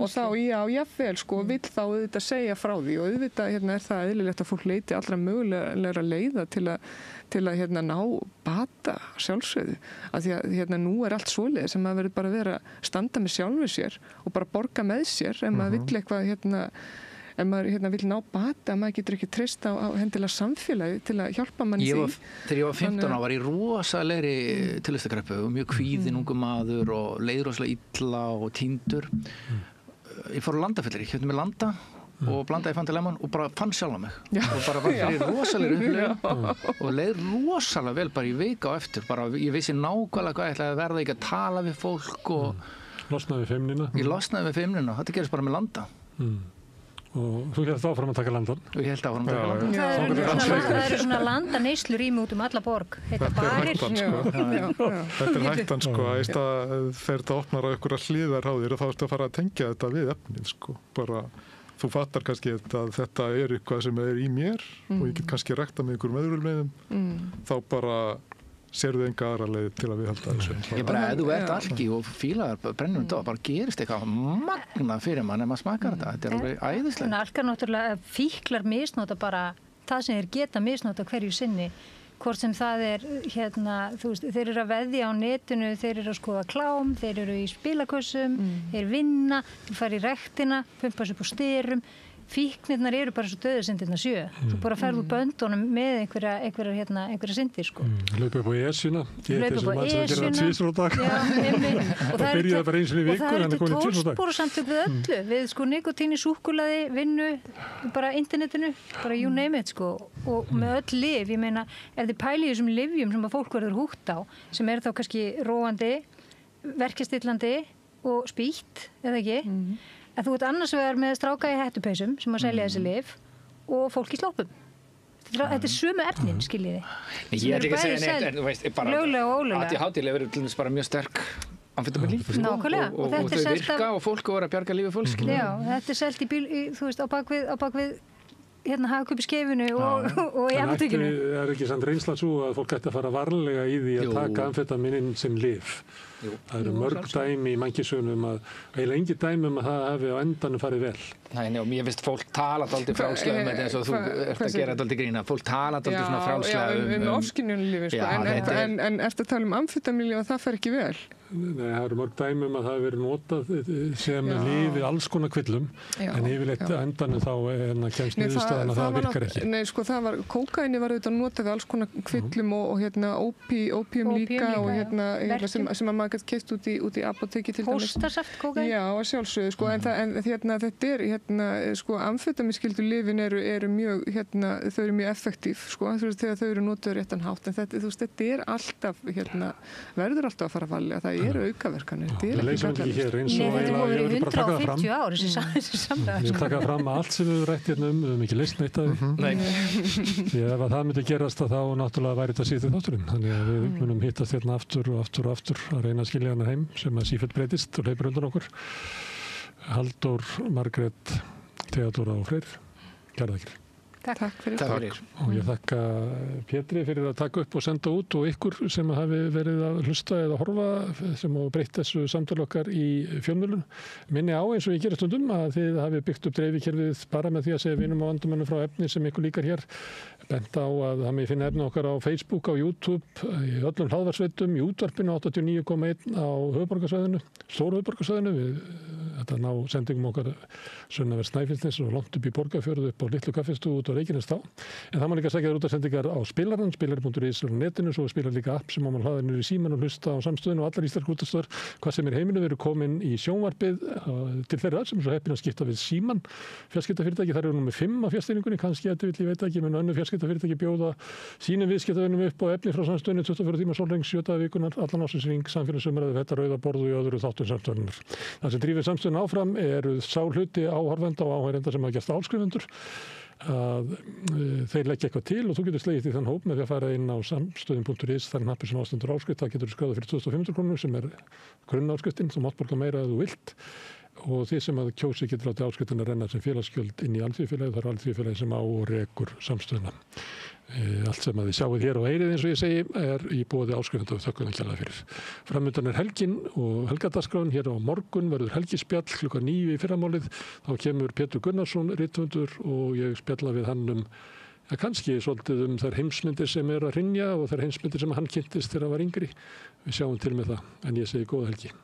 Og þá, jáfnvel, sko, vill þá auðvitað segja frá því og auðvitað er það eðlilegt að fólk leiti allra mögulegra leiða til að ná bata sjálfsögðu. Af því að nú er allt svoleið sem maður verður bara að vera standa með sjálfu sér og bara borga með sér ef maður vill eitthvað ef maður vill ná bata, maður getur ekki treyst á hendilega samfélagi til að hjálpa manni því. Þegar ég var 15 ára var ég rosalegri tilvistakreppu og mjög kvíðinn ungur maður og leið rosalega illa og týndur. Ég fór á Landafyllir, ég keypti mér landa og blandaði Fanta Lemon og bara fann sjálfa mig og bara var fyrir rosalegri upplifun og leið rosalega vel bara í vika á eftir, bara ég vissi nákvæmlega hvað ég ætlaði að verða, ekki að tala við fólk og losnaði við feimnina. Ég losnaði við feimnina, þetta gerist bara með landa. Og þú hélst áfram að taka landan? Ég held áfram að taka landan. Það eru svona landaneyslur út alla borg, heita barir. Þetta er hættan, sko, að þegar þetta opnar á einhverja hliðar á þér og þá ertu að fara að tengja þetta við efnið, sko. Bara, þú fattar kannski að þetta er eitthvað sem er í mér og ég get kannski rækta með einhverjum öðrum leiðum, þá bara sérðu enga aðra leið til að viðhalda þessu. Ég bara, ef þú ert alki og fílar brennum þetta, bara gerist eitthvað magna fyrir mann ef maður smakar þetta. Þetta er alveg æðislegt. En alkar náttúrulega fíklar misnota bara það sem þeir geta misnota hverju sinni. Hvort sem það er, þú veist, þeir eru að veðja á netinu, þeir eru að skoða klám, þeir eru í spilakössum, þeir vinna, þeir fara í rektina, pumpa sér upp á styrum. Fíknirnar eru bara svo döðusindirna 7. Þú bara ferð úr böndunum með einhverja syndir, sko. Hlaupa upp á Esjuna. Hlaupa upp á Esjuna. Tvisvar á dag. Það byrjaði bara eins og í viku, en það komið 2 á dag. Og það eru 12 spórasamtök við öllu, við sko nikotíni, súkkulaði, vinnu, bara internetinu, bara you name it, sko. Og með öll lyf, ég meina, ef þið pælið þessum lyfjum sem að fólk verður húgt á, sem eru þá kannski róandi, verkjastillandi og spýtt, eða ekki? Að þú ert annars vegar með stráka í hettupeysum sem að selja þessi lyf og fólk í sloppum. Þetta er sömu efnin, skiljiði. Ég er ekki að segja neitt, en þú veist, bara löglega og ólega. ADHD-lyf eru til dæmis bara mjög sterk amfetamínlyf. Nákvæmlega. Og þau virka og fólk voru að bjarga lífi fólks. Já, þetta er selt í bíl, þú veist, á bakvið hagkaupiskeifinu og í apotekinu. En er ekki samt reynsla svo að fólk ætti að fara varlega í því að taka amfetamínin sem lyf? Það eru mörg dæmi í mannkynssögunum eiginlega engin dæmi að það hafi á endanum farið vel. Nei, og mér finnst fólk tala dálítið frálslega um þetta eins og þú ert að gera dálítið grína. Fólk tala dálítið svona frálslega um ofskynjunarlyfin, sko. En ertu að tala um amfetamínlyf og það fer ekki vel? Nei, það eru mörg dæmi að það hefur verið notað sem lyf við alls konar kvillum, en yfirleitt endanum þá kemst niðurstaðan að það virkar ekki. Nei, sko, kókaini var auðvitað notað við alls konar kvillum og ópíum líka og sem að maður gæti keypt út í apóteki til dæmis. Hóstasaft kókaini? Já, að sjálfsögðu, sko, en þetta er, sko, amfetamínskyldu lyfin eru mjög, þau eru mjög effektív, sko, þegar þau eru notaður réttan hátt, en þetta er alltaf, verður alltaf að fara að valja, það eru aukaverkanir. Það leysum ekki hér eins og þetta voru 150 ár þessi samræð. Ég taka fram að allt sem við rætt hérna við höfum ekki leyst neitt af því. Því ef það myndi gerast þá náttúrulega væri þetta síðan þátturinn. Þannig að við munum hittast hérna aftur og aftur að reyna að skilja hana heim sem að sífellt breytist og hleypur undan okkur. Halldór, Margrét, Theodóra og Freyr. Kærar þakkir. Takk fyrir. Og ég þakka Pétri fyrir að taka upp og senda út og ykkur sem hafi verið að hlusta eða horfa sem hafa breytt þessu samtali okkar í fjölmiðlum. Minni á eins og ég gerir stundum að þið hafi byggt upp dreifikerfið bara með því að segja vinum og vandamönnum frá efni sem ykkur líkar hér. Bent á að það með finna efni okkar á Facebook, á YouTube, í öllum hlaðvarsveitum, í útvarpinu 89,1 á höfuðborgarsvæðinu, stóru höfuðborgarsvæðinu. Þetta ná sendingum okkar sunnanvert Snæfellsnes og langt upp í Borgarfjörð upp á litlu kaffistúu út á Reykjanes þá. En það má líka sækja þér út að sendingar á spilarann, spilar.is á netinu, svo spilar líka app sem má man hlaða niður í síman og hlusta á samstöðinu og allar íslenskar útastöðvar, hvað sem heiminu veru komin í sjónvarpið til þeirra sem er svo heppin að skipta við Síman fjarskiptafyrirtæki, þar eru númer 5 á fjarstýringunni, kannski ég veit ekki, menn önnur fjarskiptafyrirtæki bjóða sínum viðskiptavinum upp á efni frá samstöðinu 24 tíma sólrengs 7 daga vikunnar, allan ársins hring, samfélagsumræðu, þetta rauða borð og í öðru þáttum samstöðunar. Það sem drífur samstöðun áfram eru sá hluti áhorfenda og áhærenda sem hafa gert álskrifundur að þeir leggja eitthvað til og þú getur slegið í þann hóp með því að fara inn á samstöðin.is, þar er nappur sem ástendur áskrift, það getur skráðið fyrir 2500 krónur sem er grunnáskriftinn, þú mátt borga meira ef þú vilt og því sem að kjósi getur látið áskriftin að renna sem félagsgjöld inn í alþýðufélagið, það er alþýðufélagið sem á og rekur samstöðuna. Allt sem að þið sjáuð hér og heyrið eins og ég segi er í boði áskrifenda og þökkum kærlega fyrir. Framundan er helgin og helgadagskráin hér á morgun verður helgispjall klukkan 9 í fyrramálið. Þá kemur Pétur Gunnarsson, rithöfundur og ég spjalla við hann kannski svolítið þær heimsmyndir sem er að hrynja og þær heimsmyndir sem hann kynntist þegar hann var yngri. Við sjáum til með það en ég segi góða helgi.